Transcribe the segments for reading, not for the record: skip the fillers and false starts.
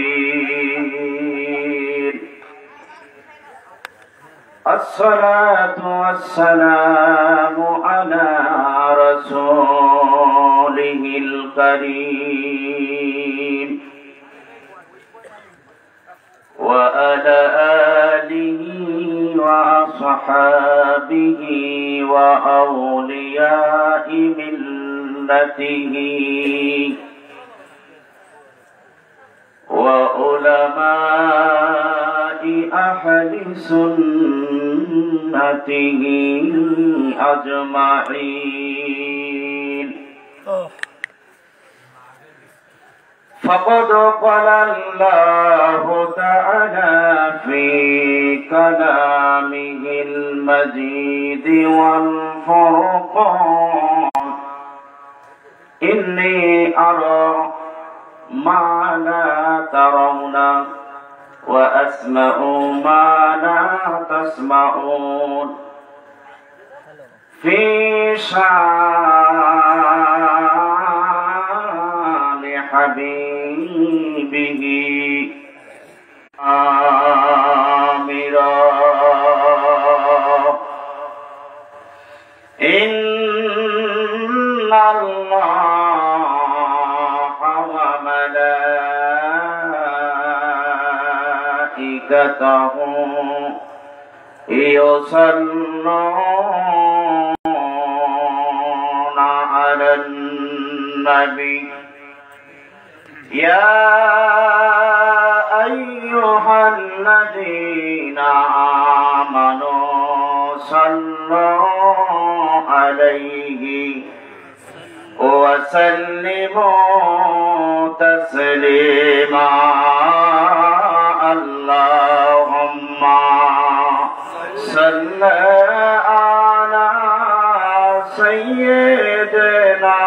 المتقين الصلاة والسلام على رسوله الكريم وعلى آله وأصحابه وأولياء ملته وعلماء أهل سنته أجمعين فقد قال الله تعالى في كلامه المجيد والفرقان إني أرى ما لا ترون وأسمع ما لا تسمعون في شان حبيبه آمرا إن الله وملائكته يصلون على النبي يا أيها الذين آمنوا صلوا عليه وسلموا تسليما اللهم صل على سيدنا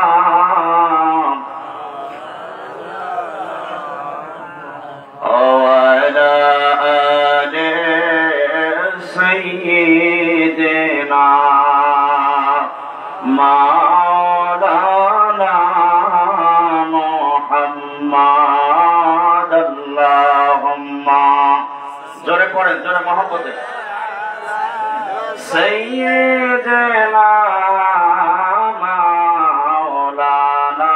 وعلى آل سيدنا مولانا محمد اللهم জোরে পড়েন জোরে মহব্বতে سيدنا مولانا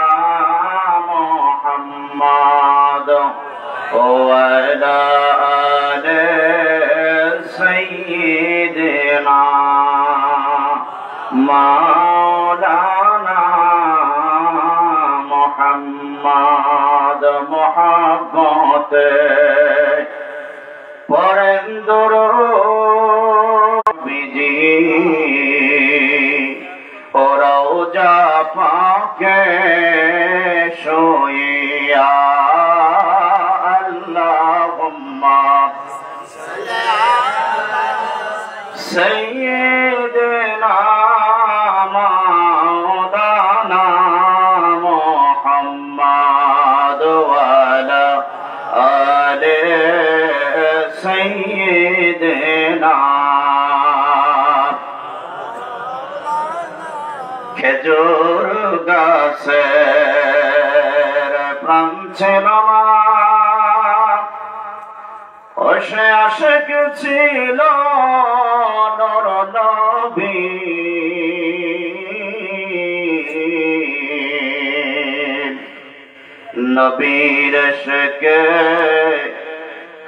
محمد وعلى آل سيدنا مولانا محمد محبت পড়েন দরুদ বিজি ও রওজা পাকে শুইয়া আল্লাহুম্মা সাইয়্যিদিনা মাওলানা মুহাম্মদ ওয়া আলা আলি سيدنا খেজুর গাছের প্রাণ ছিল না সে আশিক ছিল নর নবী নবীর আশিকে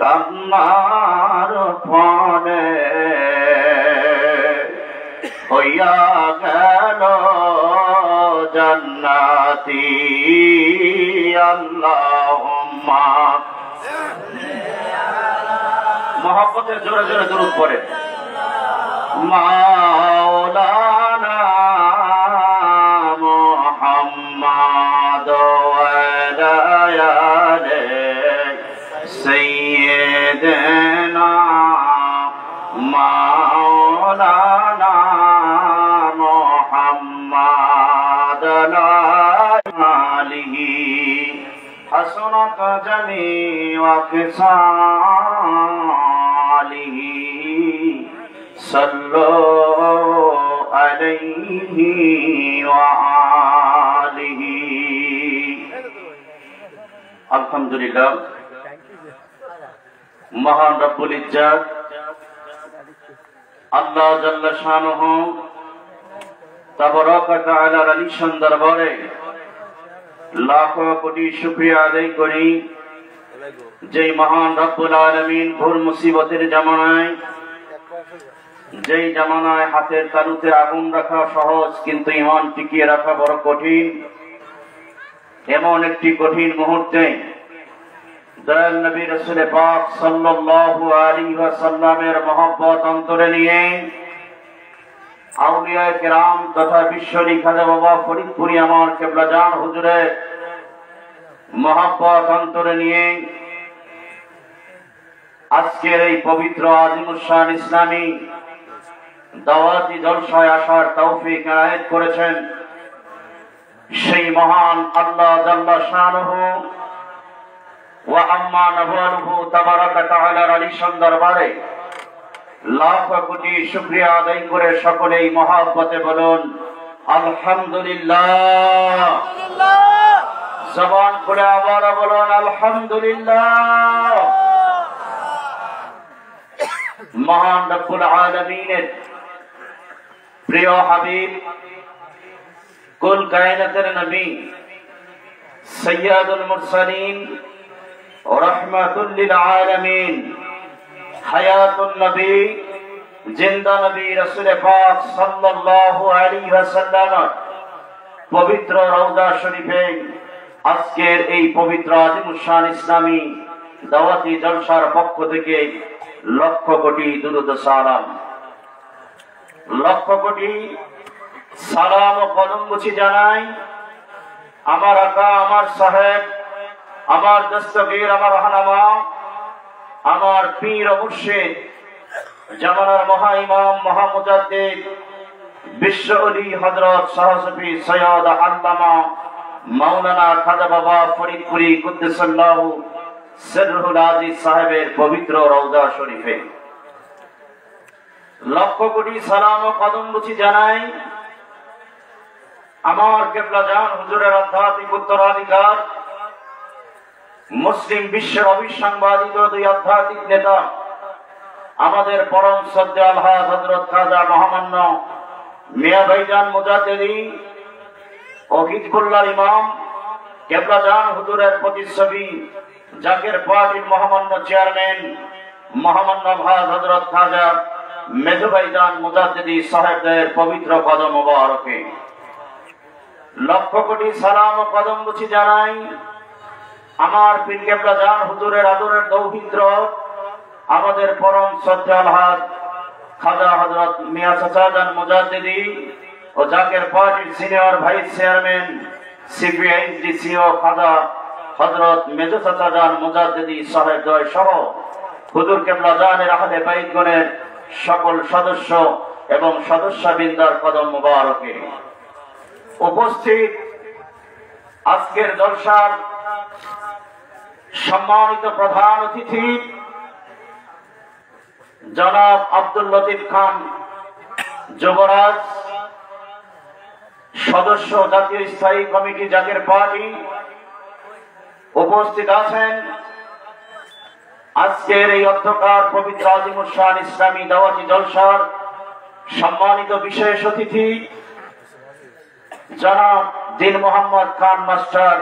কান্নার ফলে হইয়া গেল জান্নাতি আল্লাহুম্মা মহব্বতের জোরে জোরে দরুদ পড়ে মাওলানা মুহাম্মদ ওয়া আলি سيدنا مولانا محمد آله حسنت جميع خصاله صلوا عليه وآله আলহামদুলিল্লাহ, মহান রব্বুল ইজ্জত আল্লাহ জাল্লা শানুহু তাবারাক ওয়া তাআলার আলিশান দরবারে লাখো কোটি শুকরিয়া আদায় করি, যেই মহান রব্বুল আলামিন ঘোর মুসিবতের জামানায়, যেই জামানায় হাতের তালুতে আগুন রাখা সহজ কিন্তু ঈমান টিকিয়ে রাখা বড় কঠিন, এমন একটি কঠিন মুহূর্তে দয়াল নবী রাসূল পাক সাল্লাল্লাহু আলাইহি ওয়াসাল্লামের মহব্বত অন্তরে নিয়ে আউলিয়া কেরাম তথা বিশ্বরী খাজা বাবা ফরিদপুরি আমার কেবলাজান হুজুরের মহব্বত অন্তরে নিয়ে আজকের এই পবিত্র আজিমুস শান ইসলামী দাওয়াতি জলসায় আসার তৌফিক এনায়েত করেছেন সেই মহান আল্লাহ জাল্লা শানুহু ওয়া আম্মা নাওয়ালুহু তাবারাক ওয়া তাআলার আলিশান দরবারে লাখ কোটি শুকরিয়া আদায় করে সকলেই মহব্বতে বলুন আলহামদুলিল্লাহ। জবান খুলে আবার বলুন আলহামদুলিল্লাহ। মহান রব্বুল আলামিনের প্রিয় হাবিব কুল কায়নাতের নবী সৈয়দুল মুরসালিন রাহমাতুল লিল আলামিন হায়াতুন নবী জিন্দা নবী রাসূল পাক সাল্লাল্লাহু আলাইহি ওয়াসাল্লাম পবিত্র রওজা শরীফে আজকের এই পবিত্র আজিমুস শান ইসলামী দাওয়াতি জলসার পক্ষ থেকে লক্ষ কোটি দুরূদ সালাম, লক্ষ কোটি সালাম ও কদম বুঝি জানাই আমার আকা, আমার সাহেব, আমার দস্তগীর, আমার রাহনামা, আমার পীর ও মুর্শিদ, জামানার মহা ইমাম মহামুজাদ্দিদ বিশ্ব ওলি হযরত শাহসুফি সৈয়দ আল্লামা মাওলানা খাজা বাবা ফরিদপুরি কুদ্দুসাল্লাহু সিররুল আজিজ সাহেবের পবিত্র রওজা শরীফে লক্ষ কোটি সালাম ও কদম বুঝি জানাই আমার কেবলাজান হুজুরের আধ্যাত্মিক উত্তরাধিকার, মুসলিম বিশ্বের অবিসংবাদিত দুই আধ্যাত্মিক নেতা, আমাদের পরম শ্রদ্ধেয় আলহাজ হযরত খাজা মহামান্য মিয়া ভাইজান মুজাদ্দিদি ও হিজবুল্লাহর ইমাম কেবলাজান হুজুরের প্রতিচ্ছবি জাকের পার্টির মহামান্য চেয়ারম্যান মহামান্য আলহাজ হযরত খাজা মেজু ভাইজান মুজাদ্দিদি সাহেবদের পবিত্র কদম মোবারকে লক্ষ কোটি সালাম ও কদম বুঝি জানাই আমার পীর কেবলাজান হুজুরের আদরের দৌহিত্র আমাদের পরম শ্রদ্ধেয় আলহাজ খাজা হযরত মিয়া চাচাজান মুজাদ্দিদি ও জাকের পার্টির সিনিয়র ভাইস চেয়ারম্যান সিপিআইডিসি ও খাজা হযরত মেজু চাচাজান মুজাদ্দিদি সাহেবদ্বয় সহ হুজুর কেবলাজানের আহলে বাইতগণের সকল সদস্য এবং সদস্যবৃন্দার কদম মোবারকে উপস্থিত আজকের জলসার সম্মানিত প্রধান অতিথি জনাব আব্দুল লতিফ খান যুবরাজ, সদস্য জাতীয় স্থায়ী কমিটি জাকের পার্টি, উপস্থিত আছেন আজকের এই অধ্যকার পবিত্র আজিমুস শান ইসলামী দাওয়াতি জলসার সম্মানিত বিশেষ অতিথি জনাব দিন মোহাম্মদ খান মাস্টার,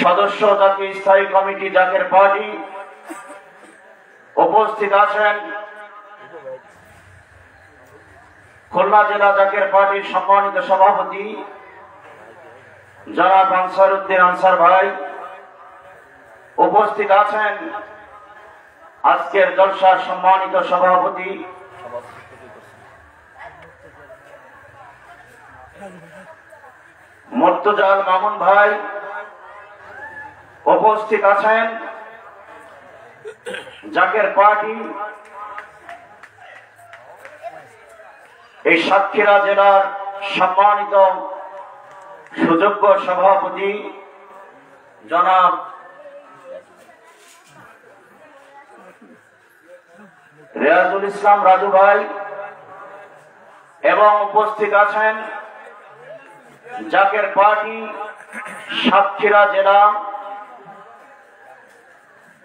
সদস্য জাতীয় স্থায়ী কমিটি জাকের পার্টি। উপস্থিত আছেন খুলনা জেলা জাকের পার্টির সম্মানিত সভাপতি জনাব আনসার উদ্দিন আনসার ভাই। উপস্থিত আছেন আজকের জলসার সম্মানিত সভাপতি মুর্তজাল মামুন ভাই। উপস্থিত আছেন জাকের পার্টি এই সাতক্ষীরা জেলার সম্মানিত সুযোগ্য সভাপতি জনাব রিয়াজুল ইসলাম রাজু ভাই এবং উপস্থিত আছেন জাকের পার্টি সাতক্ষীরা জেলা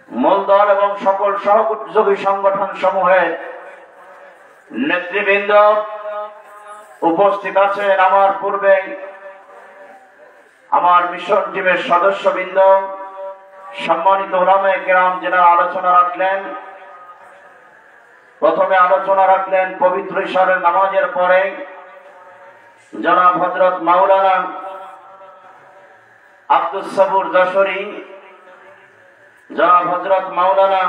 মূলদল এবং সকল সহযোগী সংগঠন সমূহের নেতৃবৃন্দ উপস্থিত আছেন। আমার পূর্বে আমার মিশন টিমের সদস্যবৃন্দ, সম্মানিত উলামায়ে কেরাম যারা আলোচনা রাখলেন। প্রথমে আলোচনা রাখলেন পবিত্র ইশারের নামাজের পরে জনাব হযরত মাওলানা আব্দুস সাবুর যশোরী, জনাব হযরত মাওলানা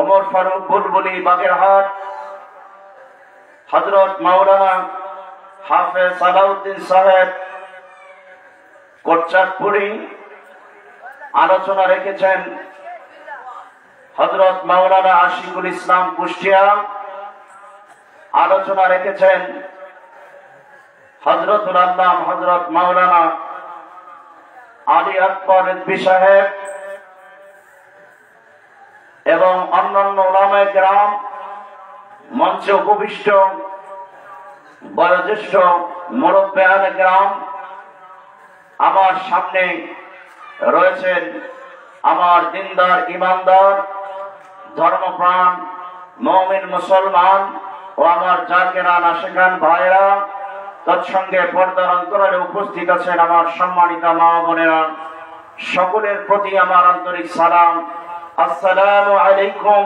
ওমর ফারুক বুলবুলি বাগেরহাট, হযরত মাওলানা হাফেজ সালাউদ্দিন সাহেব কোটচাঁদপুরি। আলোচনা রেখেছেন হযরত মাওলানা আশিকুল ইসলাম কুষ্টিয়া। আলোচনা রেখেছেন হযরতুল আল্লাম হযরত মাওলানা আলী আকবর রিজভী সাহেব এবং অন্যান্য উলামায়ে কেরাম, মঞ্চে উপবিষ্ট বয়োজ্যেষ্ঠ মুরব্বিয়ানে কেরাম। আমার সামনে রয়েছেন আমার দিনদার ইমানদার ধর্মপ্রাণ মুমিন মুসলমান ও আমার জাকিরান আশিকান ভাইরা। তৎসঙ্গে পর্দার অন্তরালে উপস্থিত আছেন আমার সম্মানিত মা বোনেরা। সকলের প্রতি আমার আন্তরিক সালাম। আসসালামু আলাইকুম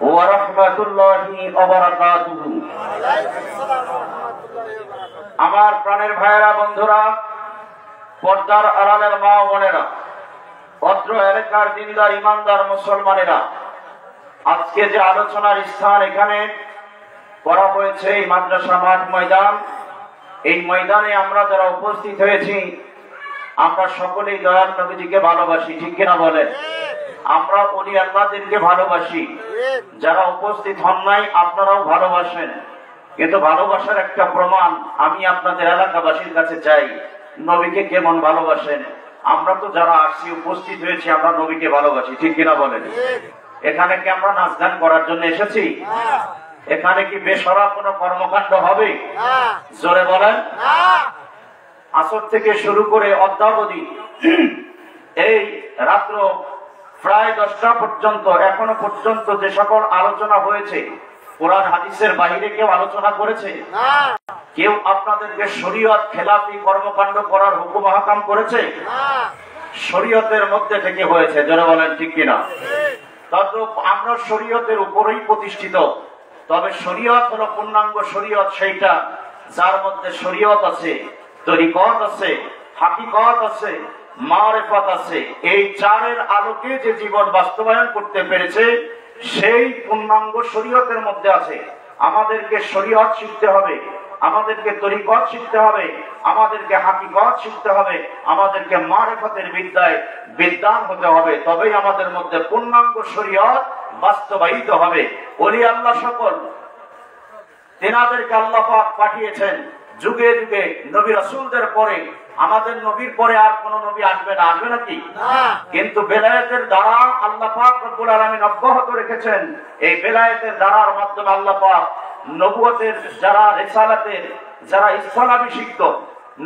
ওয়া রাহমাতুল্লাহি ওয়া বারাকাতুহু। আমার প্রাণের ভাইরা, বন্ধুরা, পর্দার আড়ালের মা বোনেরা, অত্র এলাকার দিনদার ইমানদার মুসলমানেরা, আজকে যে আলোচনার স্থান এখানে করা হয়েছে এই মাদ্রাসা মাঠ ময়দান, এই ময়দানে আমরা যারা উপস্থিত হয়েছি আমরা সকলেই দয়াল নবীজিকে ভালোবাসি, ঠিক কিনা বলেন? আমরা ওলি আল্লাহদেরকে ভালোবাসি। যারা উপস্থিত হন নাই আপনারাও ভালোবাসেন, কিন্তু ভালোবাসার একটা প্রমাণ আমি আপনাদের এলাকাবাসীর কাছে চাই। নবীকে কেমন ভালোবাসেন? আমরা তো যারা আসছি উপস্থিত হয়েছি আমরা নবীকে ভালোবাসি, ঠিক কিনা বলেন? এখানে কি আমরা নাচ গান করার জন্য এসেছি? এখানে কি বেসরা কোনো কর্মকাণ্ড হবে? জোরে বলেন। আসর থেকে শুরু করে অদ্যাবধি এই রাত্র প্রায় 10টা পর্যন্ত এখনো পর্যন্ত যে সকল আলোচনা হয়েছে, কোরআন হাদিসের বাইরে কেউ আলোচনা করেছে? কেউ আপনাদেরকে শরীয়ত খেলাফি কর্মকাণ্ড করার হুকুম হাকাম করেছে? শরীয়তের মধ্যে থেকে হয়েছে, যারা বলেন ঠিক কিনা? তদ্রূপ আমরা শরীয়তের উপরেই প্রতিষ্ঠিত। তবে শরীয়ত হলো পূর্ণাঙ্গ শরীয়ত সেইটা যার মধ্যে শরীয়ত আছে, তরিকত আছে, হাকিকত আছে, মারিফত আছে। এই চারের আলোকে যে জীবন বাস্তবায়ন করতে পেরেছে সেই পূর্ণাঙ্গ শরীয়তের মধ্যে আছে। আমাদেরকে শরীয়ত শিখতে হবে, আমাদেরকে তরিকত শিখতে হবে, আমাদেরকে হাকিকত শিখতে হবে, আমাদেরকে মারিফতের বিদ্যায় বিদ্বান হতে হবে। তবেই আমাদের মধ্যে পূর্ণাঙ্গ শরীয়ত বাস্তবায়িত হবে। ওলি আল্লাহ সকল তেনাদেরকে আল্লাহ পাক পাঠিয়েছেন যুগে যুগে নবী রাসূলদের পরে। আমাদের নবীর পরে আর কোন নবী আসবে না, আসবে নাকি? কিন্তু বেলায়েতের দ্বারা আল্লাহ পাক রব্বুল আলামিন অব্যাহত রেখেছেন। এই বেলায়েতের দ্বারার মাধ্যমে আল্লাহ পাক নবুয়তের যারা, রিসালাতের যারা স্থলাভিষিক্ত,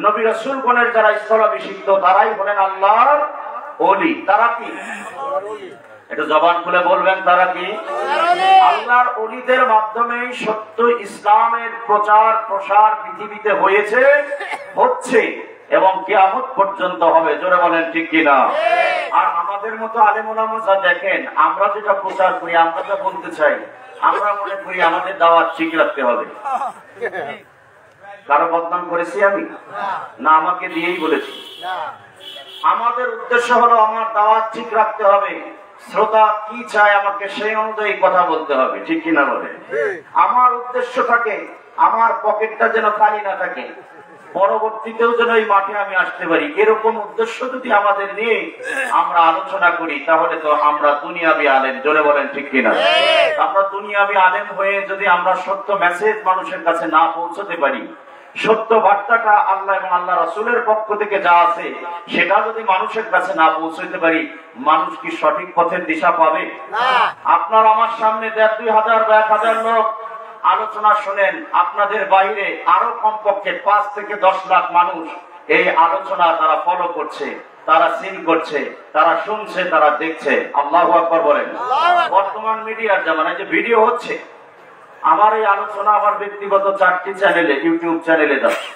নবী রাসূলগণের যারা স্থলাভিষিক্ত, তারাই হলেন আল্লাহর ওলি। তারা কি? একটু জবান খুলে বলবেন, তারা কি? আল্লাহর ওলিদের মাধ্যমে সত্য ইসলামের প্রচার প্রসার পৃথিবীতে হয়েছে, হচ্ছে এবং কিয়ামত পর্যন্ত হবে। জোরে বলেন ঠিক কিনা? আর আমাদের মতো আলেম ওলামা যা দেখেন, আমরা যেটা প্রচার করি, আমরা যা বলতে চাই, আমরা মনে করি আমাদের দাওয়াত ঠিক রাখতে হবে। কারো বদনাম করেছি আমি? না, আমাকে দিয়েই বলেছি। আমাদের উদ্দেশ্য হলো আমার দাওয়াত ঠিক রাখতে হবে। শ্রোতা কি চায় আমাকে সেই অনুযায়ী কথা বলতে হবে, ঠিক কিনা বলে? আমার উদ্দেশ্য থাকে আমার পকেটটা যেন খালি না থাকে, পরবর্তীতেও যেন এই মাঠে আমি আসতে পারি। এরকম উদ্দেশ্য যদি আমাদের নিয়ে আমরা আলোচনা করি তাহলে তো আমরা দুনিয়াবি আলেম। জোরে বলেন ঠিক কিনা? আমরা দুনিয়াবি আলেম হয়ে যদি আমরা সত্য মেসেজ মানুষের কাছে না পৌঁছতে পারি, সত্য বার্তাটা আল্লাহ এবং আল্লাহ রাসূলের পক্ষ থেকে যা আছে সেটা যদি মানুষের কাছে না পৌঁছতে পারি, মানুষ কি সঠিক পথের দিশা পাবে? আপনার আমার সামনে ১,৫০০ বা ১,০০০ লোক আলোচনা শুনেন, আপনাদের বাইরে আরো কমপক্ষে ৫ থেকে ১০ লাখ মানুষ এই আলোচনা তারা ফলো করছে, তারা সিন করছে, তারা শুনছে, তারা দেখছে। আল্লাহু আকবার বলেন। বর্তমান মিডিয়ার জামানায় যে ভিডিও হচ্ছে, আমার এই আলোচনা আমার ব্যক্তিগত 4টি চ্যানেলে, ইউটিউব চ্যানেলে যাচ্ছে।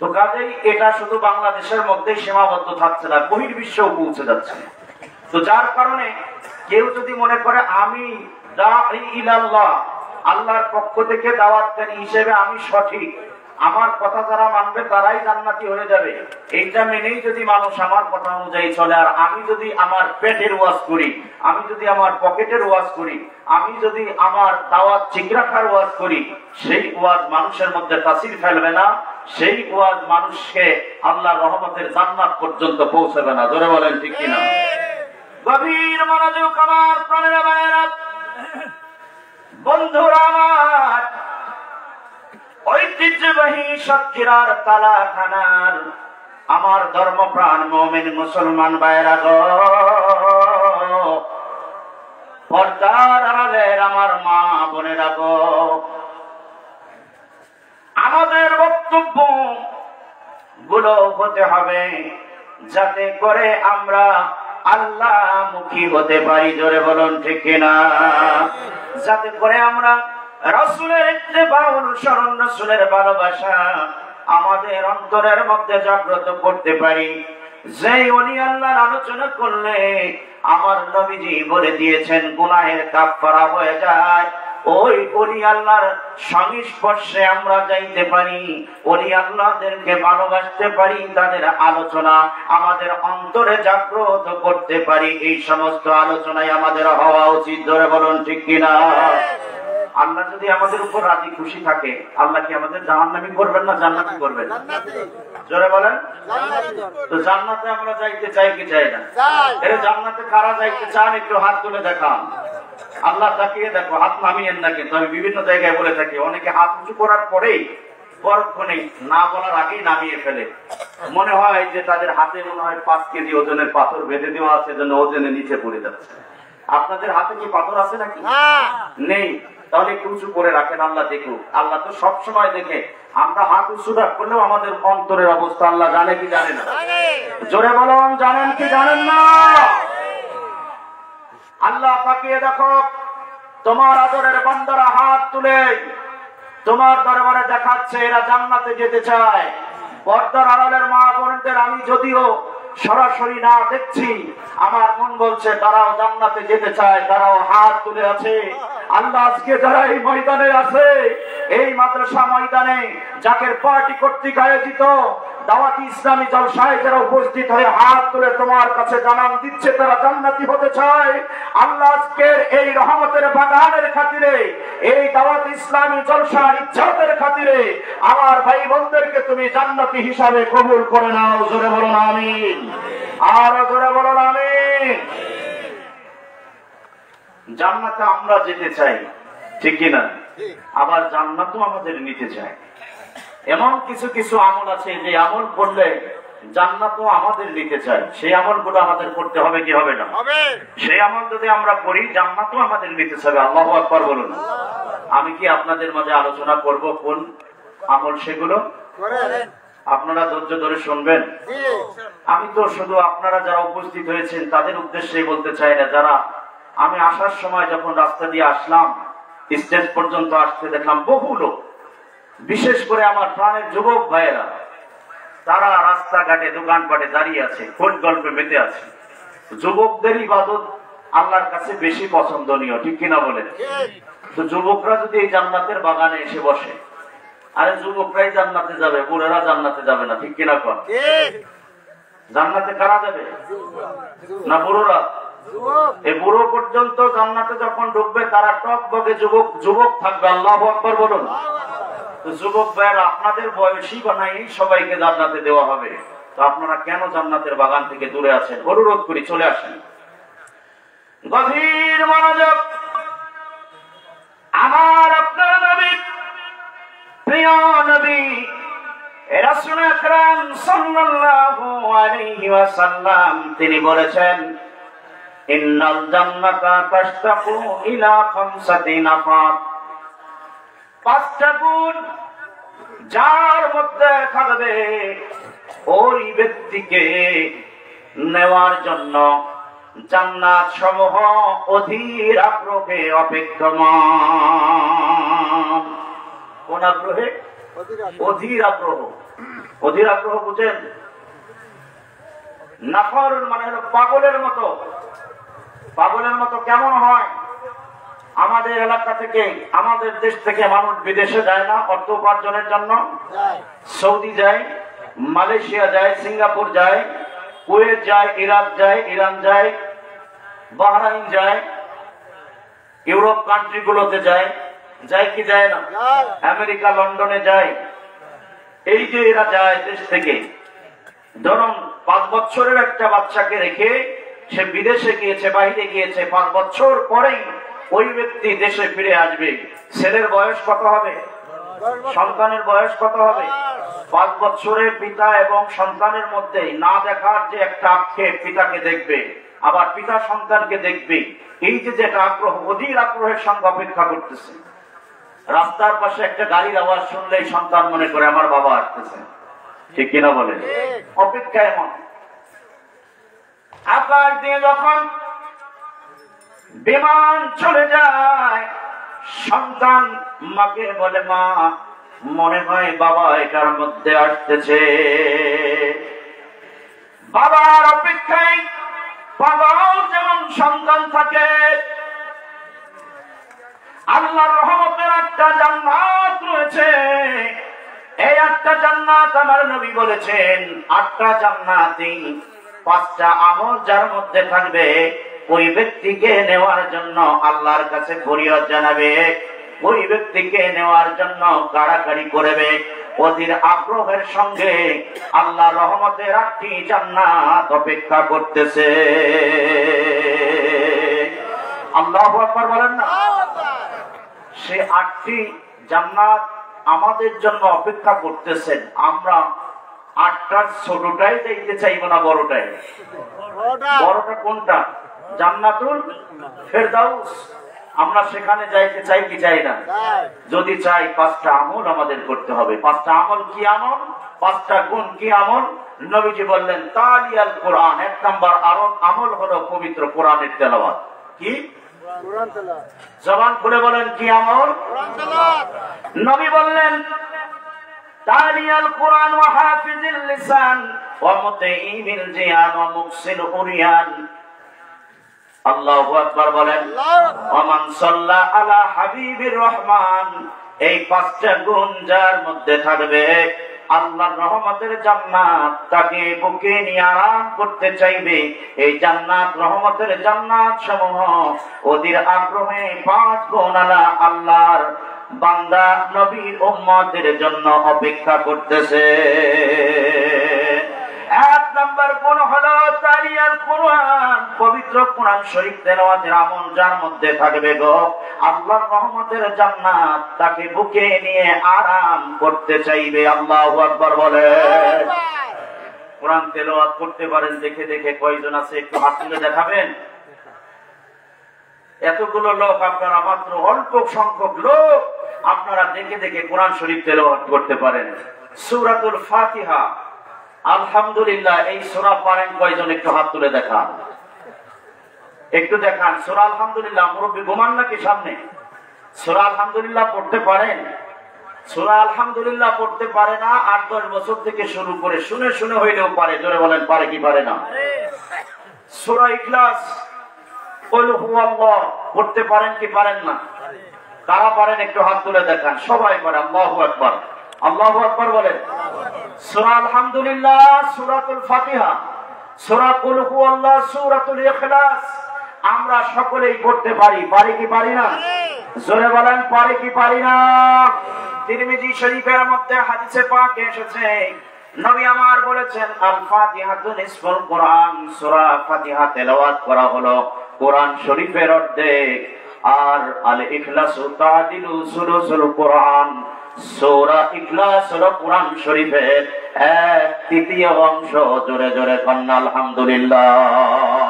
তো কাজেই এটা শুধু বাংলাদেশের মধ্যেই সীমাবদ্ধ থাকছে না, বহির্বিশ্বেও পৌঁছে যাচ্ছে। তো যার কারণে কেউ যদি মনে করে আমি দাঈ ইলাল্লাহ, আল্লাহর পক্ষ থেকে দাওয়াতকারী হিসেবে আমি সঠিক, আমার কথা যারা মানবে তারাই জান্নাতি হয়ে যাবে, এইটা মেনেই যদি মানুষ আমার কথা অনুযায়ী চলে, আর আমি যদি আমার পেটের ওয়াজ করি, আমি যদি আমার পকেটের ওয়াজ করি, আমি যদি আমার দাওয়াত ঠিক রাখার ওয়াজ করি, সেই ওয়াজ মানুষের মধ্যে তাসির ফেলবে না, সেই ওয়াজ মানুষকে আল্লাহর রহমতের জান্নাত পর্যন্ত পৌঁছাবে না। জোরে বলেন ঠিক কিনা? গভীর মনোযোগ আমার প্রাণের ভাইয়েরা, বন্ধুরা আমার, ঐতিহ্যবাহী সাতক্ষীরার তালা থানার আমার ধর্মপ্রাণ মুমিন মুসলমান ভাইয়েরা গো, পর্দার আড়ালের আমার মা বোনেরা গো, আমাদের বক্তব্য গুলো হতে হবে যাতে করে আমরা আল্লাহ মুখী হতে পারি। জোরে বলুন ঠিক কিনা? যাতে করে আমরা রাসূলের ইত্তেবা অনুসরণ, রাসূলের ভালোবাসা আমাদের অন্তরের মধ্যে জাগ্রত করতে পারি। যে ওলি আল্লাহর আলোচনা করলে আমার নবীজি বলে দিয়েছেন গুনাহের কাফারা হয়ে যায়, ওই ওলি আল্লাহর সংস্পর্শে আমরা যাইতে পারি, ওলি আল্লাহদেরকে ভালোবাসতে পারি, তাদের আলোচনা আমাদের অন্তরে জাগ্রত করতে পারি। এই সমস্ত আলোচনায় আমাদের হওয়া উচিত। ধরে বলুন ঠিক কিনা? আল্লাহ যদি আমাদের উপর রাজি খুশি থাকে, আল্লাহ কি আমাদের জাহান্নামী করবেন না জান্নাতি করবেন? জোরে বলেন। তো জান্নাতে আমরা যাইতে চাই কি চাই না? এর জান্নাতে কারা যাইতে চান একটু হাত তুলে দেখান। আল্লাহ তাকিয়ে দেখো, হাত নামিয়েন না। কিন্তু আমি বিভিন্ন জায়গায় বলে থাকি, অনেকে হাত উঁচু করার পরেই পরক্ষণে না বলার আগেই নামিয়ে ফেলে। মনে হয় যে তাদের হাতে মনে হয় 5 কেজি ওজনের পাথর বেঁধে দেওয়া আছে, জন্য ওজনে নিচে পড়ে যাচ্ছে। আপনাদের হাতে কি পাথর আছে নাকি? নেই। তাহলে একটু উঁচু করে রাখেন, আল্লাহ দেখুক। আল্লাহ তো সব সময় দেখে। আমরা হাত উঁচু করলেও আমাদের অন্তরের অবস্থা আল্লাহ জানে কি জানে না? জোরে বলুন, জানেন কি জানেন না? আল্লাহ তাকিয়ে দেখো, তোমার আদরের বান্দারা হাত তুলে তোমার দরবারে দেখাচ্ছে এরা জান্নাতে যেতে চায়। পর্দার আড়ালের মা বোনদের আমি যদিও সরাসরি না দেখছি, আমার মন বলছে তারাও জান্নাতে যেতে চায়, তারাও হাত তুলে আছে। আল্লাহ আজকে যারা এই ময়দানে আছে, এই মাদ্রাসা ময়দানে জাকের পার্টি কর্তৃক আয়োজিত দাওয়াতি ইসলামী জলসায় যারা উপস্থিত হয়ে হাত তুলে তোমার কাছে জানান দিচ্ছে তারা জান্নাতি হতে চায়, আল্লাহ আজকের এই রহমতের বাগানের খাতিরে, এই দাওয়াতি ইসলামী জলসার ইজ্জতের খাতিরে আমার ভাই বোনদেরকে তুমি জান্নাতি হিসাবে কবুল করে নাও। জোরে বলুন আমিন। আর জোরে বলুন আমিন। জান্নাতে আমরা যেতে চাই, ঠিক কিনা? আবার জান্নাতও আমাদের নিতে চাই। এমন কিছু কিছু আমল আছে যে আমল করলে জান্নাতও আমাদের নিতে চাই, সেই আমলগুলো আমাদের করতে হবে কি হবে না? সেই আমল যদি আমরা করি জান্নাতও আমাদের নিতে চাবে। আল্লাহু আকবার বলুন। আমি কি আপনাদের মাঝে আলোচনা করব কোন আমল সেগুলো? আপনারা ধৈর্য ধরে শুনবেন। আমি তো শুধু আপনারা যারা উপস্থিত হয়েছেন তাদের উদ্দেশ্যে বলতে চাই না, যারা আমি আসার সময় যখন রাস্তা দিয়ে আসলাম স্টেজ পর্যন্ত আসতে দেখলাম বহু লোক, বিশেষ করে আমার প্রাণের যুবক ভাইয়েরা, তারা রাস্তাঘাটে দোকানপাটে দাঁড়িয়ে আছে, খোঁজ গল্পে মেতে আছে। যুবকদের ইবাদত আল্লাহর কাছে বেশি পছন্দনীয়, ঠিক কিনা বলেন? তো যুবকরা যদি এই জান্নাতের বাগানে এসে বসে, আরে যুবকরাই জান্নাতে যাবে, বুড়েরা জান্নাতে যাবে না, ঠিক কিনা কর? জান্নাতে কারা যাবে? না বুড়োরা? এই বুড়ো পর্যন্ত জান্নাতে যখন ঢুকবে তারা টক বগে যুবক থাকবে। আল্লাহু আকবার বলুন। তো যুবক ভাইয়েরা, আপনাদের বয়সী বানাই সবাইকে জান্নাতে দেওয়া হবে, তো আপনারা কেন জান্নাতের বাগান থেকে দূরে আছেন? অনুরোধ করি চলে আসেন। গভীর মনোযোগ। আমার আপনার নবী, প্রিয় নবী রাসূল আকরাম সাল্লাল্লাহু আলাইহি ওয়াসাল্লাম, তিনি বলেছেন ইন্নাল জান্নাতা তাশতাকু ইলা খামসাতি নাফার। 5টা গুণ যার মধ্যে থাকবে ওই ব্যক্তিকে নেওয়ার জন্য জান্নাত সমূহ অধীর আগ্রহে অপেক্ষমান। কোন আগ্রহে? অধীর আগ্রহ। অধীর আগ্রহ বুঝেন? নাফর মানে হলো পাগলের মতো। পাগলের মতো কেমন হয়? আমাদের এলাকা থেকে, আমাদের দেশ থেকে মানুষ বিদেশে যায় না অর্থ উপার্জনের জন্য? সৌদি যায়, মালয়েশিয়া যায়, সিঙ্গাপুর যায়, কুয়েত যায়, ইরাক যায়, ইরান যায়, বাহরাইন যায়, ইউরোপ কান্ট্রি গুলোতে যায়, যায় কি যায় না? আমেরিকা, লন্ডনে যায়। এই যে এরা যায় দেশ থেকে, ধরুন 5 বছরের একটা বাচ্চাকে রেখে সে বিদেশে গিয়েছে, বাইরে গিয়েছে, 5 বছর পরেই ওই ব্যক্তি দেশে ফিরে আসবে। ছেলের বয়স কত হবে? সন্তানের বয়স কত হবে? 5 বছরের পিতা এবং সন্তানের মধ্যে না দেখার যে একটা আক্ষেপ, পিতাকে দেখবে আবার পিতা সন্তানকে দেখবে, এই যে যেটা আগ্রহ, অধীর আগ্রহের সঙ্গে অপেক্ষা করতেছে। রাস্তার পাশে একটা গাড়ির আওয়াজ শুনলেই সন্তান মনে করে আমার বাবা আসতেছে, ঠিক কিনা বলেন? অপেক্ষা এমন। আকাশ দিয়ে যখন বিমান চলে যায়, সন্তান মাকে বলে, মা মনে হয় বাবা এটার মধ্যে আসতেছে। বাবার অপেক্ষায় বাবাও যেমন সন্তান থাকে, আল্লাহর রহমতের একটা জান্নাত রয়েছে। এই 8টা জান্নাত আমার নবী বলেছেন, 8টা জান্নাতি 5টা আমল যার মধ্যে থাকবে ওই ব্যক্তিকে নেওয়ার জন্য আল্লাহর কাছে ফরিয়াদ জানাবে, ওই ব্যক্তিকে নেওয়ার জন্য কাড়াকাড়ি করবে, অধীর আগ্রহের সঙ্গে আল্লাহর রহমতের 8টি জান্নাত অপেক্ষা করতেছে। আল্লাহু আকবার বলেন না? সে 8টি জান্নাত আমাদের জন্য অপেক্ষা করতেছেন। আমরা 8টার ছোটটাই দেখতে চাইবো না, বড়টাই। বড়টা কোনটা? জান্নাতুল ফেরদাউস। আমরা সেখানে যাইতে চাই কি চাই না? যদি চাই 5টা আমল আমাদের করতে হবে। 5টা আমল কি আমল? 5টা গুণ কি আমল? নবীজি বললেন তালিয়াল কোরআন। 1 নাম্বার আমল হলো পবিত্র কোরআনের তেলাওয়াত। কি? কোরআন তেলাওয়াত। জবান খুলে বলেন কি আমল? কোরআন তেলাওয়াত। নবী বললেন তালিয়াল কোরআন ওয়া হাফিজিল লিসান ওয়া মুতাইমিল জিয়ান ওয়া মুকসিল উরিয়ান। আল্লাহু আকবার বলেন। ওমান সাল্লা আলা হাবিবির রহমান। এই 5টা গুণ যার মধ্যে থাকবে, আল্লাহর রহমতের জান্নাত তাকে বুকে নিয়ে আরাম করতে চাইবে। এই জান্নাত, রহমতের জান্নাত সমূহ অধীর আগ্রহে 5 গুণ আলা আল্লাহর বান্দা নবীর উম্মতের জন্য অপেক্ষা করতেছে। 1 নাম্বার গুণ হলো তালিয়াল কোরআন, পবিত্র কোরআন শরীফ তেলাওয়াতের আমল যার মধ্যে থাকবে গো, আল্লাহর রহমতের জান্নাত তাকে বুকে নিয়ে আরাম করতে চাইবে। আল্লাহু আকবার বলেন। কোরআন তেলাওয়াত করতে পারেন দেখে দেখে কয়জন আছে একটু হাত তুলে দেখাবেন? এতগুলো লোক আপনারা, মাত্র অল্প সংখ্যক লোক আপনারা দেখে দেখে কোরআন শরীফ তেলাওয়াত করতে পারেন। সূরাতুল ফাতিহা, আলহামদুলিল্লাহ, এই সূরা পারেন কয়জন একটু হাত তুলে দেখান, একটু দেখান। সূরা আলহামদুলিল্লাহ, মুরব্বি ঘুমান নাকি সামনে? সূরা আলহামদুলিল্লাহ পড়তে পারেন? সূরা আলহামদুলিল্লাহ পড়তে পারে না 8-10 বছর থেকে শুরু করে, শুনে শুনে হইলেও পারে। জোরে বলেন পারে কি পারে না? সূরা ইখলাস, কুল হুয়াল্লাহ পড়তে পারেন কি পারেন না? কারা পারেন একটু হাত তুলে দেখান। সবাই পারে। আল্লাহু আকবার, আল্লাহু আকবার বলেন। সূরা আলহামদুলিল্লাহ, সূরাতুল ফাতিহা, সূরা কুল হুয়াল্লাহ, সূরাতুল ইখলাস আমরা সকলেই পড়তে পারি। পারি কি পারি না? জোরে বলেন পারি কি পারি না? তিরমিজি শরীফের মধ্যে হাদিসে পাক এসেছে, নবী আমার বলেছেন আল ফাতিহাতু নিসফুল কোরআন। সূরা ফাতিহা তেলাওয়াত করা হলো কোরআন শরীফের অর্ধেক। আর আল ইখলাসু তাদিলু সুলুসুল কোরআন। সূরা ইখলাস হলো কোরআন শরীফের 1/3 অংশ। জোরে জোরে কন্না আলহামদুলিল্লাহ।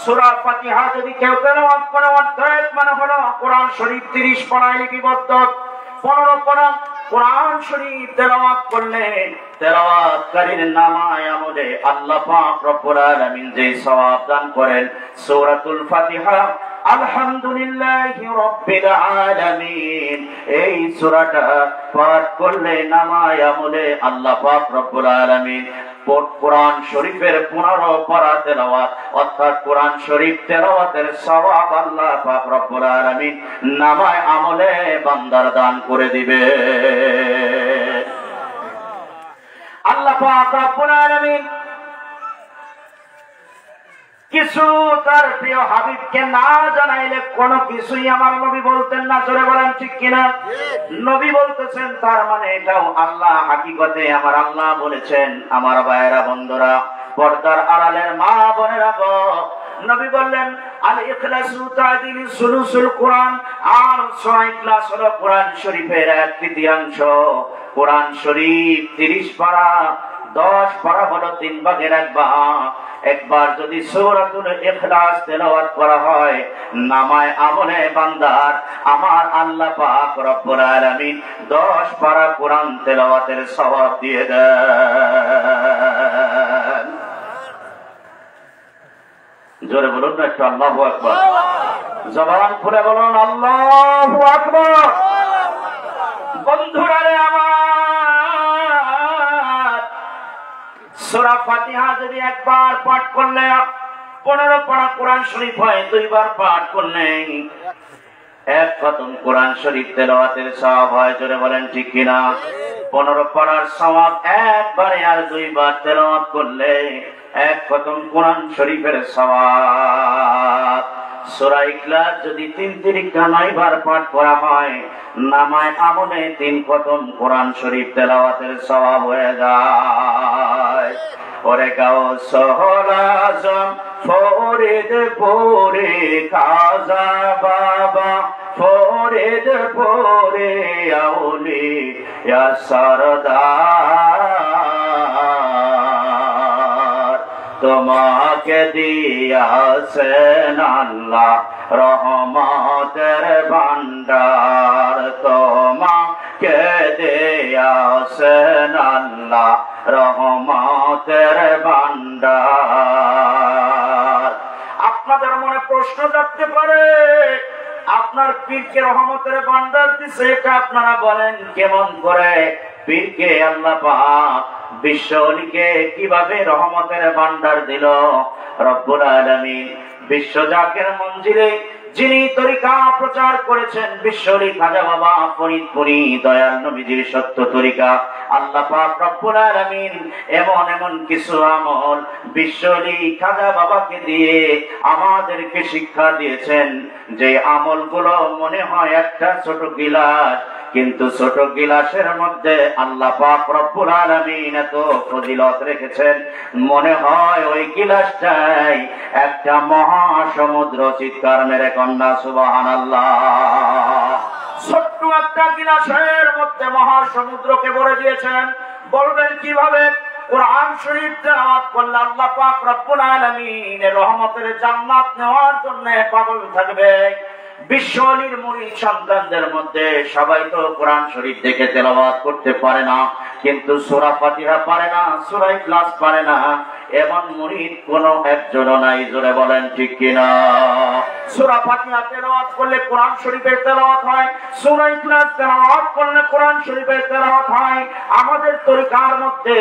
সূরা ফাতিহা যদি কেউ তেলাওয়াত করে, অর্ধেক মানে হলো কোরআন শরীফ 30 পারায় লিপিবদ্ধ, 15 পারা কোরআন শরীফ তেলাওয়াত করলে তেলাওয়াতকারীর নামায় আমলে আল্লাহ পাক রব্বুল আলামিন যে সওয়াব দান করেন। সূরাতুল ফাতিহা আলহামদুলিল্লাহি রাব্বিল আলামিন এই সূরাটা পাঠ করলে নামায় আমলে আল্লাহ পাক রব্বুল আলামিন কোরআন শরীফের 15 পারা তেলাওয়াত অর্থাৎ কোরআন শরীফ তেলাওয়াতের সওয়াব আল্লাহ পাক রব্বুল আলামিন নামায় আমলে বান্দার দান করে দিবে। আল্লাহ পাক রব্বুল আলামিন কিছু তার প্রিয় হাবিবকে না জানাইলে কোনো কিছুই আমার নবী বলতেন না। জোরে বলেন ঠিক কিনা? নবী বলতেছেন, তার মানে এটাও আল্লাহ হাকিকতে আমার আল্লাহ বলেছেন। আমার ভাইয়েরা বন্ধুরা, পর্দার আড়ালের মা বোনেরা গো, নবী বললেন আল ইখলাসু তা'দিলু সুলুসুল কোরআন। আর সূরা ইখলাস হলো কোরআন শরীফের 1/3। কোরআন শরীফ 30 পারা, 10 পারা হলো 3 ভাগের 1 ভাগ। একবার যদি সূরাতুল ইখলাস তেলাওয়াত করা হয় নামায় আমলে বান্দার আমার আল্লাহ পাক রব্বুল আলামিন 10 পারা কোরআন তেলাওয়াতের সওয়াব দিয়ে দেন। জোরে বলুন না একটু আল্লাহু আকবার। জবান খুলে বলুন আল্লাহু আকবার। বন্ধুরা রে আমার, সূরা ফাতিহা যদি একবার পাঠ করলে 15 পারা কোরআন শরীফ হয়, 2 বার পাঠ করলে 1 খতম কোরআন শরীফ তেলাওয়াতের সওয়াব হয়। জোরে বলেন ঠিক কিনা? 15 পারার সওয়াব একবারে, আর 2 বার তেলাওয়াত করলে 1 খতম কোরআন শরীফের সওয়াব। সূরা ইখলাস যদি 3 তিরিকা 9 বার পাঠ করা হয় নামায় আমলে 3 খতম কোরআন শরীফ তেলাওয়াতের সওয়াব হয়ে যায়। ওরে গাও সহলাজম ফরিদ পরে খাজা বাবা, ফরিদ পরে আউলিয়া সরদার, তোমাকে দিয়াছেন আল্লাহ রহমতের ভান্ডার, তোমাকে দিয়াছেন আল্লাহ রহমতের ভান্ডার। আপনাদের মনে প্রশ্ন জাগতে পারে, আপনার পীরকে রহমতের ভান্ডার দিছে, এটা আপনারা বলেন কেমন করে? পীরকে আল্লাহ পাক বিশ্বলিকে কিভাবে রহমতের ভান্ডার দিল? রব্বুল আলামিন বিশ্বজাকের মঞ্জিলে যিনি তরিকা প্রচার করেছেন, বিশ্বলি খাজা বাবা ফরিদপুরি দয়াল নবীজির সত্য তরিকা, আল্লাহ পাক রব্বুল আলামিন এমন এমন কিছু আমল বিশ্বলি খাজা বাবাকে দিয়ে আমাদেরকে শিক্ষা দিয়েছেন, যে আমলগুলো মনে হয় একটা ছোট গিলাস, কিন্তু ছোট গিলাসের মধ্যে আল্লাহ পাক রব্বুল আলামিন এত ফজিলত রেখেছেন, মনে হয় ওই গিলাসটাই একটা মহাসমুদ্র। চিৎকার মেরে কন্যা সুবহানাল্লাহ। ছোট্ট একটা গিলাসের মধ্যে মহাসমুদ্রকে ভরে দিয়েছেন। বলবেন কিভাবে? কোরআন শরীফ তেলাওয়াত করলে আল্লাহ পাক রব্বুল আলামিন রহমতের জান্নাত নেওয়ার জন্য পাগল থাকবে। বিশ্বলির মুরিদ সন্তানদের মধ্যে সবাই তো কোরআন শরীফ দেখে তেলাওয়াত করতে পারে না, কিন্তু সূরা ফাতিহা পারে না, সূরা ইখলাস পারে না, এমন মুরিদ কোনো একজনও নাই। জোরে বলেন ঠিক কিনা? সূরা ফাতিহা তেলাওয়াত করলে কোরআন শরীফের তেলাওয়াত হয়, সূরা ইখলাস তেলাওয়াত করলে কোরআন শরীফের তেলাওয়াত হয়। আমাদের তরিকার মধ্যে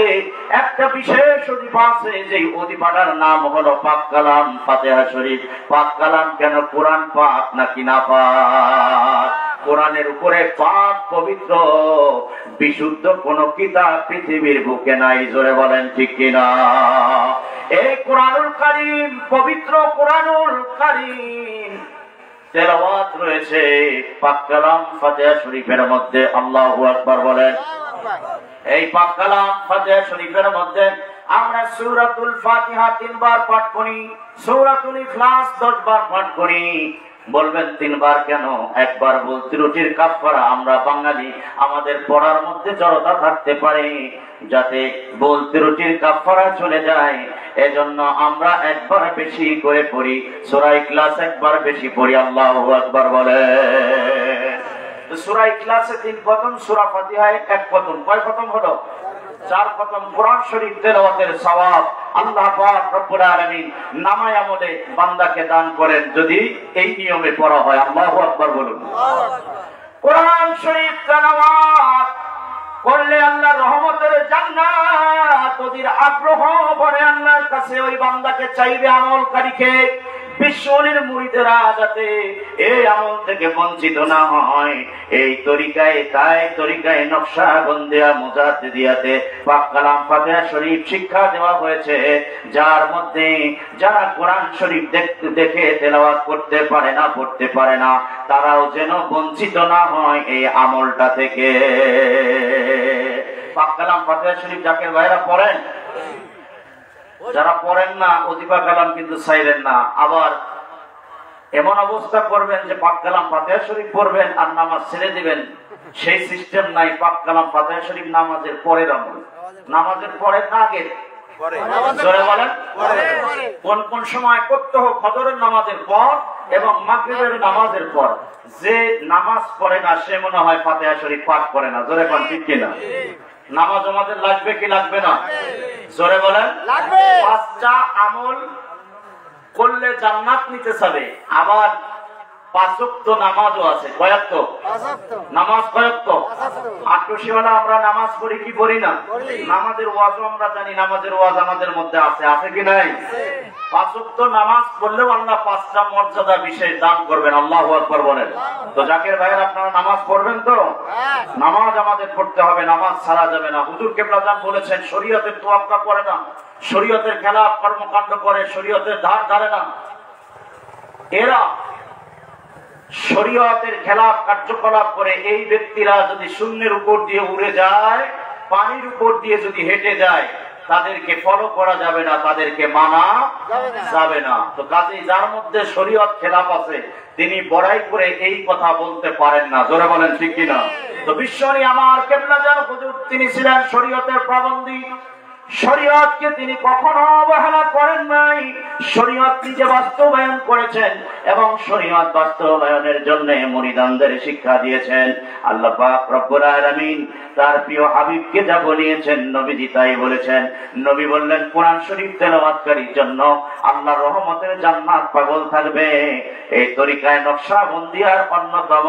একটা বিশেষ ওজিফা আছে, যে ওজিফাটার নাম হলো পাক কালাম ফাতিহা শরীফ। পাক কালাম কেন? কোরআন পাক নাকি না পাক? কোরআনের উপরে পাক পবিত্র বিশুদ্ধ কোন কিতাব পৃথিবীর বুকে নাই। জোরে বলেন ঠিক কিনা? এই কোরআনুল কারীম, পবিত্র কোরআনুল কারীম তেলাওয়াত রয়েছে পাক কালাম ফাতিহা শরীফের মধ্যে। আল্লাহু আকবার বলেন। এই পাক কালাম ফাতিহা শরীফের মধ্যে আমরা সূরাতুল ফাতিহা 3 বার পাঠ করি, সূরাতুল ইখলাস 10 বার পাঠ করি। বলবেন 3 বার কেন? একবার ভুল ত্রুটির কাফারা আমরা বাঙালি আমাদের পড়ার মধ্যে জড়তা থাকতে পারে, যাতে ভুল ত্রুটির কাফারা চলে যায়, এজন্য আমরা একবার বেশি করে পড়ি। সূরা ইখলাস একবার বেশি পড়ি। আল্লাহু আকবার বলে। সূরা ইখলাসে 3 খতম, সূরা ফাতিহায় 1 খতম। কয় খতম হলো? 4 খতম। কোরআন শরীফ তেলাওয়াতের সওয়াব আল্লাহ পাক রব্বুল আলামিন নামায় আমলে বান্দাকে দান করেন যদি এই নিয়মে পড়া হয়। আল্লাহু আকবার বলুন। কোরআন শরীফ তেলাওয়াত করলে আল্লাহর রহমতের জান্নাত ওদের আগ্রহ করে আল্লাহর কাছে ওই বান্দাকে চাইবে আমলকারীকে। বিশ্বলির মুরিদেরা যাতে এই আমল থেকে বঞ্চিত না হয় এই তরিকায় তাই তরিকায় নকশাবন্দিয়া মুজাদ্দিদিয়াতে পাক কালাম ফাতিহা শরীফ শিক্ষা দেওয়া হয়েছে, যার মধ্যে যারা কোরআন শরীফ দেখে তেলাওয়াত করতে পারে না পড়তে পারে না তারাও যেন বঞ্চিত না হয় এই আমলটা থেকে। পাক কালাম ফাতিহা শরীফ জাকের ভাইরা পড়েন, যারা পড়েন না ওজিফা কালাম কিন্তু চাইলেন না। আবার এমন অবস্থা করবেন যে পাক কালাম ফাতিহা শরীফ পড়বেন আর নামাজ ছেড়ে দিবেন, সেই সিস্টেম নাই। পাক কালাম ফাতিহা শরীফ নামাজের পরের আমল, নামাজের পরে না আগে। জোরে বলেন কোন কোন সময় করতে হোক? ফজরের নামাজের পর এবং মাগরিবের নামাজের পর। যে নামাজ পড়ে না সে মনে হয় ফাতিহা শরীফ পাঠ করে না। জোরে কোন ঠিক কিনা? নামাজ আমাদের লাগবে কি লাগবে না? জোরে বলেন লাগবে। 5টা আমল করলে জান্নাত নিতে চাবে। আবার 5 ওয়াক্ত নামাজও আছে। কয় ওয়াক্ত নামাজ? কয় ওয়াক্ত? 8 আমরা নামাজ পড়ি কি পড়ি না? নামাজের ওয়াজও আমরা জানি, নামাজের ওয়াজ আমাদের মধ্যে আছে, আছে কি নাই? 5 ওয়াক্ত নামাজ পড়লেও আল্লাহ 5টা মর্যাদা বিশেষ দান করবেন। আল্লাহু আকবার বলেন। তো জাকের ভাইয়ের আপনারা নামাজ পড়বেন তো? নামাজ আমাদের পড়তে হবে, নামাজ ছাড়া যাবে না। হুজুর কেবলা জান বলেছেন শরীয়তের তোয়াক্কা করে না, শরীয়তের খেলাফ কর্মকাণ্ড করে, শরীয়তের ধার ধারে না। এরা শরীয়তের খেলাফ কার্যকলাপ করে এই ব্যক্তিরা যদি শূন্যের উপর দিয়ে উড়ে যায়, পানির উপর দিয়ে যদি হেঁটে যায়, তাদেরকে ফলো করা যাবে না, তাদেরকে মানা যাবে না। তো কাজেই যার মধ্যে শরীয়ত খেলাফ আছে তিনি বড়াই করে এই কথা বলতে পারেন না। জোরে বলেন ঠিক কিনা? তো বিশ্বনী আমার কেবলা জান হুজুর তিনি ছিলেন শরীয়তের পাবন্দী। শরীয়তকে তিনি কখনো অবহেলা করেন নাই, শরীয়ত নিজে বাস্তবায়ন করেছেন এবং শরীয়ত বাস্তবায়নের জন্য মুরিদানদের শিক্ষা দিয়েছেন। আল্লাহ পাক রব্বুল আলামিন তার প্রিয় হাবিবকে যা বলিয়েছেন নবীজি তাই বলেছেন। নবী বললেন কোরআন শরীফ তেলাওয়াতকারীর জন্য আল্লাহর রহমতের জান্নাত পাগল থাকবে। এই তরিকায় নকশাবন্দিয়ার অন্যতম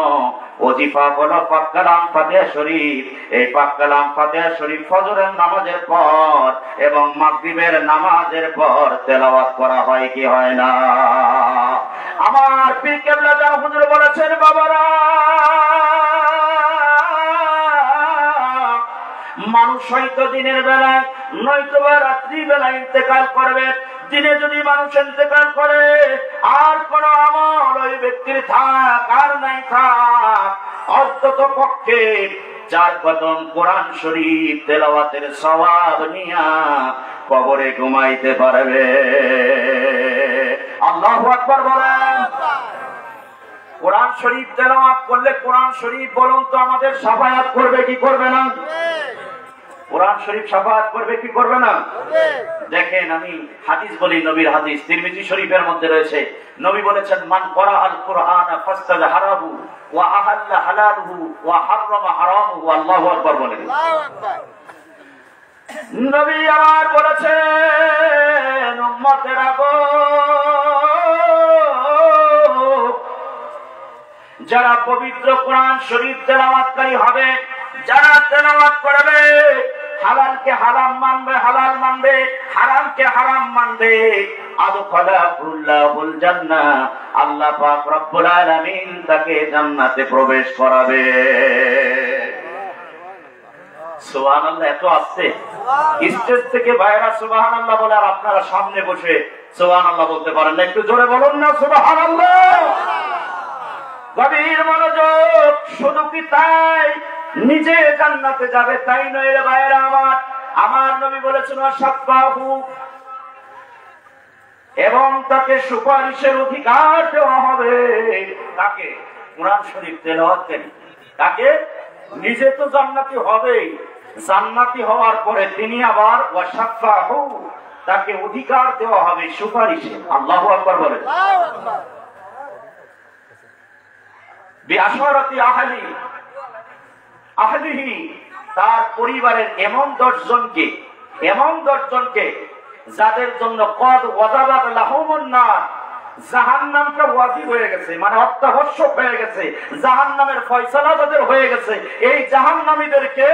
ওজিফা হলো পাক কালাম ফাতিহা শরীফ। এই পাক কালাম ফাতিহা শরীফ ফজরের নামাজের পর এবং মাগরিবের নামাজের পর তেলাওয়াত করা হয় কি হয় না? আমার পীর কেবলা জান হুজুর বলেছেন বাবারা, মানুষ হয়তো দিনের বেলায় নয়তো বা রাত্রি বেলা ইন্তেকাল করবে। দিনে যদি মানুষ ইন্তেকাল করে আর কোন আমল ওই ব্যক্তির থাক আর নাই থাক, অন্তত পক্ষে 4 খতম কোরআন শরীফ তেলাওয়াতের সওয়াব নিয়া কবরে ঘুমাইতে পারবে। আল্লাহু আকবার বলেন। কোরআন শরীফ তেলাওয়াত করলে কোরআন শরীফ বলুন তো আমাদের শাফায়াত করবে কি করবে না? কোরআন শরীফ শাফায়াত করবে কি করবে না? দেখেন আমি হাদিস বলি, নবীর হাদিস তিরমিজি শরীফের মধ্যে রয়েছে। নবী বলেছেন মান ক্বারা আল কুরআন ফাস্তাযহারাহু ওয়া আহাল্লা হালালুহু ওয়া হারামা হারামুহু। আল্লাহু আকবার বলেন। নবী আমার বলেছেন উম্মতেরা গো, যারা পবিত্র কোরআন শরীফ তেলাওয়াতকারী হবে, যারা তেলাওয়াত করবে, হালালকে হারাম মানবে, হালাল মানবে, হারামকে হারাম মানবে, আদখালাহুল্লাহুল জান্নাহ, আল্লাহ পাক রব্বুল আলামিন তাকে জান্নাতে প্রবেশ করাবে। সুবহানাল্লাহ। এত আসছে স্টেজ থেকে বাইরা সুবহানাল্লাহ বলে আর আপনারা সামনে বসে সুবহানাল্লাহ বলতে পারেন না? একটু জোরে বলুন না সুবহানাল্লাহ। গভীর মনোযোগ। শুধু কি তাই নিজে জান্নাতে যাবে তাই নয় রে ভাইরা আমার, আমার নবী বলেছেন ওয়াসাফাহু, এবং তাকে সুপারিশের অধিকার দেওয়া হবে। তাকে কোরআন শরীফ তেলাওয়াতকারী, তাকে নিজে তো জান্নাতি হবেই, জান্নাতি হওয়ার পরে তিনি আবার ওয়াসাফাহু, তাকে অধিকার দেওয়া হবে সুপারিশে। আল্লাহু আকবার বলেন। বিআশারাতি আহলি আহলিহি, তার পরিবারের এমন 10 জনকে যাদের জন্য কদ ওয়াজাবাত লাহুমুন নার, জাহান্নামটা ওয়াজিব হয়ে গেছে, মানে অত্যাবশ্যক হয়ে গেছে, জাহান্নামের ফয়সালা যাদের হয়ে গেছে, এই জাহান্নামীদেরকে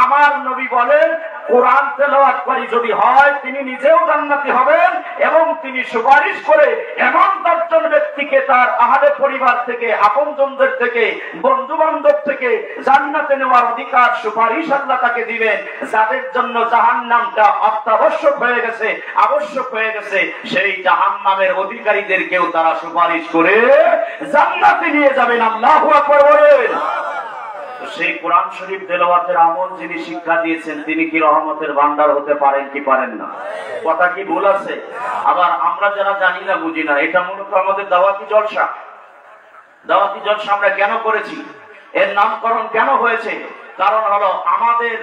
আমার নবী বলেন কোরআন তেলাওয়াত করি যদি হয় তিনি নিজেও জান্নাতি হবেন এবং তিনি সুপারিশ করে এমন 10 জন ব্যক্তিকে তার আহলে পরিবার থেকে, আপনজনদের থেকে, বন্ধু বান্ধব থেকে জান্নাতে নেওয়ার অধিকার সুপারিশ আল্লাহ তাকে দিবেন, যাদের জন্য জাহান্নামটা অত্যাবশ্যক হয়ে গেছে, আবশ্যক হয়ে গেছে, সেই জাহান্নামের অধিকারীদেরকেও তারা সুপারিশ করে জান্নাতে নিয়ে যাবেন। আল্লাহু আকবার বলেন। সেই কোরআন শরীফ তেলাওয়াতের আমল যিনি শিক্ষা দিয়েছেন তিনি কি রহমতের ভান্ডার হতে পারেন কি পারেন না? কথা কি ভুল আছে? আবার আমরা যারা জানি না, বুঝি না, এটা মূলত আমাদের দাওয়াতি জলসা। দাওয়াতি জলসা আমরা কেন করেছি, এর নামকরণ কেন হয়েছে? কারণ হলো আমাদের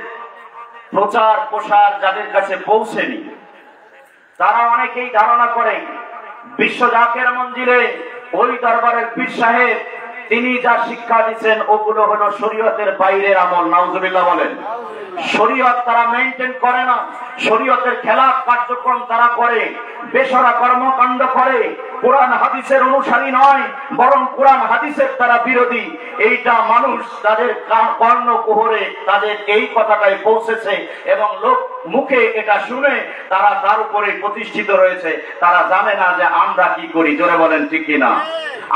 প্রচার প্রসার যাদের কাছে পৌঁছেনি, তারা অনেকেই ধারণা করে বিশ্ব জাকের মঞ্জিলে ওই দরবারের পীর সাহেব তিনি যা শিক্ষা দিচ্ছেন ওগুলো হলো শরীয়তের বাইরের আমল। নাউজুবিল্লাহ বলেন। শরীয়ত তারা মেইনটেইন করে না, শরীয়তের খেলাফ কার্যক্রম তারা করে, বেসরা কর্মকাণ্ড করে, কোরআন হাদিসের অনুসারী নয়, বরং কোরআন হাদিসের তারা বিরোধী। এইটা মানুষ তাদের কর্ণকুহরে তাদের এই কথাটাই পৌঁছেছে এবং লোক মুখে এটা শুনে তারা তার উপরে প্রতিষ্ঠিত রয়েছে। তারা জানে না যে আমরা কি করি। জোরে বলেন ঠিক কিনা?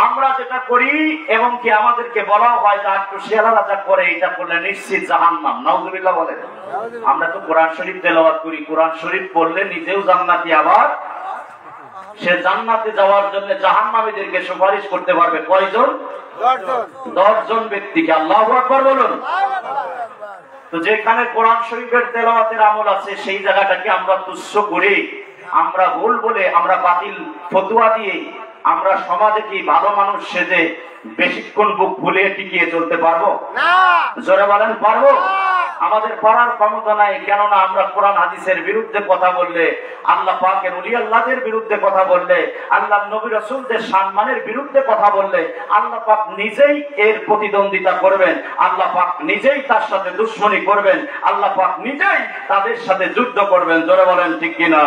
আমরা যেটা করি এবং কি আমাদেরকে বলা হয় যে একটু শেয়ালারা যা করে এটা করলে নিশ্চিত জাহান্নাম। নাউজুবিল্লাহ বলেন। আমরা তো কোরআন শরীফ তেলাওয়াত করি, কোরআন শরীফ পড়লে নিজেও জান্নাতি, আবার সে জান্নাতে যাওয়ার জন্য জাহান্নামীদেরকে সুপারিশ করতে পারবে। কয়জন? 10 জন ব্যক্তিকে। আল্লাহু আকবার বলুন। তো যেখানে কোরআন শরীফের তেলাওয়াতের আমল আছে সেই জায়গাটাকে আমরা তুচ্ছ করে, আমরা ভুল বলে, আমরা বাতিল ফতোয়া দিয়ে আমরা সমাজে কি ভালো মানুষ সেজে বেশিক্ষণ বুক ফুলিয়ে টিকিয়ে চলতে পারবো? জোরে বলেন পারবো? আমাদের পারার ক্ষমতা নাই। কেননা আমরা কোরআন হাদিসের বিরুদ্ধে কথা বললে, আল্লাহ পাকের ওলি আল্লাহদের বিরুদ্ধে কথা বললে, আল্লাহ নবী রাসূলদের সম্মানের বিরুদ্ধে কথা বললে আল্লাহ পাক নিজেই এর প্রতিদ্বন্দ্বিতা করবেন, আল্লাহ পাক নিজেই তার সাথে দুশ্মনী করবেন, আল্লাহ পাক নিজেই তাদের সাথে যুদ্ধ করবেন। জোরে বলেন ঠিক কিনা?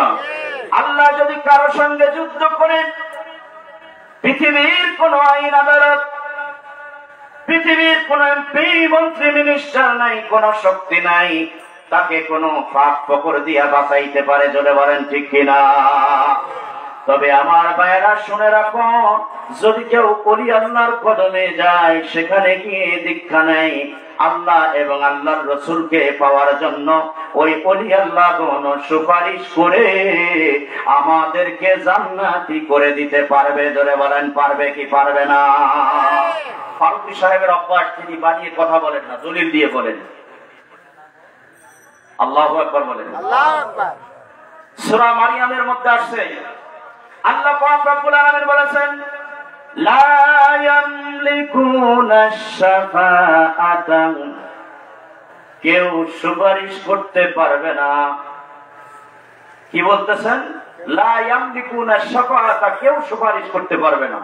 আল্লাহ যদি কারো সঙ্গে যুদ্ধ করেন, পৃথিবীর কোন আইন আদালত, পৃথিবীর কোন এমপি মন্ত্রী মিনিস্টার নাই, কোন শক্তি নাই তাকে কোন ফাঁক ফকর দিয়া বাঁচাইতে পারে। জোরে বলেন ঠিক কিনা? তবে আমার ভাইয়েরা শুনে রাখো, যদি কেউ ওলি আল্লাহর কদমে যায়, সেখানে গিয়ে দীক্ষা নেয় আল্লাহ এবং আল্লাহর রাসূলকে পাওয়ার জন্য, ওই ওলি আল্লাহ কোন সুপারিশ করে আমাদেরকে জান্নাতি করে দিতে পারবে। জোরে বলেন পারবে কি পারবে না? ফারুকী সাহেবের অভ্যাস, তিনি বানিয়ে কথা বলেন না, দলিল দিয়ে বলেন। আল্লাহু আকবার বলেন। আল্লাহু আকবার। সূরা মারিয়ামের মধ্যে আসছে, আল্লাহ পাক রব্বুল আলামিন বলেছেন, লা ইয়ামলিকুনা শাফাআতা, কেউ সুপারিশ করতে পারবে না। কি বলতেছেন? লা ইয়ামলিকুনা শাফাআতা, কেউ সুপারিশ করতে পারবে না।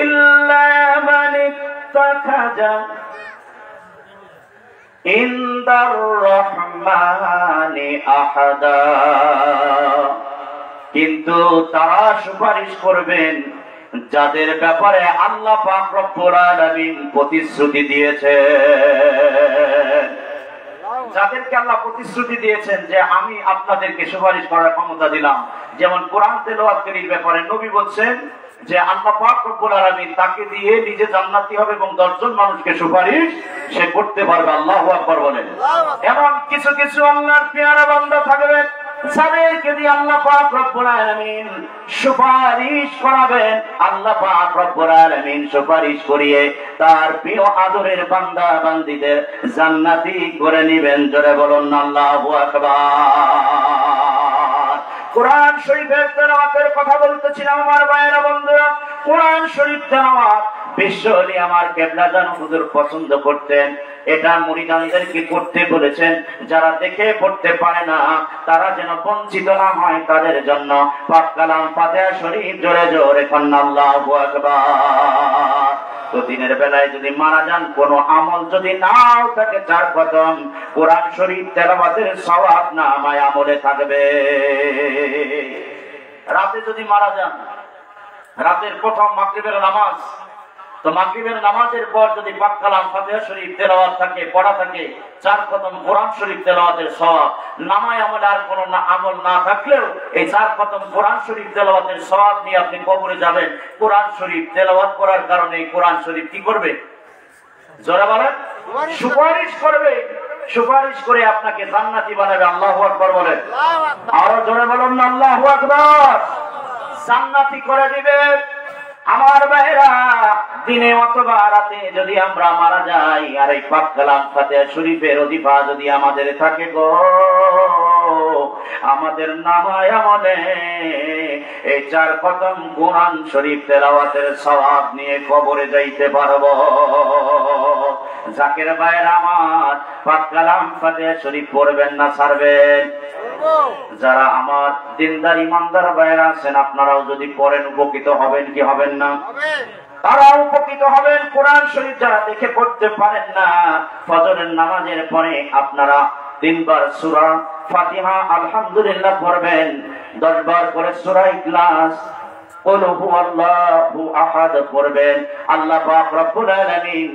ইল্লা মান ইত্তাখাযা ইনদার রহমানি আহাদা, কিন্তু তারা সুপারিশ করবেন যাদের ব্যাপারে আল্লাহ পাক রব্বুল আলামিন প্রতিশ্রুতি দিয়েছেন। যাদেরকে আল্লাহ প্রতিশ্রুতি দিয়েছেন যে আমি আপনাদেরকে সুপারিশ করার ক্ষমতা দিলাম। যেমন কোরআন তেলাওয়াতকারীর ব্যাপারে নবী বলছেন যে আল্লাহ পাক রব্বুল আলামিন তাকে দিয়ে নিজে জান্নাতি হবে এবং 10 জন মানুষকে সুপারিশ সে করতে পারবে। আল্লাহু আকবার বলেন। এমন কিছু কিছু আল্লাহর পেয়ারা বান্দা থাকবে যাদেরকে দিয়ে আল্লাহ পাক রব্বুল আলামিন সুপারিশ করাবেন। আল্লাহ পাক রব্বুল আলামিন সুপারিশ করিয়ে তার প্রিয় আদরের বান্দা বান্দীদের জান্নাতি করে নেবেন। জোরে বলুন আল্লাহু আকবার। কোরআন শরীফের তেলাওয়াতের কথা বলতেছিলাম আমার ভাইয়েরা বন্ধুরা। কোরআন শরীফ তেলাওয়াত বিশ্ব ওলি আমার কেবলা জান হুজুর পছন্দ করতেন। এটা মুরিদানদেরকে করতে বলেছেন, যারা দেখে পড়তে পারে না তারা যেন বঞ্চিত না হয় তাদের জন্য পাক কালাম ফাতিহা শরীফ জোরে জোরে পড়ুন আল্লাহু আকবার। তো দিনের বেলায় যদি মারা যান, কোন আমল যদি নাও থাকে, 4 খতম কোরআন শরীফ তেলাওয়াতের সওয়াব নামায় আমলে থাকবে। রাতে যদি মারা যান, রাতের প্রথম মাগরিবের নামাজ, তো মাগরিবের নামাজের পর যদি পাক কালাম ফাতিহা শরীফ তেলাওয়াত থাকে, পড়া থাকে, 4 খতম কোরআন শরীফ তেলাওয়াতের সওয়াব নামায় আমলে আর কোনো আমল না থাকলেও এই 4 খতম কোরআন শরীফ তেলাওয়াতের সওয়াব নিয়ে আপনি কবরে যাবেন। কোরআন শরীফ তেলাওয়াত করার কারণে এই কোরআন শরীফ কি করবে? জোরে বলেন, সুপারিশ করবে। সুপারিশ করে আপনাকে জান্নাতি বানাবে। আল্লাহু আকবার বলেন। আরো জোরে বলুন না আল্লাহু আকবার। জান্নাতি করে দিবে। আমার ভাইরা, দিনে অথবা রাতে যদি আমরা মারা যাই আর এই পাক কালাম ফাতিহা শরীফের ওজিফা যদি আমাদের থাকে গো, আমাদের নামায় আমলে এই 4 খতম কোরআন শরীফ তেলাওয়াতের সওয়াব নিয়ে কবরে যাইতে পারবো। জাকের ভাইরা আমার, পাক কালাম ফাতিহা শরীফ পড়বেন না ছাড়বেন? যারা আমার দিনদার ইমানদার ভাইরা আছেন, আপনারাও যদি পড়েন উপকৃত হবেন কি হবেন না? তারাও উপকৃত হবেন। কোরআন শরীফ যারা দেখে পড়তে পারেন না, ফজরের নামাজের পরে আপনারা 3 বার সূরা ফাতিহা আলহামদুলিল্লাহ পড়বেন, 10 বার করে সূরা ইখলাস, কুল হুয়াল্লাহু আহাদ পড়বেন। আল্লাহ পাক রব্বুল আলামিন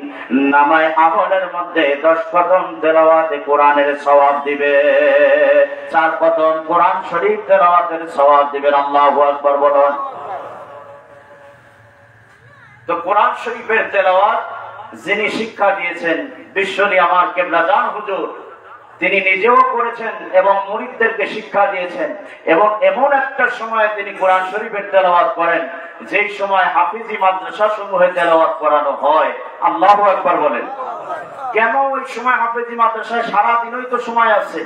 নামায় আমলের মধ্যে 10 খতম তেলাওয়াতে কোরআনের সওয়াব দিবে, 4 খতম কোরআন শরীফ তেলাওয়াতের সওয়াব দিবেন। আল্লাহু আকবার বলুন। তো কোরআন শরীফের তেলাওয়াত যিনি শিক্ষা দিয়েছেন বিশ্বনী আমার কেবলা জান হুজুর, তিনি নিজেও করেছেন এবং মুরিদদেরকে শিক্ষা দিয়েছেন। এবং এমন একটা সময় তিনি কোরআন শরীফের তেলাওয়াত করেন যেই সময় হাফিজি মাদ্রাসা সমূহে তেলাওয়াত করানো হয়। আল্লাহু আকবার বলেন। কেন ওই সময় হাফিজি মাদ্রাসায় সারাদিনই তো সময় আছে,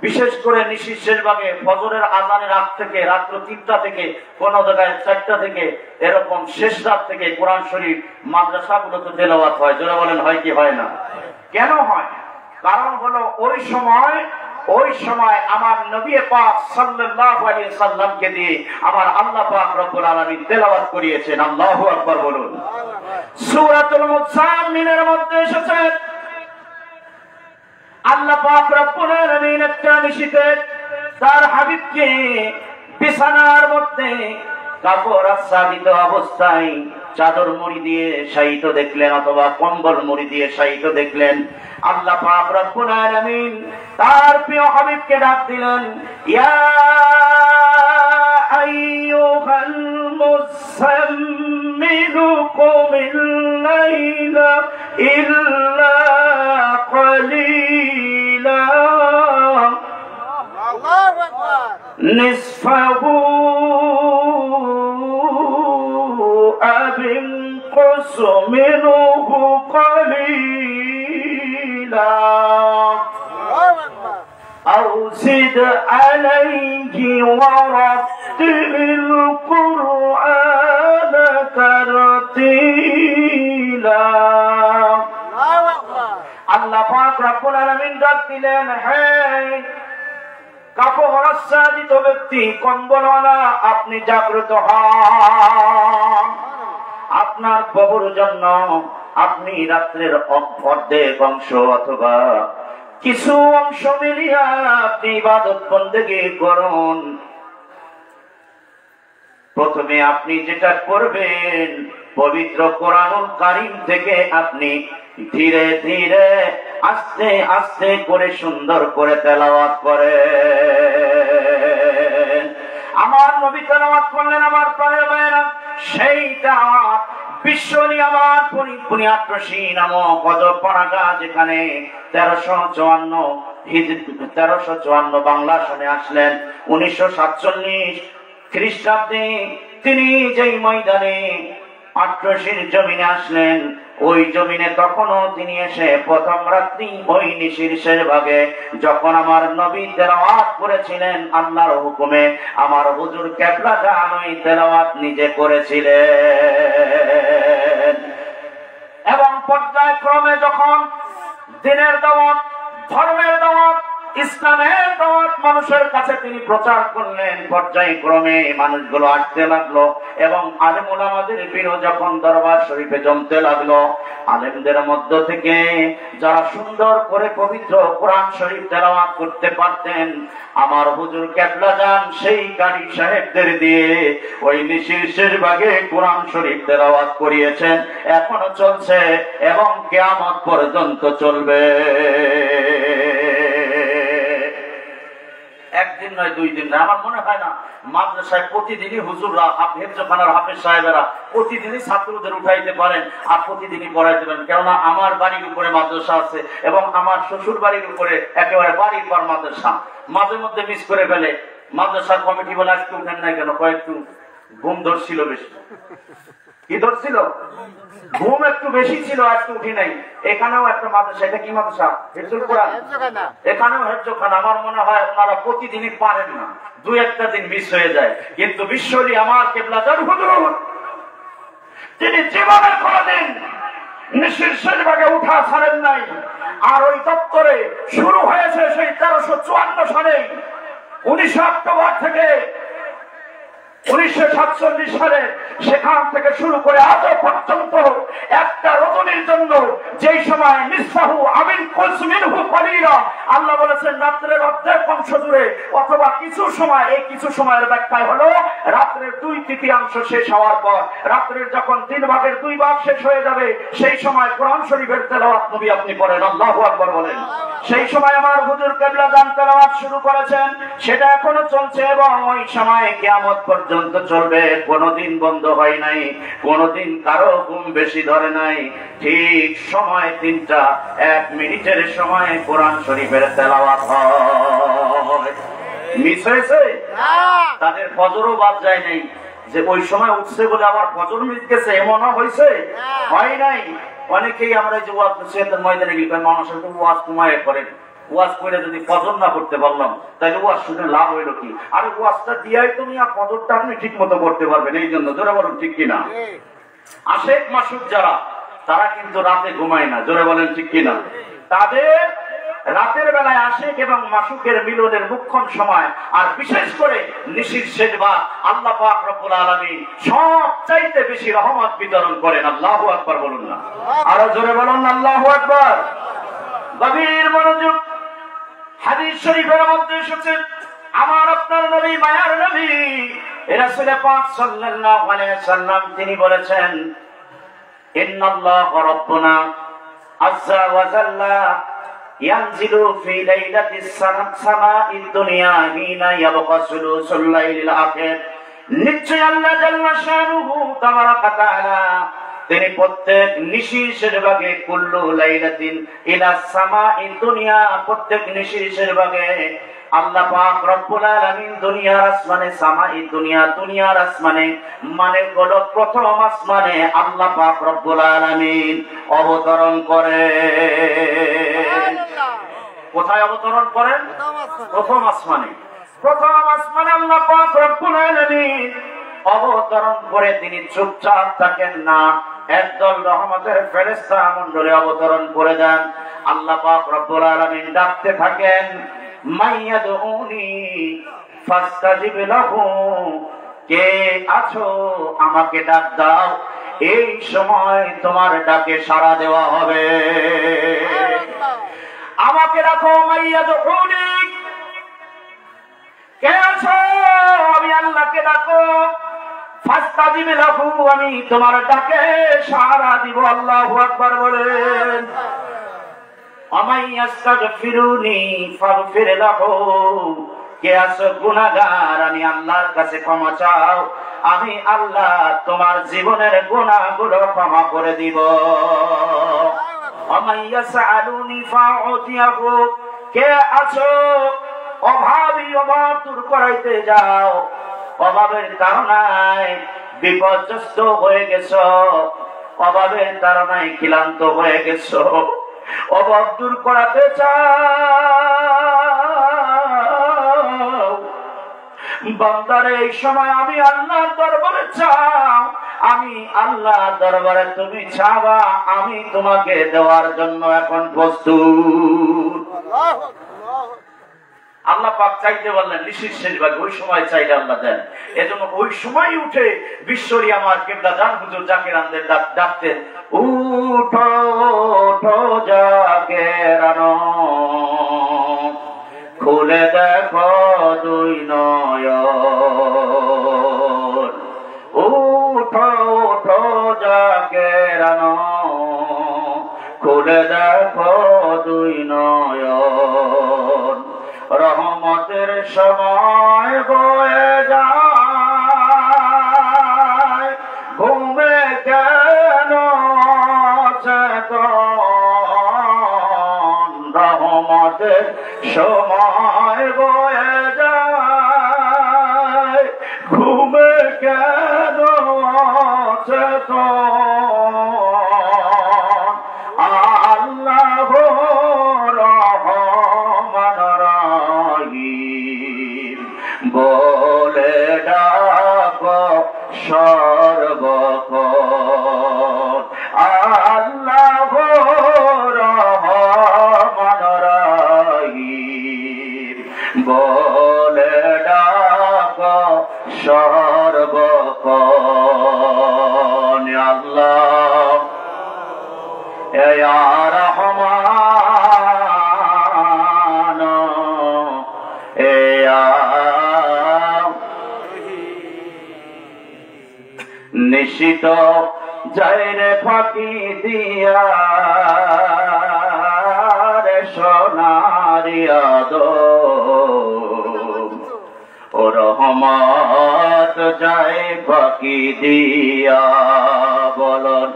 বিশেষ করে নিশির শেষ ভাগে ফজরের আজানের আগ থেকে রাত্র 3টা থেকে, কোন জায়গায় 4টা থেকে, এরকম শেষ রাত থেকে কোরআন শরীফ মাদ্রাসাগুলোতে তেলাওয়াত হয়। জোরে বলেন, হয় কি হয় না? কেন হয়? কারণ হলো ওই সময় আমার নবী পাক সাল্লাল্লাহু আলাইহি সাল্লামকে দিয়ে আমার আল্লাহ পাক রব্বুল আলামিন তেলাওয়াত করিয়েছেন। আল্লাহু আকবার বলুন। সূরাতুল মুজাম্মিলের মধ্যে এসেছে আল্লাহ পাক রব্বুল আলামিন একটা নিশিতে তার হাবিবকে বিছানার মধ্যে কাপড় আচ্ছাদিত অবস্থায় চাদর মুড়ি দিয়ে শায়িত দেখলেন, অথবা কম্বল মুড়ি দিয়ে শায়িত দেখলেন। আল্লাহ পাক রব্বুল আলামিন তার প্রিয় হাবিবকে ডাক দিলেন, ইয়া আইয়ুহাল মুযাম্মিলু কুমিল লাইলা ইল্লা কালিলা আল্লাহু আকবার নিসফাহু أبنقص منه قليلا أو زد عليه ورتل القرآن ترتيلا আল্লাহ পাক রব্বুল আলামিন ডাক দিলেন, হে কাপড় আচ্ছাদিত ব্যক্তি, কম্বলওয়ালা, আপনি জাগ্রত হন। আপনার প্রভুর জন্য আপনি রাত্রের অর্ধেক অংশ অথবা কিছু অংশ মিলিয়া আপনি ইবাদত বন্দেগী করুন। প্রথমে আপনি যেটা করবেন, পবিত্র কোরআনুল কারীম থেকে আপনি ধীরে ধীরে আস্তে আস্তে করে সুন্দর করে তেলাওয়াত করেন। আমার নবী তেলাওয়াত করলেন, আমার প্রাণের ভাইয়েরা, সেইটা বিশ্বনী আমার পুনিয়াত্রসী নামক গজব পড়াটা, যেখানে 1354 বাংলা সনে আসলেন। 1947 খ্রিস্টাব্দে তিনি যেই ময়দানে আট্রসির জমিনে আসলেন, ওই জমিনে তখনও তিনি এসে প্রথম রাত্রি ওই নিশির শেষ ভাগে যখন আমার নবী তেলাওয়াত করেছিলেন আল্লাহর হুকুমে, আমার হুজুর কেবলা জান ওই তেলাওয়াত নিজে করেছিলেন। এবং পর্যায়ক্রমে যখন দিনের দাওয়াত, ধর্মের দাওয়াত, ইসলামের দাওয়াত মানুষের কাছে তিনি প্রচার করলেন। পর্যায়ক্রমে মানুষগুলো আসতে লাগলো এবং আলেম ওলামাদের ভিড় যখন দরবার শরীফে জমতে লাগলো, আলেমদের মধ্য থেকে যারা সুন্দর করে পবিত্র কোরআন শরীফ তেলাওয়াত করতে পারতেন, আমার হুজুর কেবলা যান সেই কারি সাহেবদের দিয়ে ওই নিশির শেষ ভাগে কোরআন শরীফ তেলাওয়াত করিয়েছেন। এখনো চলছে এবং কিয়ামত পর্যন্ত চলবে। একদিন নয়, 2 দিন নয়। আমার মনে হয় না মাদ্রাসায় প্রতিদিনই হুজুররা, হেফজখানার হাফেজ সাহেবেরা প্রতিদিনই ছাত্রদের উঠাইতে পারেন আর প্রতিদিনই পড়াইতে পারেন। কেননা আমার বাড়ির উপরে মাদ্রাসা আছে এবং আমার শ্বশুর বাড়ির উপরে একেবারে বাড়ির পর মাদ্রাসা। মাঝে মধ্যে মিস করে ফেলে। মাদ্রাসার কমিটি বলে আজকে উঠেন নাই কেন? কয়েকটু ঘুম ধরছিল বেশি। কি ধরছিল? ঘুম একটু বেশি ছিল, আজকে উঠি নাই। এখানেও একটা মাদ্রাসা। এটা কি মাদ্রাসা? হিফজুল কোরআন। এখানেও হেফজখানা। আমার মনে হয় ওনারা প্রতিদিনই পারেন না, 2-1টা দিন মিস হয়ে যায়। কিন্তু বিশ্বরী আমার কেবলাদার হুজুর, তিনি জীবনের কোনদিন নিশির শেষ ভাগে উঠা ছাড়েন নাই। আর ওই দপ্তরে শুরু হয়েছে সেই 1354 সালে 19 অক্টোবর থেকে 1947 সালে। সেখান থেকে শুরু করে আজ পর্যন্ত একটা রজনীর জন্য যেই সময় নিঃসাহু আমিন কুলসুমিনহু কলিলা, আল্লাহ বলেছেন রাত্রের অর্ধেক অংশ জুড়ে অথবা কিছু সময়, এই কিছু সময়ের ব্যাখ্যায় হলো রাত্রের 2/3 শেষ হওয়ার পর, রাত্রের যখন 3 ভাগের 2 ভাগ শেষ হয়ে যাবে সেই সময় কোরআন শরীফের তেলাওয়াত নবী আপনি পড়েন। আল্লাহু আকবার বলেন। সেই সময় আমার হুজুর কেবলা গান তেলাওয়াত শুরু করেছেন, সেটা এখনো চলছে এবং ওই সময় কিয়ামত পর্যন্ত চলবে। কোনদিন বন্ধ হয় নাই, কোনদিন কারো ঘুম বেশি ধরে নাই। ঠিক সময় 3টা 1 মিনিটের সময় কোরআন শরীফের তেলাওয়াত হয়। মিস হয়েছে? তাদের ফজরও বাদ যায় নাই যে ওই সময় উঠছে বলে আবার ফজর মিস গেছে, এমনও হয়েছে? হয় নাই। অনেকেই আমরা যে ওয়াজ নসিহতের ময়দানে গিয়ে মানুষের ওয়াজ কমায় করেন, ওয়াজ করে যদি ফজর না করতে পারলাম তাহলে ওয়াজ শুনে লাভ হইল কি? আরে ওয়াজটা দিয়াই তুমি আর ফজরটা আপনি ঠিক মতো করতে পারবেন। এই জন্য জোরে বলুন ঠিক কিনা? আশেক মাসুক যারা, তারা কিন্তু রাতে ঘুমায় না। জোরে বলেন ঠিক কিনা? তাদের রাতের বেলায় আশেক এবং মাসুকের মিলনের মুখ্যম সময়। আর বিশেষ করে নিশির শেষ ভাগ আল্লাহ পাক রব্বুল আলামিন সবচাইতে বেশি রহমত বিতরণ করেন। আল্লাহু আকবার বলুন না? আরো জোরে বলুন আল্লাহু আকবার। গভীর মনোযোগ। হাদিস শরীফের মধ্যে এসেছে আমার আপনার নবী, মায়ার নবী রাসূল পাক সাল্লাল্লাহু আলাইহি ওয়াসাল্লাম তিনি বলেছেন, ইন্নাল্লাহা রাব্বুনা আযজা ওয়া জাল্লা ইয়ানজিলু ফি লাইলাতিস সামাঈদ দুনিয়া হিনা ইয়াবকা সুলুসুল লাইলিল আখির। নিশ্চয় আল্লাহ জাল্লা শানুহু তাবারাকা তাআলা তিনি প্রত্যেক নিশির শেষ ভাগে কুল্লু লাইলাতিন ইলা সামাঈদ দুনিয়া, প্রত্যেক নিশির শেষ ভাগে আল্লাহ পাক রব্বুল আলামিন দুনিয়ার আসমানে, সামাঈদ দুনিয়া দুনিয়ার আসমানে মানে হলো প্রথম আসমানে আল্লাহ পাক রব্বুল আলামিন অবতরণ করে। কোথায় অবতরণ করেন? প্রথম আসমানে। প্রথম আসমানে আল্লাহ পাক রব্বুল আলামিন অবতরণ করে তিনি চুপচাপ থাকেন না, একদল রহমতের ফেরেশতা মণ্ডলী অবতরণ করে দেন। আল্লাহ পাক রব্বুল আলামিন ডাকতে থাকেন, মাইয়াদউনি ফাস্তাজিব লাহু, কে আছো আমাকে ডাক দাও, এই সময় তোমার ডাকে সাড়া দেওয়া হবে। আমাকে ডাকো, মাইয়াদউনি, কে আছো আমি আল্লাহকে ডাকো, ফাস্তাজিব লাহু, আমি তোমার ডাকে সাড়া দিব। আল্লাহু আকবার বলেন। আমাইয়াস্তাগফিরুনি ফাগফির লাহু, কে আছো গুনাহগার আমি আল্লাহর কাছে ক্ষমা চাও, আমি আল্লাহ তোমার জীবনের গুনাহগুলো ক্ষমা করে দিব। আমাইয়াসআলুনি ফাউতিয়াহু, কে আছো অভাবী অভাব দূর করাইতে যাও, অভাবের কারণে বিপর্যস্ত হয়ে গেছো, অভাবের কারণে ক্লান্ত হয়ে গেছো, অভাব দূর করাতে চাও, বান্দারে এই সময় আমি আল্লাহর দরবারে চাও, আমি আল্লাহর দরবারে তুমি চাওয়া, আমি তোমাকে দেওয়ার জন্য এখন প্রস্তুত। আল্লাহ পাক চাইতে বললেন নিশির শেষ ভাগে, ওই সময় চাইলে আল্লাহ দেন। এজন্য ওই সময় উঠে বিশ্বরী আমার কিবলা জান হুজুর জাকিরানদের ডাকতেন, উঠো উঠো জাকিরানো, খুলে দেখো দুই নয়ন, উঠো উঠো জাকিরানো, খুলে দেখো দুই নয়ন, রহমতের সময় বয়ে যায়, ঘুমে কেন চেতন, রহমতের সময় বয়ে যায়, ঘুমে কেন চেতন, আল্লাহ রহমান রহিম বলে ডাকো সর্বক্ষণ, আল্লাহ রহমান রহিম বলে ডাকো সর্বক্ষণ, আল্লাহ ইয়া রহমান ইয়া নিশিত যাইরে ফাঁকি দিয়া রে সোনারিয়া দো, ও রহমত যায় ফাঁকি দিয়া, বলন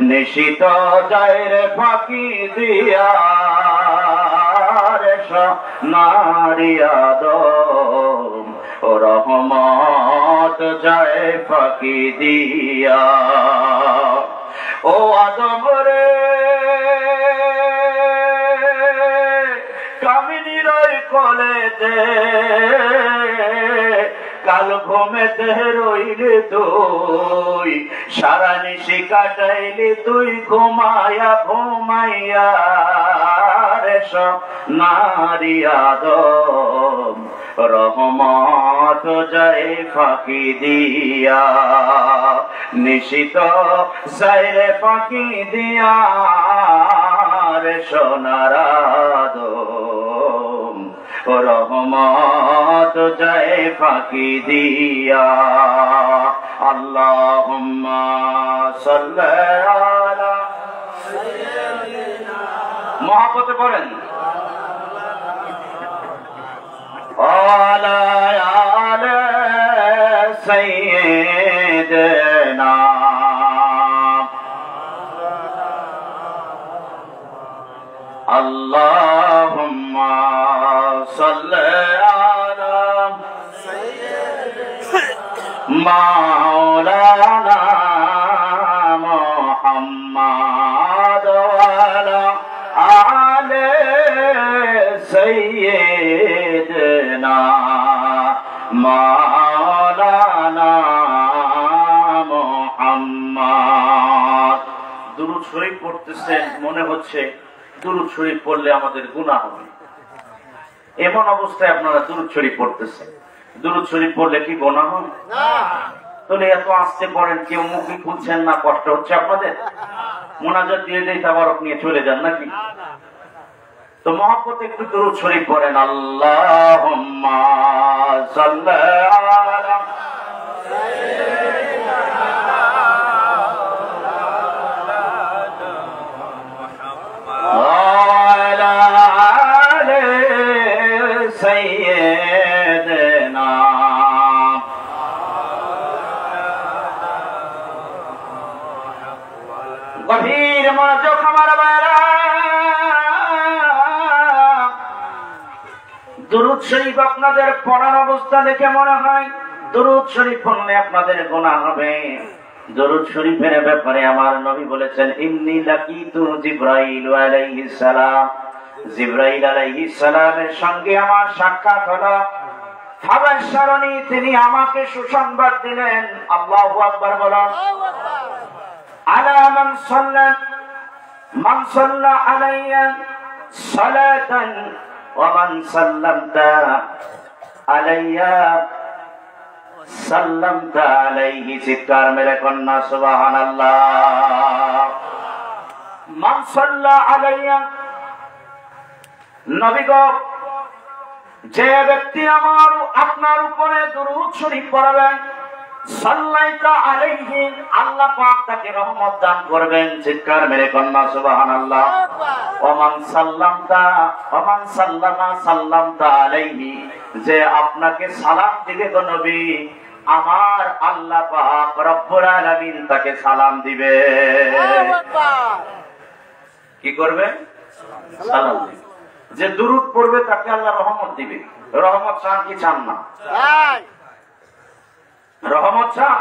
নিশিত যাইরে ফাঁকি দিয়া রে সোনারিয়া দো, ও রহমত যায় ফাঁকি দিয়া, ও আদম রে কামিনীর কোলেতে কাল ঘুমেতে রইলে তুই, সারা নিশি কাটাইলি তুই ঘুমায়া ঘুমাইয়া রে সোনারি আদম, রহমত যায় ফাঁকি দিয়া, নিশিত যাইরে ফাঁকি দিয়া রে সোনার আদম, রহমত যায় ফাঁকি দিয়া, আল্লাহুম্মা সাল্লি আলা সাইয়্যিদিনা, মহব্বতে পড়েন আলা আলা সাইয়্যিদিনা, আল্লাহুম্মা সাল্লি আলা সাইয়্যিদিনা মাওলানা মুহাম্মাদ ওয়ালা আলি সাইয়্যিদিনা মাওলানা মুহাম্মাদ। দুরূদ শরীফ পড়তেছেন, মনে হচ্ছে দুরূদ শরীফ পড়লে আমাদের গুনাহ হবে, এমন অবস্থায় আপনারা দুরূদ শরীফ পড়তেছেন। দুরূদ শরীফ পড়লে কি গুনাহ হয় না? তাহলে এত আস্তে পড়েন, কেউ মুখে খুলছেন না, কষ্ট হচ্ছে আপনাদের? মুনাজাত দিয়ে দেই তাবারক নিয়ে চলে যান নাকি? তো মহব্বতে একটু দুরূদ শরীফ পড়েন, আল্লাহুম্মা সাল্লি আলা সাইয়্যিদিনা ওয়ালা আলি সাইয়্যিদিনা, গভীর মনোযোগ আমার বারা। দুরূদ শরীফ আপনাদের পড়ার অবস্থা দেখে মনে হয় দুরূদ শরীফ পড়লে আপনাদের গুনাহ হবে। দুরূদ শরীফের ব্যাপারে আমার নবী বলেছেন, ইন্নী লাকিতু জিবরাইল আলাইহিস সালাম, জিবরাইল আলাইহিস সালামের সঙ্গে আমার সাক্ষাৎ হলো। ফাবাশশারানি, তিনি আমাকে সুসংবাদ দিলেন। আল্লাহু আকবার বলুন। আলা মান সাল্লা আলাইয়া সালাতান ওমান সাল্লামতা আলাইয়া সাল্লামতা আলাইহি। চিৎকার মেরে কন্যা সুবহানাল্লাহ। মান সাল্লা আলাইয়া, নবী গো, যে ব্যক্তি আমার আপনার উপরে দুরূদ শরীফ পড়বেন, সাল্লাইতা আলাইহি, আল্লাহ পাক তাকে রহমত দান করবেন। চিৎকার মেরে কন্যা সুবহানাল্লাহ। ওমান সাল্লামতা, ওমান সাল্লামা সাল্লামতা আলাইহি, যে আপনাকে সালাম দিবে গো নবী, আমার আল্লাহ পাক রব্বুল আলামিন তাকে সালাম দিবে। কি করবে? সালাম দিবে। যে দুরূদ পড়বে তাকে আল্লাহ রহমত দিবে। রহমত চান কি চান না? রহমত চান।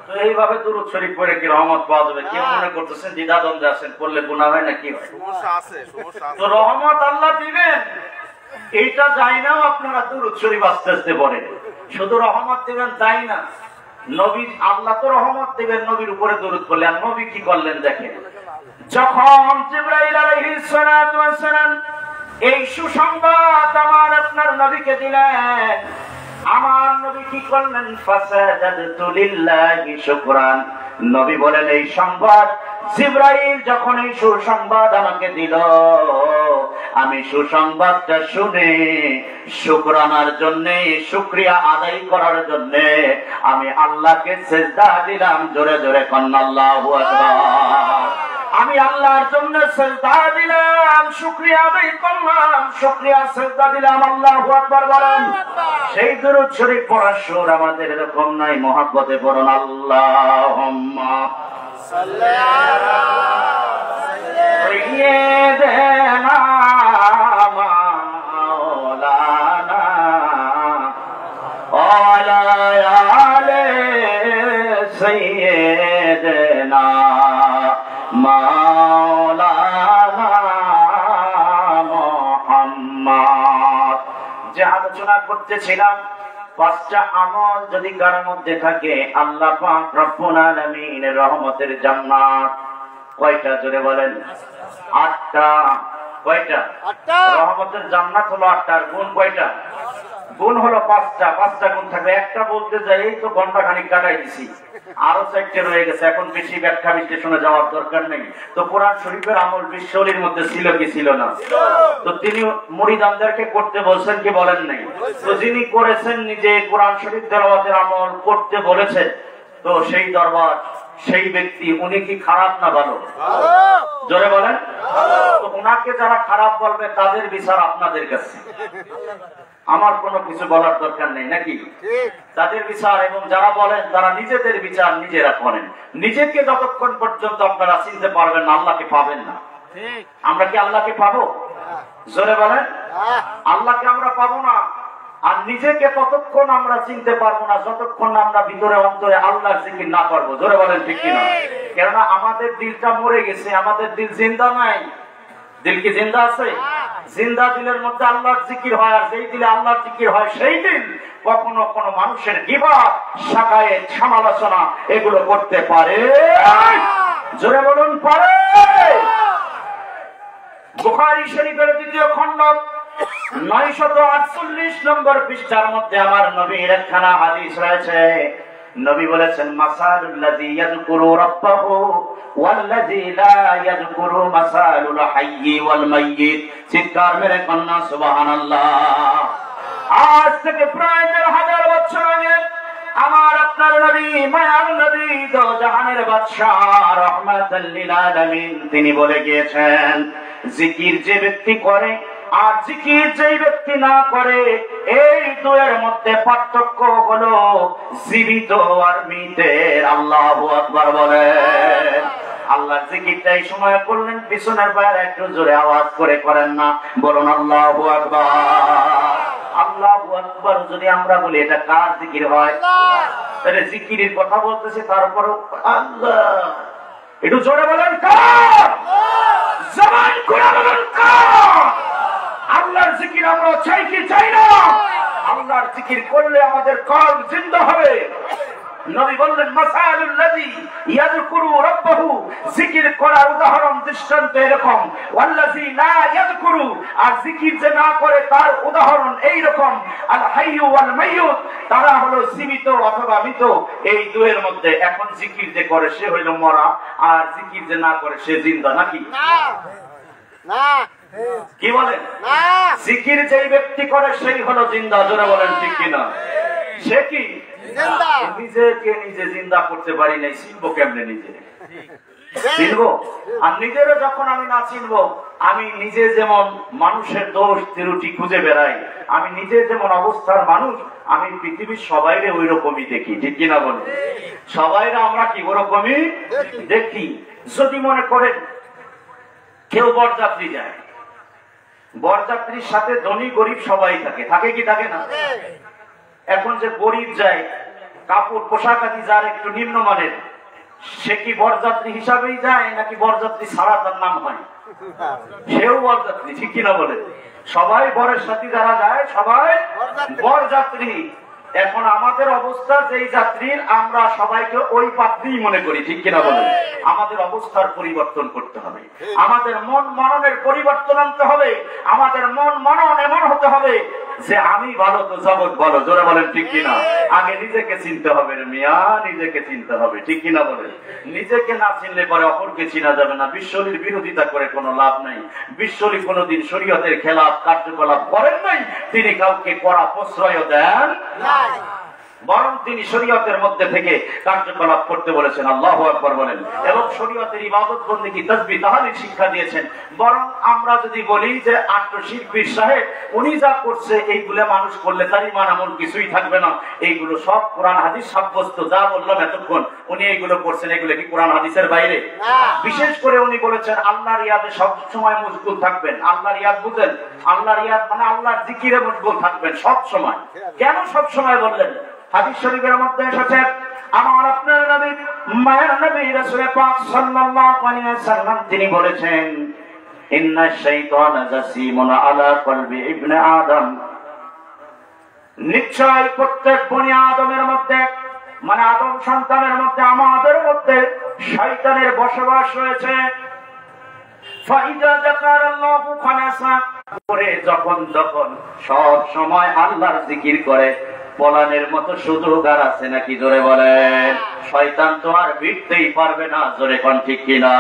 তো এইভাবে দুরূদ শরীফ পড়ে কি রহমত পাওয়া যাবে? কেউ মনে করতেছেন দ্বিধাদ্বন্দ্বে আছেন, পড়লে গুনাহ হয় না কি হয়? তো রহমত আল্লাহ দিবেন, এইটা যাই না। আপনারা দুরূদ শরীফ আস্তে আস্তে পড়েন। শুধু রহমত দিবেন তাই না, নবী আল্লাহ তো রহমত দিবেন নবীর উপরে দুরূদ পড়লে। আর নবী কি করলেন দেখেন, যখন জিবরাইল আলাইহিস সালাতু ওয়াস সালাম এই সুসংবাদ আমার আপনার নবীকে দিলেন, আমার নবী কি করলেন? ফাসাজাদতু লিল্লাহি শুকরান। নবী বলেন, এই সংবাদ জিবরাইল যখন এই সুসংবাদ আমাকে দিল, আমি সুসংবাদটা শুনে শুকরানার জন্য, শুকরিয়া আদায় করার জন্য আমি আল্লাহকে সিজদা দিলাম। জোরে জোরে কন্না আল্লাহু আকবার। আমি আল্লাহর জন্য সিজদা দিলাম, শুকরিয়া আদায় করলাম, শুকরিয়া সিজদা দিলাম। আল্লাহু আকবার বলেন। সেই দুরূদ শরীফ পড়ার সুর আমাদের এরকম নাই। মহব্বতে পড়ুন আল্লাহুম্মা সাল্লি আলা সাইয়্যিদিনা মাওলানা ওয়ালা আলি সাইয়্যিদিনা মাওলানা মুহাম্মদ। যে আলোচনা করতেছিলাম, পাঁচটা আমল যদি কার মধ্যে থাকে, আল্লাহ পাক রব্বুল আলামিনের রহমতের জান্নাত। কয়টা? জোরে বলেন। 8টা। কয়টা? 8টা। রহমতের জান্নাত হলো 8টার গুণ কয়টা? গুণ হলো 5টা। 5টা গুণ থাকবে। একটা বলতে যাই এই তো ঘন্টা খানিক কাটাই দিছি, আরো 4টে রয়ে গেছে। এখন বেশি ব্যাখ্যা বিশ্লেষণে যাওয়ার দরকার নেই। তো কোরআন শরীফের আমল বিশ্বলির মধ্যে ছিল কি ছিল না? তো তিনি মুরিদানদেরকে করতে বলছেন কি বলেন নাই? তো যিনি করেছেন নিজে কোরআন শরীফ তেলাওয়াতের আমল করতে বলেছেন, তো সেই দরবার, সেই ব্যক্তি, উনি কি খারাপ না ভালো? জোরে বলেন। তো ওনাকে যারা খারাপ বলবে তাদের বিচার আপনাদের কাছে, আমার কোনো কিছু বলার দরকার নেই নাকি? তাদের বিচার। এবং যারা বলেন তারা নিজেদের বিচার নিজেরা করেন। নিজেকে যতক্ষণ পর্যন্ত আপনারা চিনতে পারবেন না, আল্লাহকে পাবেন না। আমরা কি আল্লাহকে পাবো? জোরে বলেন। আল্লাহকে আমরা পাবো না। আর নিজেকে ততক্ষণ আমরা চিনতে পারবো না যতক্ষণ আমরা ভিতরে অন্তরে আল্লাহর জিকির না করবো। জোরে বলেন ঠিক কিনা? কেননা আমাদের দিলটা মরে গেছে, আমাদের দিল জিন্দা নাই। দিল কি জিন্দা আছে? জিন্দা দিলের মধ্যে আল্লাহর জিকির হয়। আর যেই দিলে আল্লাহর জিকির হয় সেই দিন কখনো কোনো মানুষের গীবত, শাকায়েত, সমালোচনা এগুলো করতে পারে? জোরে বলুন পারে? বুখারী শরীফের 2য় খণ্ড 948 নম্বর পৃষ্ঠার মধ্যে আমার নবীর একখানা হাদিস রয়েছে। নবী বলেছেন, মাসালুল্লাযী ইয়াযকুরু রাব্বাহু ওয়াল্লাযী লা ইয়াযকুরু মাসালুল হাইয়্যি ওয়াল মাইয়্যিত। চিৎকার মেরে কন্যা সুবহানাল্লাহ। আজ থেকে প্রায় 1000 বছর আগে আমার আপনার নবী, মায়ার নবী, দো জাহানের বাদশা, রাহমাতাল লিল আলামিন, তিনি বলে গিয়েছেন, জিকির যে ব্যক্তি করে আর জিকির যেই ব্যক্তি না করে, এই দুয়ের মধ্যে পার্থক্য হলো জীবিত আর মৃতের। আল্লাহু আকবার বলেন। আল্লাহর জিকিরটা এই সময় করলেন, পিছনের বাইরে একটু জোরে আওয়াজ করে করেন না, বলুন আল্লাহু আকবার। আল্লাহু আকবার যদি আমরা বলি, এটা কার জিকির হয়? তাহলে জিকিরের কথা বলতেছে, তারপরে আল্লাহ, একটু জোরে বলেন কার? জবান খুলে বলেন কার? আল্লাহর জিকির আমরা চাই কি চাই না? আল্লাহর জিকির করলে আমাদের কলব জিন্দা হবে। নবী বললেন মাসালুল লাযী ইয়াযকুরু রাব্বাহু, জিকির করার উদাহরণ দৃষ্টান্ত এরকম, ওয়াল্লাযী লা ইয়াযকুরু, আর জিকির যে না করে তার উদাহরণ এই রকম, আল হাইয়ু ওয়াল মাইয়ুত, তারা হলো জীবিত অথবা মৃত, এই দুয়ের মধ্যে। এখন জিকির যে করে সে হইল মরা, আর জিকির যে না করে সে জিন্দা, নাকি না? না, কি বলেন? না, জিকির যেই ব্যক্তি করে সেই হলো জিন্দা। জোরে বলেন ঠিক কিনা? সে কি জিন্দা? নিজেকে নিজে জিন্দা করতে পারি নাই, চিনবো কেমনে নিজে? চিনবো? আর নিজেরও যখন আমি না চিনবো, আমি নিজে যেমন মানুষের দোষ ত্রুটি খুঁজে বেড়াই, আমি নিজে যেমন অবস্থার মানুষ, আমি পৃথিবীর সবাইরে ওই রকমই দেখি, ঠিক কিনা বলেন? সবাইরা আমরা কি ওরকমই দেখি। যদি মনে করেন কেউ বরযাত্রী যায়, বরযাত্রীর সাথে ধনী গরিব সবাই থাকে, থাকে কি থাকে না? এখন যে গরিব যায়, কাপড় পোশাক আদি যার একটু নিম্নমানের, সে কি বরযাত্রী হিসাবেই যায় নাকি বরযাত্রী ছাড়া তার নাম হয়? সেও বরযাত্রী, ঠিক কিনা বলে? সবাই বরের সাথে যারা যায় সবাই বরযাত্রী। এখন আমাদের অবস্থা যেই যাত্রীর, আমরা সবাইকে ওই পাত্রী মনে করি, ঠিক কিনা বলেন? আমাদের অবস্থার পরিবর্তন করতে হবে, আমাদের মন মননের পরিবর্তন আনতে হবে, আমাদের মন মনন এমন হতে হবে যে আমি ভালো তো জগৎ ভালো। জোরে বলেন ঠিক কিনা? আগে নিজেকে চিনতে হবে মিয়া, নিজেকে চিনতে হবে, ঠিক কিনা বলেন? নিজেকে না চিনলে পরে অপরকে চিনা যাবে না। বিশ্বলির বিরোধিতা করে কোনো লাভ নাই। বিশ্বলি কোনোদিন শরীয়তের খেলাফ কার্যকলাপ করেন নাই, তিনি কাউকে কড়া প্রশ্রয় দেন না, বরং তিনি শরীয়তের মধ্যে থেকে কার্যকলাপ করতে বলেছেন। আল্লাহু আকবার বলেন। এবং শরীয়তের ইবাদত বন্দেগী তাসবিহ তাহলিল শিক্ষা দিয়েছেন। বরং আমরা যদি বলি যে আত্মশিল্পীর সাহেব উনি যা করছে, এইগুলো মানুষ করলে তার ঈমান আমল কিছুই থাকবে না, এইগুলো সব কোরআন হাদিস সাব্যস্ত। যা বললাম এতক্ষণ, উনি এইগুলো করছেন, এগুলো কি কোরআন হাদিসের বাইরে? বিশেষ করে উনি বলেছেন আল্লাহর ইয়াদে সব সময় মশগুল থাকবেন। আল্লাহর ইয়াদ বুঝেন? আল্লাহর ইয়াদ মানে আল্লাহর জিকিরে মশগুল থাকবেন সব সময়। কেন সব সময় বললেন? হাদিস শরীফের মধ্যে এসেছে, আমার আপনার নবী মায়ের নবী রাসূল পাক সাল্লাল্লাহু আলাইহি ওয়াসাল্লাম তিনি বলেছেন, ইন্নাশ শাইতানা জাসিমুন আলা কলবি ইবনে আদম, নিশ্চয় প্রত্যেক বনি আদমের মধ্যে, মানে আদম সন্তানের মধ্যে, আমাদের মধ্যে শয়তানের বসবাস রয়েছে। ফাইদা যাকারাল্লাহু খালাসা, করে যখন তখন সব সময় আল্লাহর জিকির করে, পলানের মতো সুযোগ আর আছে নাকি? জোরে বলেন। শয়তান তো আর ভিড়তেই পারবে না, জোরে কোন ঠিক কিনা?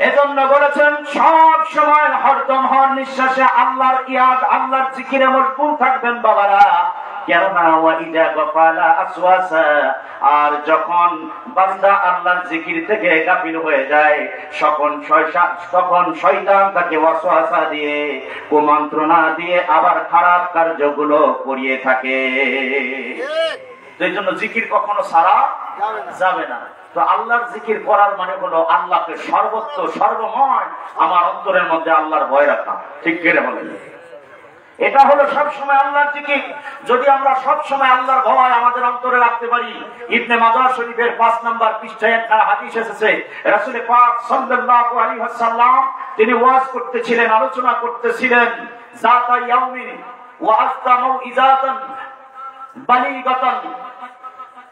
এজন্য বলেছেন সব সময় হরদম হর নিঃশ্বাসে আল্লাহর ইয়াদ, আল্লাহর জিকিরে মশগুল থাকবেন বাবারা। কেননা ওয়াইদা গাফালা আসওয়াসা, আর যখন বান্দা আল্লাহর জিকির থেকে গাফিল হয়ে যায়, তখন শয়তান তাকে ওয়াসওয়াসা দিয়ে, কুমন্ত্রণা দিয়ে আবার খারাপ কার্যগুলো করিয়ে থাকে। এই জন্য জিকির কখনো ছাড়া যাবে না। তো আল্লাহর জিকির করার মানে হলো আল্লাহকে সর্বত্র সর্বময় আমার অন্তরের মধ্যে আল্লাহর ভয় রাখা, ঠিক করে বলেন? এটা হলো সব সময় আল্লাহর জিকির। যদি আমরা সব সময় আল্লাহর ভয় আমাদের অন্তরে রাখতে পারি, ইবনে মাজাহ শরীফের 5 নম্বর পৃষ্ঠায় একটা হাদিস এসেছে, রাসূল পাক সাল্লাল্লাহু আলাইহি ওয়াসাল্লাম তিনি ওয়াজ করতেছিলেন, আলোচনা করতেছিলেন, যাতা ইয়াউমিন ওয়া আস্তা মাউইজাতান বালিগাতান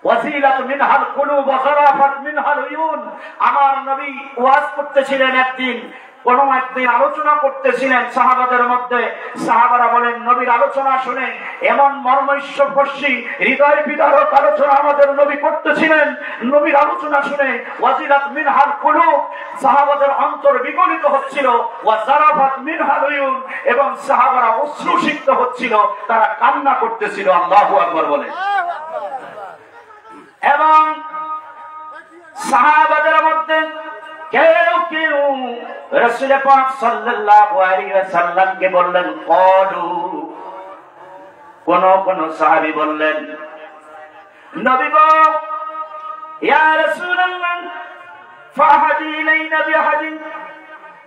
ওয়াসিলাত মিনহাল কুলুব ওয়া যারাফাত মিনহাল উয়ুন। আমার নবী ওয়াজ করতেছিলেন একদিন, কোন একদিন আলোচনা করতেছিলেন সাহাবাদের মধ্যে। সাহাবারা বলেন, নবীর আলোচনা শুনে এমন মর্মস্পর্শী হৃদয় বিদারক আলোচনা আমাদের নবী করতেছিলেন। নবীর আলোচনা শুনে ওয়াজিলাত মিনহাল কুলুব, সাহাবাদের অন্তর বিগলিত হচ্ছিল, ওয়া যারাফাত মিনহাল উয়ুন, এবং সাহাবারা অশ্রুসিক্ত হচ্ছিল, তারা কান্না করতেছিল। আল্লাহু আকবার বলেন। এবং সাহাবাদের মধ্যে কেউ কেউ রাসূল পাক সাল্লাল্লাহু আলাইহি ওয়াসাল্লামকে বললেন ক্বালু, কোন সাহাবী বললেন, নবী গো, ইয়া রাসূলুল্লাহ, ফাহাদি ইলাইনা বিহাদিন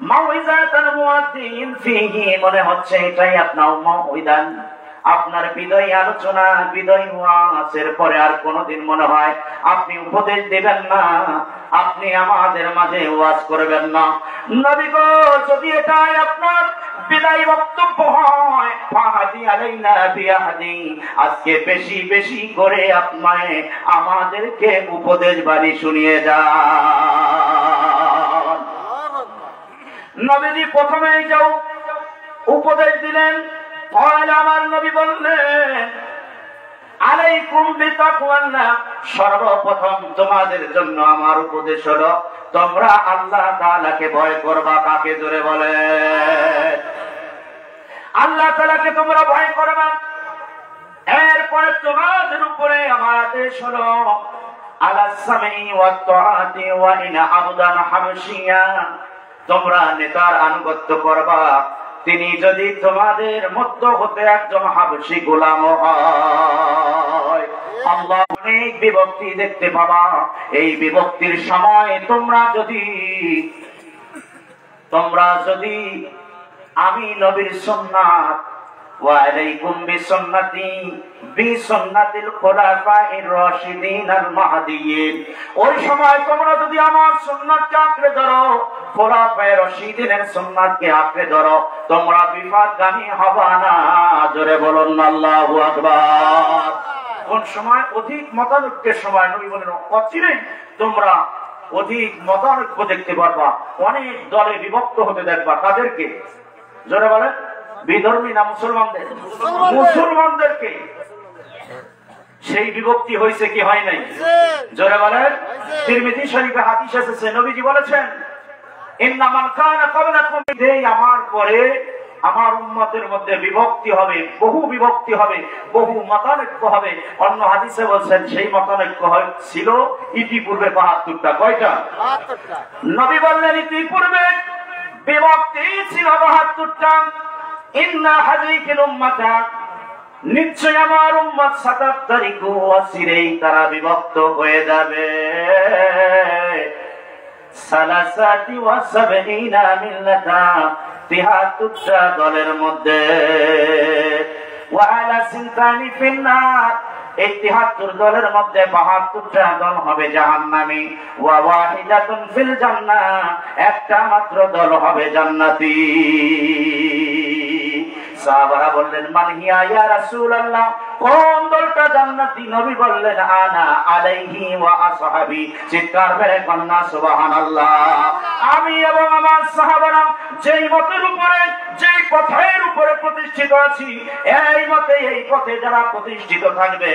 মাউইজাতান মুআদ্দিন ফীহি, মনে হচ্ছে এটাই আপনার মাউইদান, আপনার বিদায় আলোচনা, বিদায় ওয়াজের পরে আর কোনদিন মনে হয় আপনি উপদেশ দেবেন না, আপনি আমাদের মাঝে ওয়াজ করবেন না। নবী গো, যদি এটাই আপনার বিদায় বক্তব্য হয় ফাহাদি আলাইনা বিয়াহদি, আজকে বেশি বেশি করে আপনায় আমাদেরকে উপদেশ বাণী শুনিয়ে যান। নবীজি প্রথমেই যাও উপদেশ দিলেন। আমার নবী বললেন আলাইকুম বিতাকওয়াল্লাহ, সর্বপ্রথম তোমাদের জন্য আমার উপদেশ হলো তোমরা আল্লাহ তাআলাকে ভয় করবা। কাকে জোরে বলে? আল্লাহ তাআলাকে তোমরা ভয় করবা। এরপরে তোমাদের উপরে আমার আদেশ হলো আলাস সামি ওয়াত তাআতি ওয়া ইন আবদান হাবশিয়া, তোমরা নেতার আনুগত্য করবা, তিনি যদি তোমাদের মধ্য হতে একজন হাবশী গোলাম হয়। আল্লাহ অনেক বিভক্তি দেখতে পাবা। এই বিভক্তির সময় তোমরা যদি আমি নবীর সুন্নাত ওয়া আলাইকুম বিসুন্নতি বিসুন্নাতিল খুলাফায়ে রাশিদিন আল মাহদিয়িন, ওই সময় তোমরা যদি আমার সুন্নাতকে আঁকড়ে ধরো, খুলাফায়ে রাশিদিনের সুন্নাতকে আঁকড়ে ধরো, তোমরা বিপদগামী হবে না। জোরে বলুন আল্লাহু আকবার। কোন সময়? অধিক মতানৈক্যের সময়। নবী বলেন অচিরেই তোমরা অধিক মতানৈক্য দেখতে পারবা, অনেক দলে বিভক্ত হতে দেখবা। কাদেরকে? জোরে বলেন। বিধর্মী না মুসলমানদের? মুসলমানদেরকে। সেই বিভক্তি হয়েছে কি হয় নাই? জোরে বলেন। তিরমিজি শরীফে হাদিস এসেছে, নবীজি বলেছেন ইন্না মান কানা ক্বাবলাকুম, আমার পরে আমার উম্মতের মধ্যে বিভক্তি হবে, বহু বিভক্তি হবে, বহু মতানৈক্য হবে। অন্য হাদিসে বলছেন সেই মতানৈক্য ছিল ইতিপূর্বে ৭২টা। কয়টা? ৭২টা। নবী বললেন ইতিপূর্বে বিভক্তি ছিল ৭২টা। ইন্না হাযিহিল উম্মাতা, নিশ্চয় আমার উম্মত ৭৭ অচিরেই তারা বিভক্ত হয়ে যাবে। সালাসাতি ওয়া সাবঈনা মিল্লাতা, ৭৩টা দলের মধ্যে। ওয়া আলা সিনতানি ফিন্নার, এই ৭৩ দলের মধ্যে ৭২টা দল হবে জাহান্নামী। ওয়া ওয়াহিদাতুন ফিল জান্নাহ, একটা মাত্র দল হবে জান্নাতি। সাহাবারা বললেন মান হিয়া ইয়া রাসূলুল্লাহ, কোন দলটা জান্নাতি? নবী বললেন আনা আলাইহি ওয়া আসহাবি। চিৎকার মেরে কন্যা সুবহানাল্লাহ। আমি এবং আমার সাহাবারা যেই মতের উপরে, যেই পথের উপরে প্রতিষ্ঠিত আছি, এই মতে এই পথে যারা প্রতিষ্ঠিত থাকবে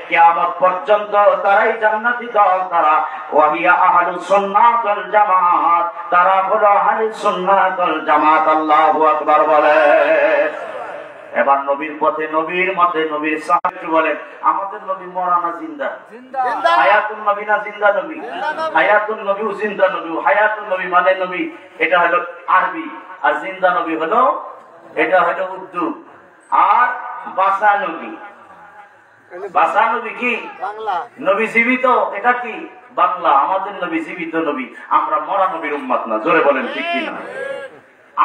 কিয়ামত পর্যন্ত তারাই জান্নাতি দল। তারা ওয়াহিয়া আহলুস সুন্নাত ওয়াল জামাত, তারা হলো আহলুস সুন্নাত ওয়াল জামাত। আল্লাহু আকবার বলে। এবার নবীর পথে, নবীর মতে, নবীর সাহাবী বলেন আমাদের নবী মরা না জিন্দা? হায়াতুন নবী না জিন্দা নবী? হায়াতুন নবী ও জিন্দা নবী। হায়াতুন নবী মানে নবী, এটা হলো আরবি, আর জিন্দা নবী হলো, এটা হলো উর্দু। আর বাসা নবী, বাসা নবী কি? বাংলা। নবী জীবিত, এটা কি? বাংলা। আমাদের নবী জীবিত নবী, আমরা মরা নবীর উম্মত না। জোরে বলেন ঠিক কিনা?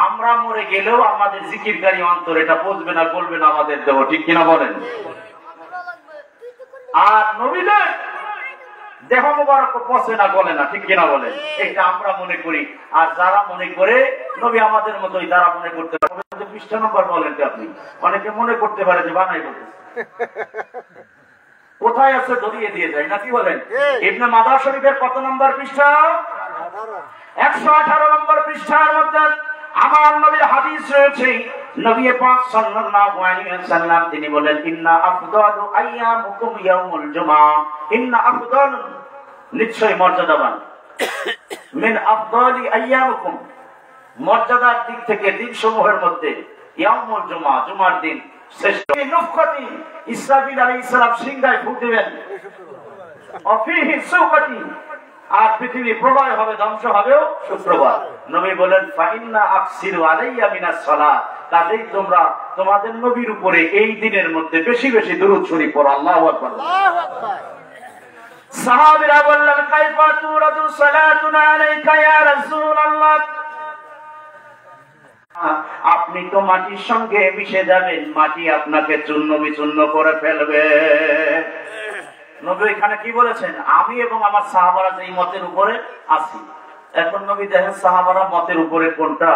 আমরা মরে গেলেও আমাদের জিকিরকারী অন্তর এটা বুঝবে না, বলবে না আমাদের দেব, ঠিক কিনা বলেন? আর নবীদের দেহ মোবারক পচে না, বলে না, ঠিক কিনা বলেন? এটা আমরা মনে করি। আর যারা মনে করে নবী আমাদের মতোই, তারা মনে করতে পারে। পৃষ্ঠা নম্বর বলেন তো আপনি? অনেকে মনে করতে পারে যে বানাই বলতে, কোথায় আছে ধরিয়ে দিয়ে যায়, নাকি বলেন? ইবনে মাজাহ শরীফের কত নম্বর পৃষ্ঠা? 118 নম্বর পৃষ্ঠার মধ্যে আমার নবীর হাদিস রয়েছে। নবী পাক সাল্লাল্লাহু আলাইহি ওয়াসাল্লাম তিনি বলেন ইন্না আফদালু আইয়ামুকুম ইয়াউমুল জুমআ, ইন্না আফদাল, নিশ্চয় মর্যাদাবান, মিন আফদালি আইয়ামুকুম, মর্যাদার দিক থেকে দিনসমূহের মধ্যে ইয়াউমুল জুমআ, জুমার দিন শ্রেষ্ঠ। নুফকাতি, ইসরাফিল আলাইহিস সালাম সিংহায় ফুঁক দিবেন। অফিহি সুকাতি, আর পৃথিবী প্রলয় হবে, ধ্বংস হবেও শুক্রবার। নবী বলেন ফাইন্না আকসিরু আলাইয়া মিনাস সালাত, কাজেই তোমরা তোমাদের নবীর উপরে এই দিনের মধ্যে বেশি বেশি দুরূদ শরীফ পড়ো। আল্লাহু আকবার। আল্লাহু আকবার। সাহাবীরা বললেন কাইফা তুরাদু সালাতুনা আলাইকা ইয়া রাসূলুল্লাহ, আপনি তো মাটির সঙ্গে মিশে যাবেন, মাটি আপনাকে চূর্ণ বিচূর্ণ করে ফেলবে। নবী এখানে কি বলেছেন? আমি এবং আমার সাহাবারা যেই মতের উপরে আছি। এখন নবী দেখেন সাহাবারা মতের উপরে কোনটা?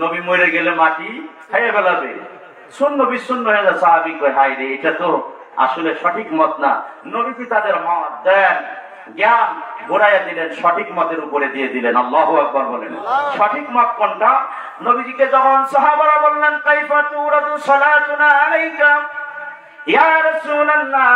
নবী মরে গেলে মাটি খাইয়ে ফেলাবে, শূন্য বিশূন্য হয়ে যায়। সাহাবী কয় হায় রে, এটা তো আসলে সঠিক মত না। নবী কি তাদের মত দেন, জ্ঞান ঘোরাইয়া দিলেন, সঠিক মতের উপরে দিয়ে দিলেন। আল্লাহু আকবার বলেন। সঠিক মত কোনটা? নবীজিকে যখন সাহাবারা বললেন কাইফা তুরাদু সালাতুনা আলাইকা ইয়া রাসূলুল্লাহ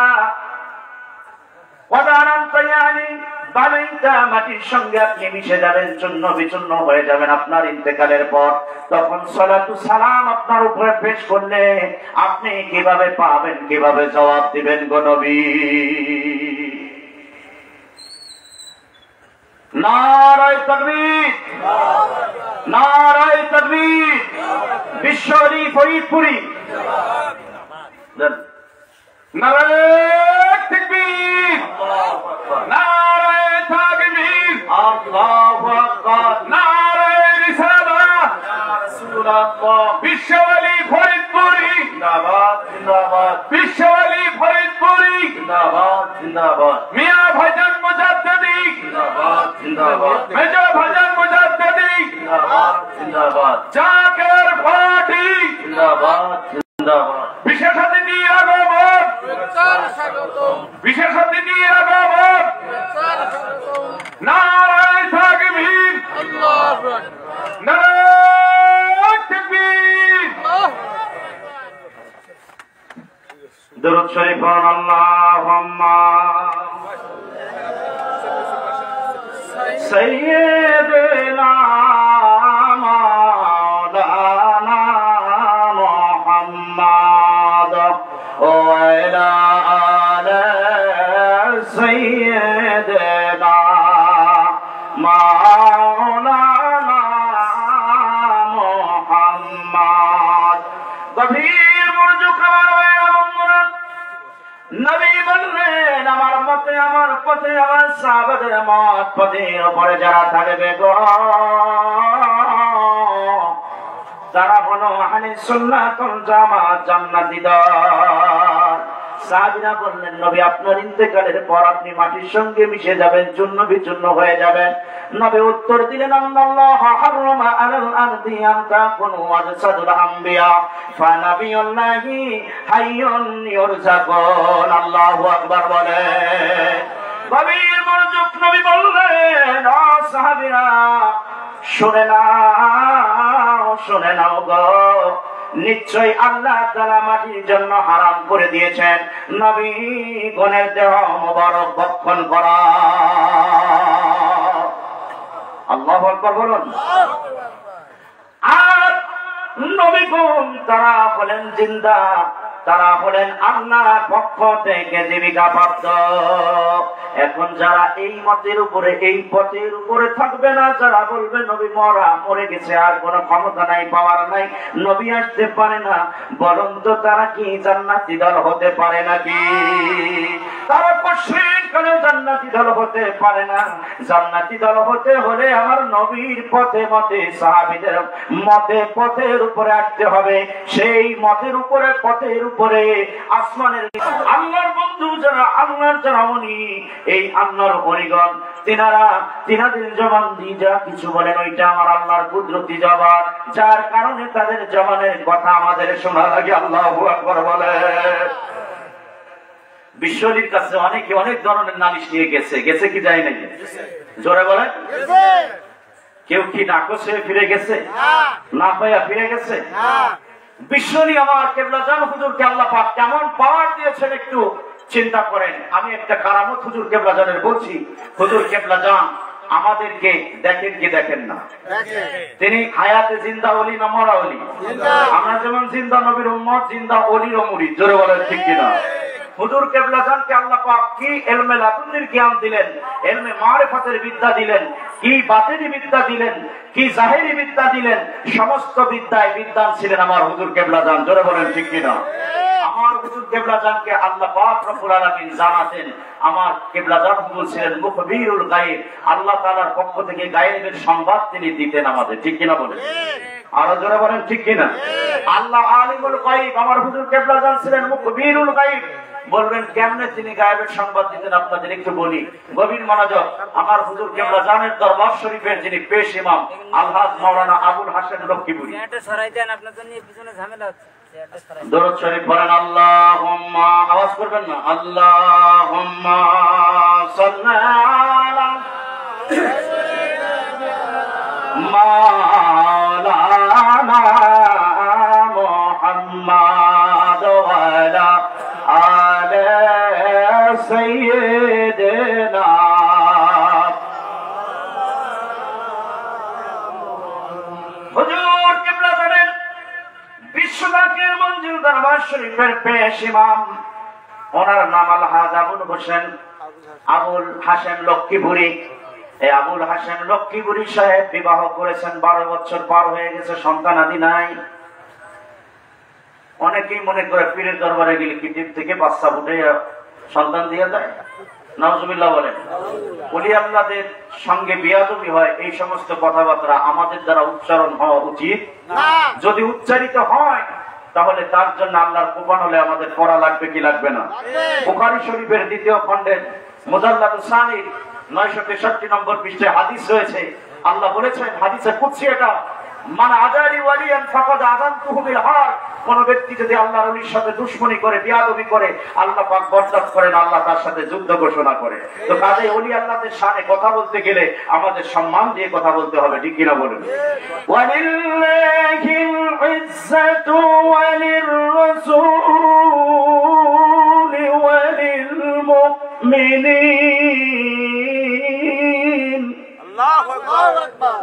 মাটির সঙ্গে আপনি মিশে যাবেন, চূর্ণ বিচূর্ণ হয়ে যাবেন আপনার ইন্তেকালের পর। তখন সালাতু সালাম আপনার উপরে পেশ করলে আপনি কিভাবে পাবেন, কিভাবে জবাব দিবেন গো নবী? নারায়ে তাকবীর, নারায়ে তাকবীর। বিশ্বরী ফরিদপুরি নারায়ে তাকবীর, নারায়ে তাকবীর, আল্লাহু আকবার, নারায়ে রিসালাত, ইয়া রাসূলুল্লাহ। বিশ্বওয়ালি ফরিদপুরি জিন্দাবাদ, জিন্দাবাদ। বিশ্বওয়ালি ফরিদপুরি জিন্দাবাদ, জিন্দাবাদ। মিয়া ভাইজান মুজাদ্দিদি জিন্দাবাদ, জিন্দাবাদ। মেজর ভাইজান মুজাদ্দিদি জিন্দাবাদ, জিন্দাবাদ। জাকের পার্টি জিন্দাবাদ, জিন্দাবাদ। বিশেষ অতিথির আগমন, বিশেষ অতিথির আগমন, নারায়ে তাকবীর, নারায়ে তাকবীর। দরুদ শরীফ পড়ুন। আল্লাহুম্মা সাইয়্যিদিনা মাওলানা মুহাম্মদ ওয়া আলা আলি সাইয়্যিদিনা মাওলানা মুহাম্মদ। গভীর মনোযোগ আমার বন্ধুরা, নবী বললেন আমার মতে, আমার পথে, আমার সাহাবাদের মত পথের উপরে যারা থাকবে গো, তারা হলো আহলে সুন্নাত ওয়াল জামাত, জান্নাতীদার। সাহাবীরা বললেন নবী আপনার ইন্তেকালের পর আপনি মাটির সঙ্গে মিশে যাবেন, চূর্ণ বিচূর্ণ হয়ে যাবেন। নবী উত্তর দিলেন আল্লাহ হারামা আলাল আরদি আন তাকুনু আজসাদুল আমবিয়া ফানাবিয়ুল্লাহি হাইয়ুন ইউরজাকুন। আল্লাহু আকবার বলে। গভীর মনোযোগ, নবী বললেন ও সাহাবীরা শুনে নাও, শুনে নাও গো, নিশ্চয় আল্লাহ তাআলা মাটির জন্য হারাম করে দিয়েছেন নবী গণের দেহ মোবারক ভক্ষণ করা। আল্লাহু আকবার বলুন। আর নবীগণ তারা হলেন জিন্দা, তারা হলেন আল্লাহর পক্ষ থেকে জীবিকা প্রাপ্ত। এখন যারা এই মতের উপরে, এই পথের উপরে থাকবে না, যারা বলবে নবী মরে গেছে, আর কোন ক্ষমতা নাই, পাওয়ার নাই, নবী আসতে পারে না, বরং তো তারা কি জান্নাতি দল হতে পারে নাকি? তারা কোশ্চিন কালেও জান্নাতি দল হতে পারে না। জান্নাতি দল হতে হলে আমার নবীর পথে মতে, সাহাবীদের মতে পথের উপরে আসতে হবে। সেই মতের উপরে, পথের উপরে, আসমানের আল্লাহর বন্ধু যারা, আল্লাহর যারা উনি, এই আল্লাহর অলিগণ, তিনাদের জবান দিয়ে যা কিছু বলেন ওইটা আমার আল্লাহর কুদরতি জবান, যার কারণে তাদের জবানের কথা আমাদের শোনা লাগে। আল্লাহু আকবার বলে। বিশ্বলির কাছে অনেকে অনেক ধরনের নালিশ নিয়ে গেছে, গেছে কি যায় নাকি? জোরে বলে। কেউ কি নাকচ হয়ে ফিরে গেছে? না পাইয়া ফিরে গেছে? বিশ্বলি আমার কেবলা জান হুজুরকে আল্লাহ পাক কেমন পাওয়ার দিয়েছেন একটু চিন্তা করেন। আমি একটা কারামত হুজুর কেবলা জানের বলছি। হুজুর কেবলা জান আমাদেরকে দেখেন কি দেখেন না? তিনি হায়াতে জিন্দা ওলি না মরা ওলি? আমরা যেমন জিন্দা নবীর উম্মত, জিন্দা ওলির মুরিদ। জোরে বলেন ঠিক কিনা? হুজুর কেবলা জানকে আল্লাহ পাক কি ইলমে লাদুন্নির জ্ঞান দিলেন, ইলমে মারিফাতের বিদ্যা দিলেন, কি বাতিনি বিদ্যা দিলেন, কি জাহেরি বিদ্যা দিলেন, সমস্ত বিদ্যায় বিদ্বান ছিলেন আমার হুজুর কেবলা জান। জোরে বলেন ঠিক কিনা? আমার হুজুর কেবলা জানকে আল্লাহ পাক রব্বুল আলামিন জানাতেন। আমার কেবলা জান হুজুর ছিলেন মুখবিরুল গায়ব, আল্লাহ তাআলার পক্ষ থেকে গায়বের সংবাদ তিনি দিতেন আমাদের। ঠিক কিনা বলেন? আরো জোরে বলেন ঠিক কিনা? আল্লাহ আলিমুল গায়ব, আমার হুজুর কেবলা জান ছিলেন মুখবিরুল গায়ব, বলবেন কেমনে তিনি গায়েবের সংবাদ দিতেন আপনাদের একটু বলি। গভীর মনোযোগ। আমার হুজুর কেবলা জানের দরবার শরীফের যিনি পেশ ইমাম আলহাজ মাওলানা আবুল হাসেন লক্ষ্মীপুরী, দরুদ শরীফ পড়েন। আল্লাহুম্মা, আওয়াজ করবেন না, আল্লাহুম্মা সাল্লি আলা মাওলানা মুহাম্মাদ ওয়া আলা আলি সাইয়্যিদিনা। হুজুর কিবলা জানেন বিশ্বজাকির মঞ্জিল দরবার শরীফের পেশ ইমাম, ওনার নাম আলহাজ আবুল হোসেন আবুল হাসেন লক্ষ্মীপুরী। এই আবুল হাসেন লক্ষ্মীপুরী সাহেব বিবাহ করেছেন, 12 বছর পার হয়ে গেছে, সন্তানাদি নাই। অনেকেই মনে করে পীরের দরবারে গেলে কি টিপ থেকে বাচ্চা ফুটে সন্তান দিয়ে দেয়, নাউজুবিল্লাহ বলেন। ওলি আল্লাহদের সঙ্গে বিয়াদবি হয়, এই সমস্ত কথাবার্তা আমাদের দ্বারা উচ্চারণ হওয়া উচিত না। যদি উচ্চারিত হয় তাহলে তার জন্য আল্লাহর কোরআন হলে আমাদের পড়া লাগবে কি লাগবে না? বুখারী শরীফের 2য় খণ্ডের মুজাল্লাদুস সানি 963 নম্বর পৃষ্ঠায় হাদিস রয়েছে। আল্লাহ বলেছেন, হাদিসে কুদসি এটা, মান আদারি ওয়ালিয়ান ফাকাদ আযানতুহু বিল হার। কোন ব্যক্তি যদি আল্লাহর ওলির সাথে দুশমনি করে, বিয়াদবি করে, আল্লাহ পাক বরদাস্ত করেন, আল্লাহ তার সাথে যুদ্ধ ঘোষণা করে। তো কাজে ওলি আল্লাহদের শানে কথা বলতে গেলে আমাদের সম্মান দিয়ে কথা বলতে হবে, ঠিক কিনা বলেন? ওয়ালিল্লাহিল ইজ্জাতু ওয়ালির রাসূলি ওয়ালিল মুমিনিন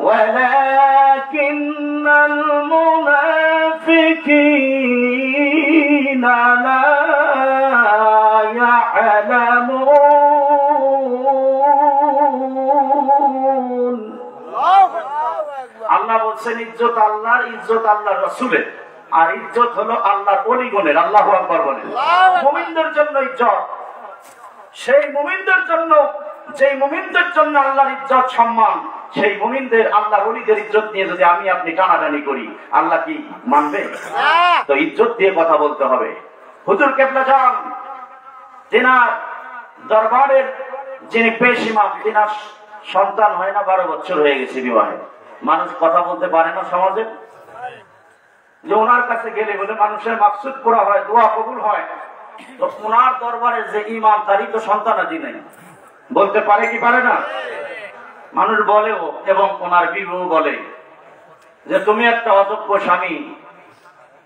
ولكن المنافقين لا يعلمون। আল্লাহ বলছেন ইজ্জত আল্লাহর, ইজ্জত আল্লাহর রাসূলের, আর ইজ্জত হলো আল্লাহর ওলিগণের। আল্লাহু আকবার বলেন। মুমিনদের জন্য ইজ্জত, সেই মুমিনদের জন্য যেই মুমিনদের জন্য আল্লাহর ইজ্জত সম্মান, সেই মুমিনদের আল্লাহর ওলিদের ইজ্জত নিয়ে যদি আমি আপনি টানাটানি করি, আল্লাহ কি মানবে? তো ইজ্জত দিয়ে কথা বলতে হবে। হুজুর কেবলা জান তিনার দরবারের যিনি পেশ ইমাম, তিনার সন্তান হয় না, 12 বছর হয়ে গেছে বিবাহে। মানুষ কথা বলতে পারে না সমাজে, যে ওনার কাছে গেলে বলে মানুষের মাকসুদ পুরা হয়, দোয়া কবুল হয়। তো ওনার দরবারে যে ইমাম, তারই তো সন্তানাদি নেই, বলতে পারে কি পারে না? মানুষ বলেও, এবং ওনার বিবু বলে যে তুমি একটা অযোগ্য স্বামী,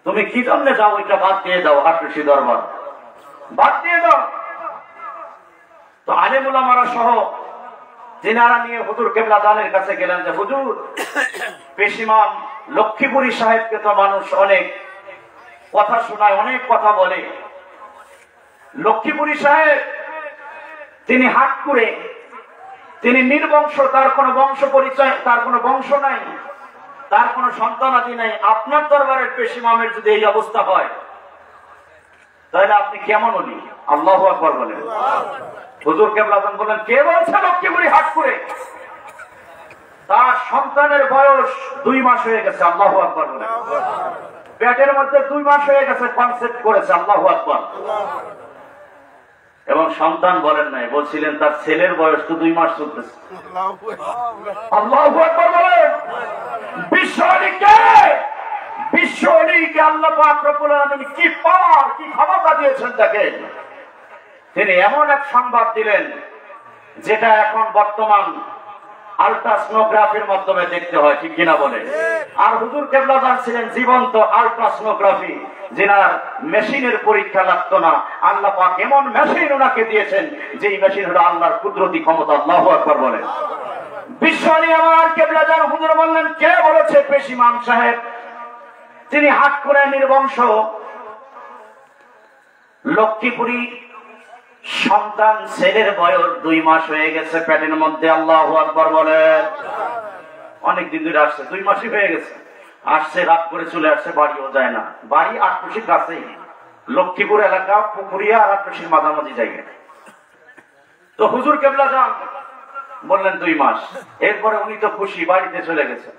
তুমি কি জন্য যাও, ওইটা বাদ দিয়ে দাও, আট্রসি দরবার বাদ দিয়ে দাও। তো আলেম উলামারা সহ যিনারা নিয়ে হুজুর কেবলা জানের কাছে গেলেন যে হুজুর, পেশ ইমাম লক্ষ্মীপুরী সাহেবকে তো মানুষ অনেক কথা শোনায়, অনেক কথা বলে। লক্ষ্মীপুরী সাহেব তিনি হাট করে, তিনি নির্বংশ, তার কোনো বংশ পরিচয়, তার কোনো বংশ নাই, তার কোনো সন্তানাদি নাই। আপনার দরবারের পেশ ইমামের যদি এই অবস্থা হয়, তাহলে আপনি কেমন হলি? আল্লাহু আকবার বলেন। হুজুর কেবলা জান বলেন, কে বলছে লক্ষ্মীপুরী হাট করে? তার সন্তানের বয়স 2 মাস হয়ে গেছে। আল্লাহু আকবার বলেন। পেটের মধ্যে 2 মাস হয়ে গেছে, কনসেপ্ট করেছে। আল্লাহু আকবার। এবং সন্তান বলেন নাই, বলছিলেন তার ছেলের বয়স তো 2 মাস চলতেছে। আল্লাহু আকবার বলেন। বিশ্বকে আল্লাহ পাক রব্বুল আলামিন কি পাওয়ার, কি ক্ষমতা দিয়েছেন দেখেন। তিনি এমন এক সংবাদ দিলেন যেটা এখন বর্তমান আল্ট্রাসোনোগ্রাফির মাধ্যমে দেখতে হয়, ঠিক কিনা বলে? আর হুজুর কেবলা জান ছিলেন জীবন্ত আল্ট্রাসোনোগ্রাফি, যেনার মেশিনের পরীক্ষা লাগতো না। আল্লাহ পাক এমন মেশিন ওনাকে দিয়েছেন, যেই মেশিন হলো আল্লাহর কুদরতি ক্ষমতা। আল্লাহু আকবার বলেন। বিশ্বনী আমার কেবলা জান হুজুর বললেন, কে বলেছে পেশ ইমাম সাহেব তিনি হাট করে নির্বংশ? লক্ষ্মীপুরী সন্তান, ছেলের বয়স 2 মাস হয়ে গেছে পেটের মধ্যে। আল্লাহু আকবার বলেন। অনেকদিন ধরে আসছে, 2 মাসই হয়ে গেছে। আসছে, রাত করে চলে আসছে, বাড়িও যায় না। বাড়ি আটকুশির কাছেই, লক্ষ্মীপুর এলাকা, পুকুরিয়া আর আটকুশির মাঝামাঝি জায়গায়। তো হুজুর কেবলা যান বললেন 2 মাস। এরপরে উনি তো খুশি, বাড়িতে চলে গেছে।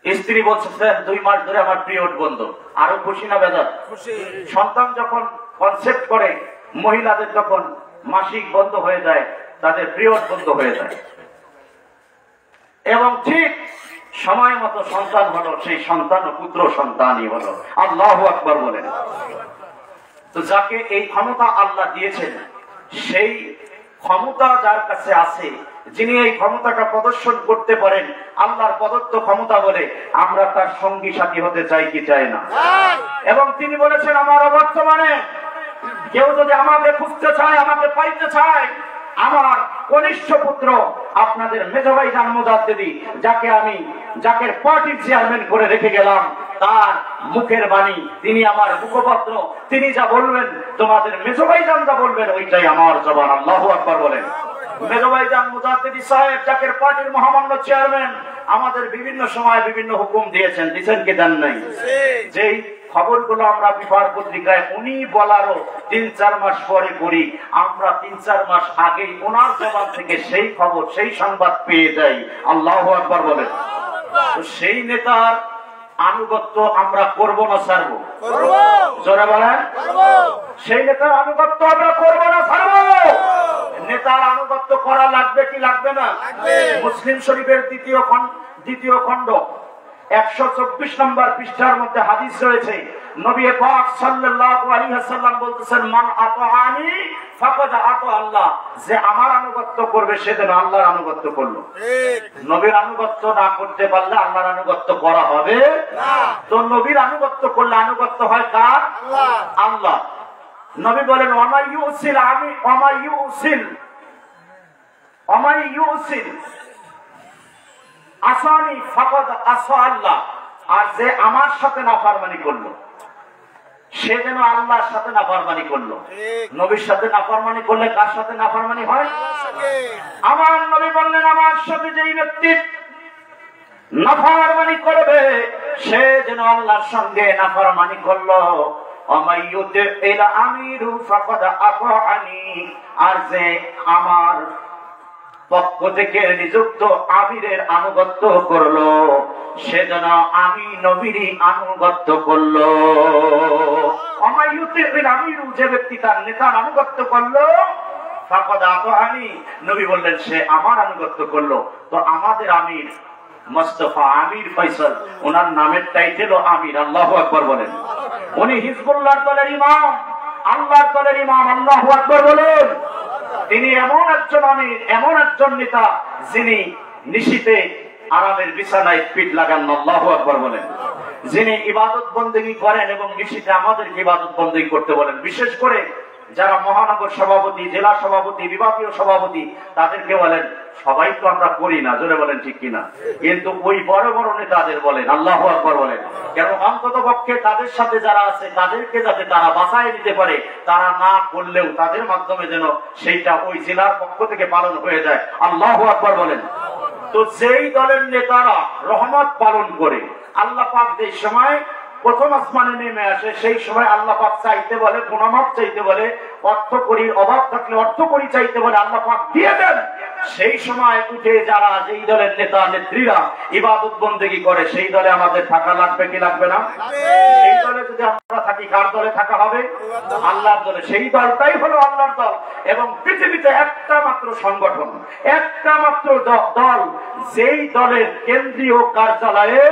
স্ত্রী বলছে, স্যার 2 মাস ধরে আমার পিরিয়ড বন্ধ। আরো খুশি না বেজার? সন্তান যখন কনসেপ্ট করে, মহিলাদের তখন মাসিক বন্ধ হয়ে যায়, তাদের পিরিয়ড বন্ধ হয়ে যায়, এবং ঠিক সময় মতো সন্তান হলো, সেই সন্তান পুত্র সন্তানই হলো। আল্লাহু আকবার বলেন। তো যাকে এই ক্ষমতা আল্লাহ দিয়েছেন, সেই ক্ষমতা যার কাছে আছে, যিনি এই ক্ষমতাটা প্রদর্শন করতে পারেন, আল্লাহর প্রদত্ত ক্ষমতা বলে, আমরা তার সঙ্গী সাথী হতে চাই কি চাই না? এবং তিনি বলেছেন, আমার বর্তমানে কেউ যদি আমাকে খুঁজতে চায়, আমাকে পাইতে চায়, আমার কনিষ্ঠ পুত্র আপনাদের মেজভাই জান মুজাদ্দিদি, যাকে পার্টির চেয়ারম্যান করে রেখে গেলাম, তার মুখের বাণী, তিনি আমার মুখপত্র, তিনি যা বলবেন, তোমাদের মেজভাই জান যা বলবেন, ওইটাই আমার জবান। আল্লাহু আকবার বলেন। মেজভাই জান মুজাদ্দিদি সাহেব, যাকে পার্টির মহামান্য চেয়ারম্যান, আমাদের বিভিন্ন সময় বিভিন্ন হুকুম দিয়েছেন কি দেন নাই? যেই খবরগুলো আমরা পেপার পত্রিকায় উনি বলারও 3-4 মাস পরে করি, আমরা 3-4 মাস আগেই ওনার জবান থেকে সেই খবর, সেই সংবাদ পেয়ে যাই। আল্লাহু আকবার বলেন। তো সেই নেতার আনুগত্য আমরা করব না ছাড়ব? জোরে বলেন। সেই নেতার আনুগত্য আমরা করব না ছাড়ব? নেতার আনুগত্য করা লাগবে কি লাগবে না? মুসলিম শরীফের দ্বিতীয় খণ্ড 124 নম্বর পৃষ্ঠার মধ্যে হাদিস রয়েছে। নবী পাক সাল্লাল্লাহু আলাইহি ওয়াসাল্লাম বলতেছেন, মান আতাআনি ফাকাদ আতা আল্লাহ, যে আমার আনুগত্য করবে সে যেন আল্লাহর আনুগত্য করলো। নবীর আনুগত্য না করতে পারলে আল্লাহর আনুগত্য করা হবে না। তো নবীর আনুগত্য করলে আনুগত্য হয় কার? আল্লাহ। নবী বলেন, ওমা ইউসিল আসানি ফাকাদ আসা আল্লাহ, আর যে আমার সাথে নাফরমানি করলো সে যেন আল্লাহর সাথে নাফরমানি করলো। নবীর সাথে নাফরমানি করলে কার সাথে নাফরমানি হয়? আমার নবী বললেন, আমার সাথে যেই ব্যক্তি নাফরমানি করবে সে যেন আল্লাহর সঙ্গে নাফরমানি করলো। আর যে আমার পক্ষ থেকে নিযুক্ত আমিরের আনুগত্য করলো সে যেন আমি নবীরই আনুগত্য করলো। আমিরু, যে ব্যক্তি তার নেতার আনুগত্য করলো, নবী বললেন সে আমার আনুগত্য করলো। তো আমাদের আমির মুস্তাফা আমির ফয়সাল, ওনার নামের টাইটেল আমির। আল্লাহু আকবার বলেন। উনি হিজবুল্লাহর দলের ইমাম, আল্লাহর দলের ইমাম। আল্লাহু আকবার বলেন। তিনি এমন একজন আমির, এমন একজন নেতা, যিনি নিশিতে আরামের বিছানায় পিঠ লাগান। আল্লাহু আকবার বলেন। যিনি ইবাদত বন্দেগী করেন এবং নিশিতে আমাদেরকে ইবাদত বন্দেগী করতে বলেন। বিশেষ করে যারা মহানগর সভাপতি, জেলা সভাপতি, বিভাগীয় সভাপতি, তাদেরকে বলেন সবাই তো আমরা করি না, জোরে বলেন ঠিক কিনা, কিন্তু ওই বড় বড় নেতাদের বলেন। আল্লাহু আকবার বলেন। কেন? অন্তত পক্ষে তাদের সাথে যারা আছে তাদেরকে যাতে তারা বাঁচায় নিতে পারে, তারা না করলেও তাদের মাধ্যমে যেন সেইটা ওই জেলার পক্ষ থেকে পালন হয়ে যায়। আল্লাহু আকবার বলেন। তো যেই দলের নেতারা রহমত পালন করে, আল্লাহ পাক যে সময় প্রথম আসমানে নেমে আসে সেই সময় আল্লাহ পাক চাইতে বলে, গুনামাফ চাইতে বলে, অর্থকরীর অভাব থাকলে অর্থকরী চাইতে বলে, আল্লাহ পাক দিয়ে দেন। সেই সময় উঠে যারা যেই দলের নেতা নেত্রীরা ইবাদত বন্দেগী করে সেই দলে আমাদের থাকা লাগবে কি লাগবে না? সেই দলে যদি আমরা থাকি, কার দলে থাকা হবে? আল্লাহর দলে। সেই দলটাই হলো আল্লাহর দল। এবং পৃথিবীতে একটা মাত্র সংগঠন, একটা মাত্র দল, যেই দলের কেন্দ্রীয় কার্যালয়ে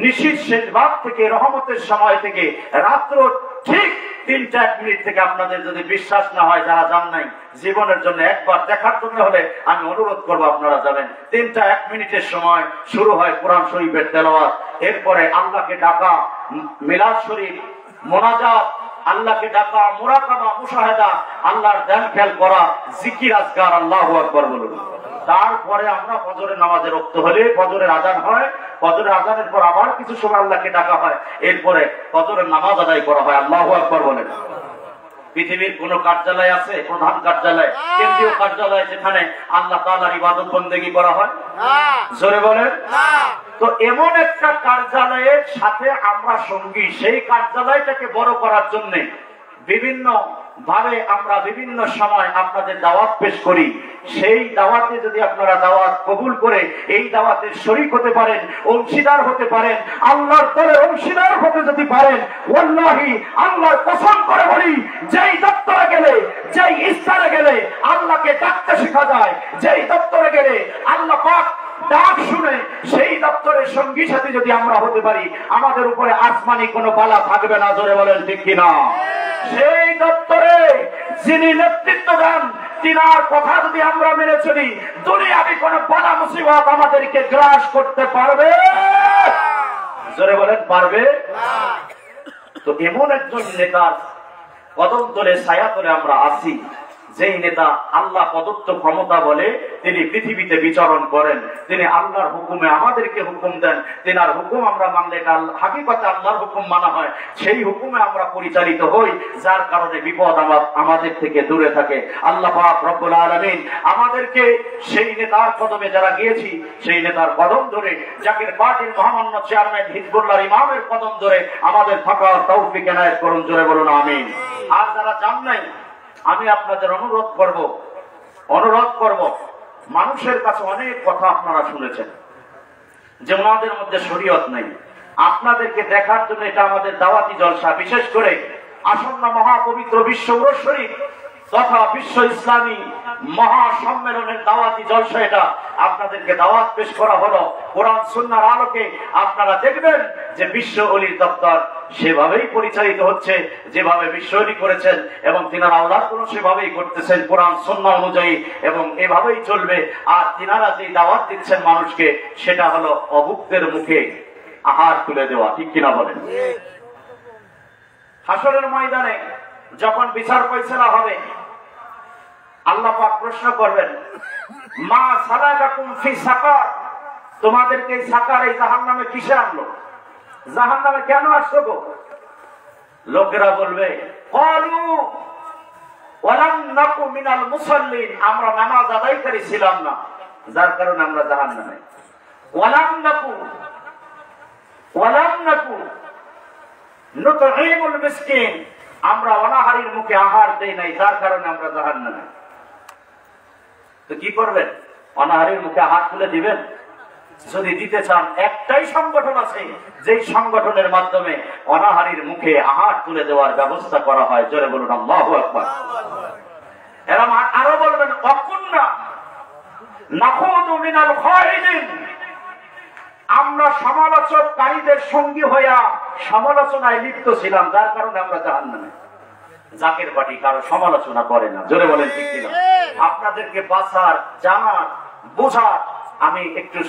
নিশির শেষ ভাগ থেকে, রহমতের সময় থেকে রাত্র ঠিক 3-4 মিনিট থেকে, আপনাদের যদি বিশ্বাস না হয়, যারা যান নাই, জীবনের জন্য একবার দেখার জন্য হলে আমি অনুরোধ করবো আপনারা যাবেন। 3-1 মিনিটের সময় শুরু হয় কোরআন শরীফের তেলাওয়াত, এরপরে আল্লাহকে ডাকা, মিলাদ শরীফ, মোনাজাত, আল্লাহকে ডাকা, মুরাকাবা, মুশাহাদা, আল্লাহর ধ্যান খেয়াল করা, জিকির আজকার। আল্লাহু আকবার বলুন। তারপরে আমরা ফজরের নামাজে রক্ত হলে ফজরের আজান হয়, ফজরের আজানের পর আবার কিছু সময় আল্লাহকে ডাকা হয়, এরপরে ফজরের নামাজ আদায় করা হয়। আল্লাহু আকবার বলেন। পৃথিবীর কোন কার্যালয় আছে, প্রধান কার্যালয়, কেন্দ্রীয় কার্যালয়, যেখানে আল্লাহ তাআলার ইবাদত বন্দেগী করা হয়? জোরে বলেন। তো এমন একটা কার্যালয়ের সাথে আমরা সঙ্গী, সেই কার্যালয়টাকে বড় করার জন্য বিভিন্ন ভাবে আমরা বিভিন্ন সময় আপনাদের দাওয়াত পেশ করি, সেই দাওয়াতে যদি আপনারা দাওয়াত কবুল করে এই দাওয়াতের শরীক হতে পারেন, অংশীদার হতে পারেন, আল্লাহর দলে অংশীদার হতে যদি পারেন, ওয়াল্লাহি আল্লাহর কসম করে বলি, যেই দপ্তরে গেলে, যেই স্থানে গেলে আল্লাহকে ডাকতে শেখা যায়, যেই দপ্তরে গেলে আল্লাহ পাক ডাক শুনে সেই দপ্তরের সঙ্গী সাথে যদি আমরা হতে পারি, আমাদের উপরে আসমানি কোনো বালা থাকবে না। জোরে বলেন ঠিক কিনা? সেই দপ্তরে যিনি নেতৃত্ব দেন, তিনার কথা যদি আমরা মেনে চলি, দুনিয়াবি কোন বালা মুসিবত আমাদেরকে গ্রাস করতে পারবে? জোরে বলেন পারবে? তো এমন একজন নেতার কদম তলে, ছায়া তলে আমরা আছি, যেই নেতা আল্লাহ প্রদত্ত ক্ষমতা বলে তিনি পৃথিবীতে বিচরণ করেন, তিনি আল্লাহর হুকুমে আমাদেরকে হুকুম দেন, তিনার হুকুম আমরা মানলে হাকিকতে আল্লাহর হুকুম মানা হয়, সেই হুকুমে আমরা পরিচালিত হই, যার কারণে বিপদ আমাদের থেকে দূরে থাকে। আল্লাহ পাক রব্বুল আলামিন আমাদেরকে সেই নেতার কদমে যারা গিয়েছি, সেই নেতার কদম ধরে, জাকির পার্টির মহামান্য চেয়ারম্যান হিজবুল্লাহর ইমামের কদম ধরে আমাদের থাকার তৌফিক এনায়েত করুন। জোরে বলুন আমিন। আর যারা জান নাই, আমি আপনাদের অনুরোধ করব, মানুষের কাছে অনেক কথা আপনারা শুনেছেন যে ওনাদের মধ্যে শরীয়ত নেই, আপনাদেরকে দেখার জন্য এটা আমাদের দাওয়াতি জলসা, বিশেষ করে আসন্ন মহাপবিত্র বিশ্ব উরস শরীফ তথা বিশ্ব ইসলামী মহাসম্মেলনের দাওয়াতি জলসা, এটা আপনাদেরকে দাওয়াত পেশ করা হলো কোরআন সুন্নাহর আলোকে। আপনারা দেখবেন যে বিশ্ব ওলির দপ্তর সেভাবেই পরিচালিত হচ্ছে যেভাবে বিশ্ব ওলি করেছেন, এবং তিনারা আল্লাহর কোন সেভাবেই করতেছেন কোরআন সুন্নাহ অনুযায়ী, এবং এভাবেই চলবে। আর তিনারা যে দাওয়াত দিচ্ছেন মানুষকে, সেটা হলো অভুক্তের মুখে আহার তুলে দেওয়া। ঠিক কিনা বলেন? হাসরের ময়দানে যখন বিচার ফয়সালা হবে, আল্লাহ পাক প্রশ্ন করবেন, মা সালাকাকুম ফি সাকার, তোমাদেরকে এই সাকার, এই জাহান্নামে কিসে আনলো? জাহান্নামে কেন আসছো গো? লোকেরা বলবে, ক্বালু ওয়ালাম নাকু মিনাল মুসাল্লিন, আমরা নামাজ আদায়কারী ছিলাম না, যার কারণে আমরা জাহান্নামে। ওয়ালাম নাকু নুতঈমুল মিসকিন, আমরা অনাহারীর মুখে আহার দেই নাই, যার কারণে আমরা জাহান্নামে। তো কি করবেন? অনাহারীর মুখে আহার তুলে দিবেন? যদি দিতে চান, একটাই সংগঠন আছে যেই সংগঠনের মাধ্যমে অনাহারীর মুখে আহার তুলে দেওয়ার ব্যবস্থা করা হয়। জোরে বলুন আল্লাহু আকবার। এরা আরো বলবেন, অকুন্না নাখুদু মিনাল খাইদিন, আমরা সমালোচককারীদের সঙ্গী হইয়া সমালোচনায় লিপ্ত ছিলাম, যার কারণে আমরা জাহান্নামে। জাকের পার্টি কারো সমালোচনা করে না। জোরে বলেন ঠিক কিনা? আপনাদেরকে বাঁচার, জানার, বোঝার আমি একটু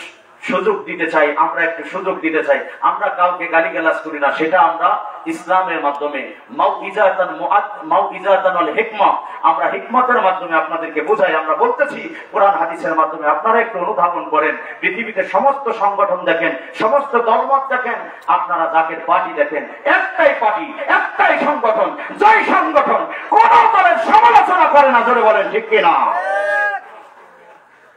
সুযোগ দিতে চাই, আমরা একটু সুযোগ দিতে চাই। আমরা কাউকে গালিগালাজ করি না, সেটা আমরা ইসলামের মাধ্যমে মাউইজাতান হিকমা, আমরা হিকমতের মাধ্যমে আপনাদেরকে বোঝাই। আমরা বলতেছি কোরআন হাদিসের মাধ্যমে, আপনারা একটু অনুধাবন করেন। পৃথিবীতে সমস্ত সংগঠন দেখেন, সমস্ত দলমত দেখেন, আপনারা জাকের পার্টি দেখেন, একটাই পার্টি, একটাই সংগঠন, জয় সংগঠন, কোন দলের সমালোচনা করে না। জোরে বলেন ঠিক কিনা?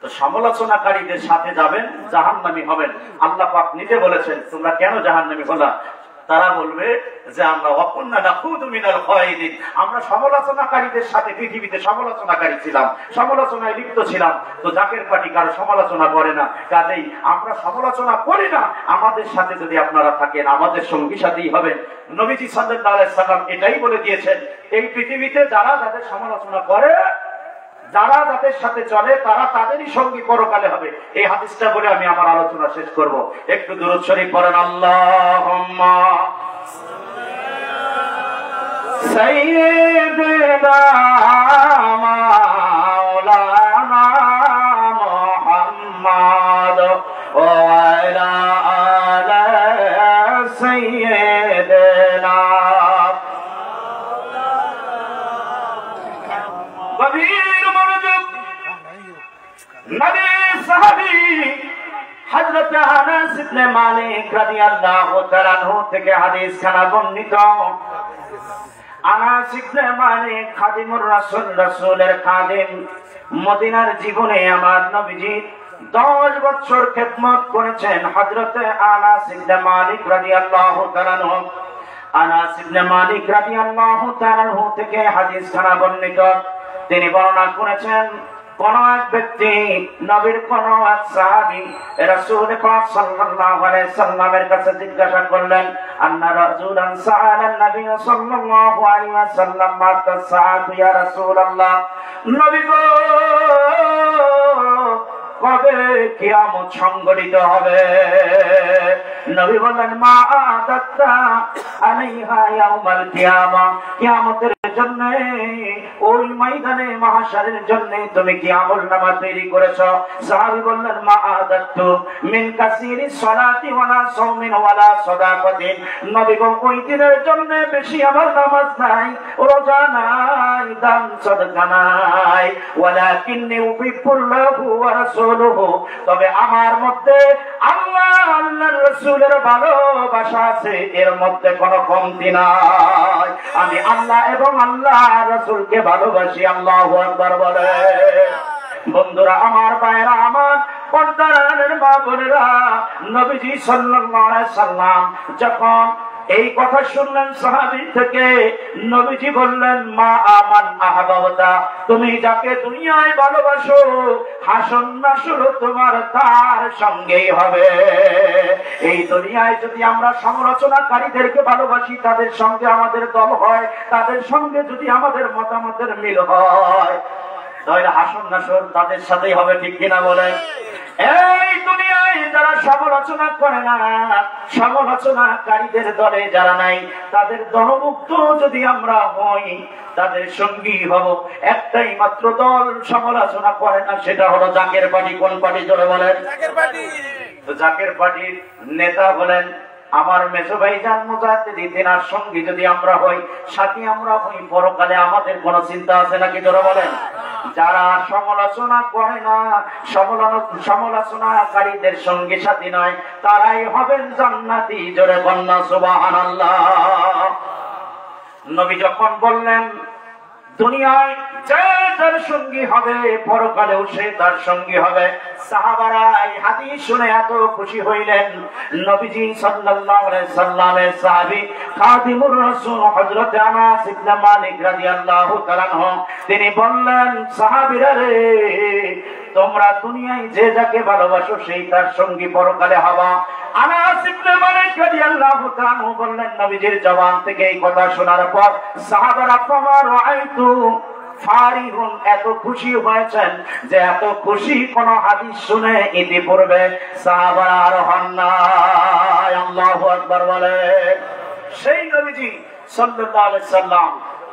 তো সমালোচনাকারীদের সাথে যাবেন, জাহান্নামী হবেন। আল্লাহ পাক নিজে বলেছেন, তোমরা কেন জাহান্নামী হলা? তারা বলবে যে আমরা ওয়াকুন্না নাখুদু মিনাল খাইদিন, আমরা সমালোচনাকারীদের সাথে পৃথিবীতে সমালোচনাকারী ছিলাম, সমালোচনায় লিপ্ত ছিলাম। তো জাকের পার্টি কারো সমালোচনা করে না, কাজেই আমরা সমালোচনা করি না। আমাদের সাথে যদি আপনারা থাকেন, আমাদের সঙ্গী সাথেই হবেন। নবীজি সাল্লাল্লাহু আলাইহি সাল্লাম এটাই বলে দিয়েছেন, এই পৃথিবীতে যারা যাদের সমালোচনা করে, যারা যাদের সাথে চলে, তারা তাদেরই সঙ্গী পরকালে হবে। এই হাদিসটা বলে আমি আমার আলোচনা শেষ করব। একটু দুরূদ শরীফ পড়েন। আল্লাহুম্মা সাইয়্যিদিনা মাওলানা মুহাম্মদ ওয়া আলা আলি সাইয়্যিদিনা। নবী সাহাবী হযরত আনাস ইবনে মালিক রাদিয়াল্লাহু তাআলা আনহু থেকে হাদিস খানা বর্ণিত। আনাস ইবনে মালিক খাদিমুর রাসূল, রাসূলের খাদিম। মদিনার জীবনে আমার নবীজি 10 বছর খেদমত করেছেন। হযরত আনাস ইবনে মালিক রাদিয়াল্লাহু তাআলা আনহু আনাস ইবনে মালিক রাদিয়াল্লাহু তাআলা আনহু থেকে হাদিস খানা বর্ণিত, তিনি বর্ণনা করেছেন কোন এক ব্যক্তি নবীর কোন এক সাহাবী রাসূল পাক সাল্লাল্লাহু আলাইহি সাল্লামের কাছে জিজ্ঞাসা করলেন, আন্না রাজুলান সাআলা নবী সাল্লাল্লাহু আলাইহি ওয়াসাল্লাম মাতা সাআতু ইয়া রাসূলুল্লাহ, নবী গো কবে কিয়ামত সংঘটিত হবে? নবী বললেন, মা আদাত্তা আলাইহা ইয়াউমাল কিয়ামা, কিয়ামতের জন্য ওই ময়দানে মাহশারের জন্য তুমি কি আমলনামা তৈরি করেছো? সাহাবী বললেন, মা আদাত্তু মিন কাসিরি সালাতি ওয়ালা সাওমিন ওয়ালা সাদাকাতিন, নবী গো ওই দিনের জন্য বেশি আমার নামাজ নাই, রোজা নাই, দান সাদকা নাই, ওয়ালাকিন্নি উহিব্বুল্লাহু ওয়া রাসূলুহু, তবে আমার মধ্যে আল্লাহ আল্লাহর রাসূলের ভালোবাসা আছে, এর মধ্যে কোনো কমতি নাই, আমি আল্লাহ এবং আল্লাহ রাসূলকে ভালোবাসি। আল্লাহু আকবার বলে। বন্ধুরা আমার, ভাইরা আমার, পর্দার আড়ালের মা বোনেরা, নবীজি সাল্লাল্লাহু আলাইহি সাল্লাম যখন এই কথা শুনলেন সাহাবী থেকে, নবীজি বললেন, মা আমান আহবাবতা, তুমি যাকে দুনিয়ায় ভালোবাসো হাসন নাসর তোমার তার সঙ্গেই হবে। এই দুনিয়ায় যদি আমরা সমালোচনাকারীদেরকে ভালোবাসি, তাদের সঙ্গে আমাদের দল হয়, তাদের সঙ্গে যদি আমাদের মতামতের মিল হয়, তাহলে হাসন নাসর তাদের সাথেই হবে, ঠিক কিনা বলে? এই দুনিয়ায় যারা সমালোচনা করে না, সমালোচনাকারীদের দলে যারা নাই, তাদের দলমুক্ত যদি আমরা হই, তাদের সঙ্গী হব। একটাই মাত্র দল সমালোচনা করে না, সেটা হলো জাকের পার্টি। কোন পার্টি জোরে বলেন? জাকের পার্টি। তো জাকের পার্টির নেতা বলেন আমার মেজো ভাইজান মুজাহিদ, তেনার সঙ্গী যদি আমরা হই, সাথী আমরা হই, পরকালে আমাদের কোনো চিন্তা আছে নাকি জোরে বলেন? যারা সমালোচনা করে না, সমালোচনাকারীদের সঙ্গে সাথী নয়, তারাই হবেন জান্নাতি। জোরে বন্যা সুবহানাল্লাহ। নবী যখন বললেন দুনিয়ায় যে তার সঙ্গী হবে, পরকালেও সে তার সঙ্গী হবে, সাহাবারা এই হাদিস শুনে এত খুশি হইলেন। নবীজি সাল্লাল্লাহু আলাইহি সাল্লামের সাহাবী খাদিমুর রাসূল হযরত আনাস ইবনে মালিক রাদিয়াল্লাহু তাআলা আনহু, তিনি বললেন, সাহাবীরা রে, তোমরা দুনিয়ায় যে যাকে ভালোবাসো সেই তার সঙ্গী পরকালে হবা। আনাস ইবনে মালিক রাদিয়াল্লাহু তাআলা আনহু বললেন, নবীজির জবান থেকে এই কথা শোনার পর সাহাবারা ফামার রাআইতু ফারিহুন, এত খুশি হয়েছেন যে এত খুশি কোন হাদিস শুনে ইতিপূর্বে সাহাবারা আর হন নাই। আল্লাহু আকবার বলে। সেই নবীজি সাল্লাল্লাহু আলাইহি সাল্লাম,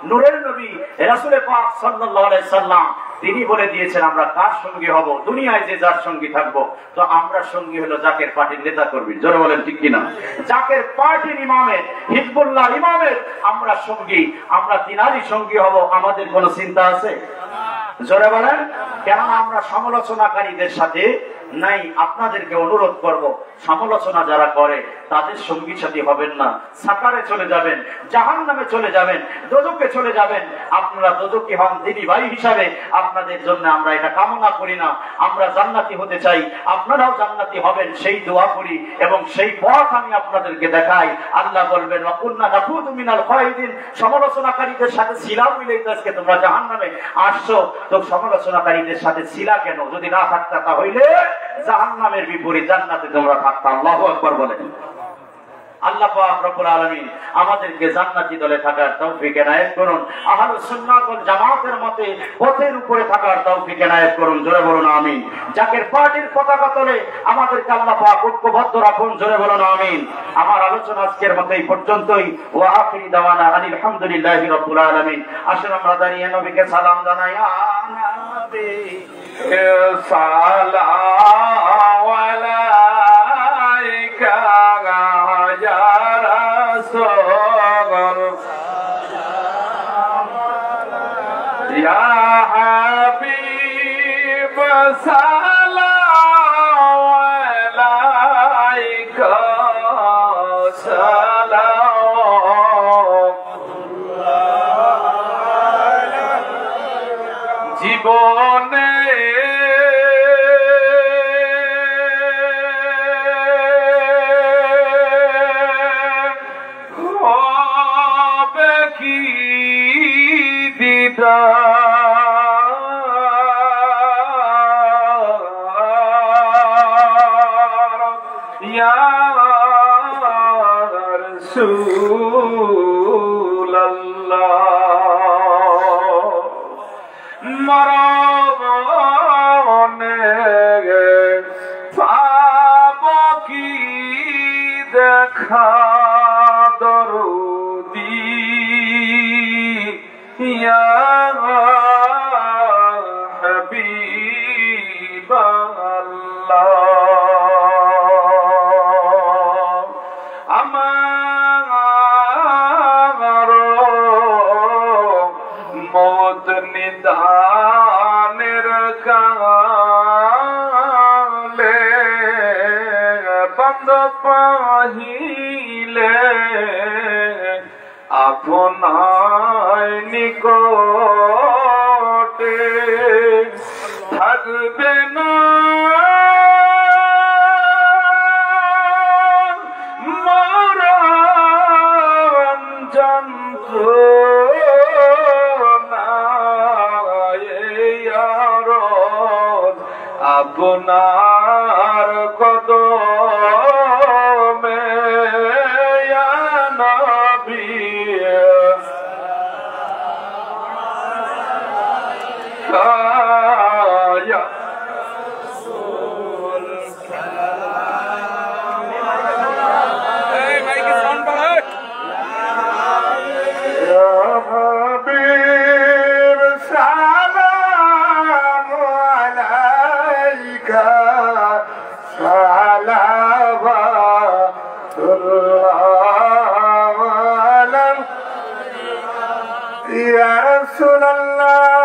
নূরের নবী রাসূল পাক সাল্লাল্লাহু আলাইহি সাল্লাম, তিনি বলে দিয়েছেন আমরা কার সঙ্গী হব, দুনিয়ায় যে যার সঙ্গী থাকবো, তো আমরা সঙ্গী হলো জাকের পার্টির নেতা কর্মী। জোরে বলেন ঠিক কিনা? জাকের পার্টির ইমামের, হিজবুল্লাহ ইমামের আমরা সঙ্গী, আমরা তিনারই সঙ্গী হব। আমাদের কোনো চিন্তা আছে? জোরে বলেন। কেননা আমরা সমালোচনাকারীদের সাথে নাই। আপনাদেরকে অনুরোধ করব, সমালোচনা যারা করে তাদের সঙ্গী সাথী হবেন না, সাকারে চলে যাবেন, জাহান্নামে চলে যাবেন, দোজখে চলে যাবেন। আপনারা দোজখী হন দিনী ভাই হিসাবে, আপনাদের জন্য আমরা এটা কামনা করি না। আমরা জান্নাতি হতে চাই, আপনারাও জান্নাতি হবেন, সেই দোয়া করি এবং সেই পথ আমি আপনাদেরকে দেখাই। আল্লাহ বলবেন, ওয়া কুননা নাকুতু মিনাল খায়দিন, সমালোচনাকারীদের সাথে ছিলাম মিলেই তো আজকে তোমরা জাহান্নামে আসছো। তো সমালোচনাকারীদের সাথে ছিলা কেন? যদি না থাকতা তাহলে জাহান্নামের বিপরীত জান্নাতে তোমরা থাকতা। আল্লাহু আকবার বলেন। আল্লাহ পাক রব্বুল আলামিন আমাদেরকে জান্নাতি দলে থাকার তৌফিক এনায়েত করুন। আহলুস সুন্নাত ওয়াল জামাতের মতে পথের উপরে থাকার তৌফিক এনায়েত করুন। জোরে বলুন আমিন। জাকের পার্টির পতাকা তলে আমাদেরকে আল্লাহ পাক ঐক্যবদ্ধ রাখুন। জোরে বলুন আমিন। আমার আলোচনা আজকের মতো এই পর্যন্তই। ওয়া আখিরি দাওয়ানা আনিল হামদুলিল্লাহি রাব্বিল আলামিন। আসুন আমরা দাঁড়িয়ে নবীকে সালাম জানাই। ইয়া নবী সালাম আলাইকা ইয়া রাসূল ইয়া হাবিব সালাম আলাইকা সালাম জীবনে ইয়া রাসূলুল্লাহ মরণে পাব কি দেখা দরদি ইয়া হাবিবাল্লাহ আমার মত নিদানের কালে বন্ধ পাহিলে আপনায় নিকটে থাকবে না মরণ যন্ত্রণা আপনার কদমে ইয়া নবী ইয়া রাসূল এই মাইকে সাউন্ড বাড়াও ইয়া হাবিব সালাম আলাইকা সালাওয়াতুল্লাহ আলাইকা ইয়া রাসূলুল্লাহ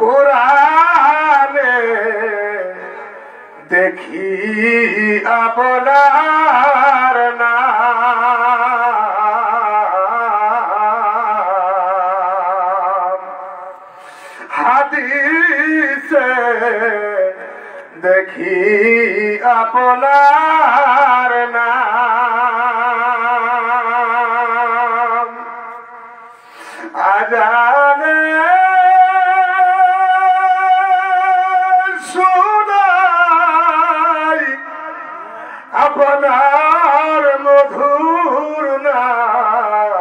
কোরআনে দেখি আপনার নাম হাদিসে দেখি আপনার নাম আজানে শুনাই আপনার মধুর নাম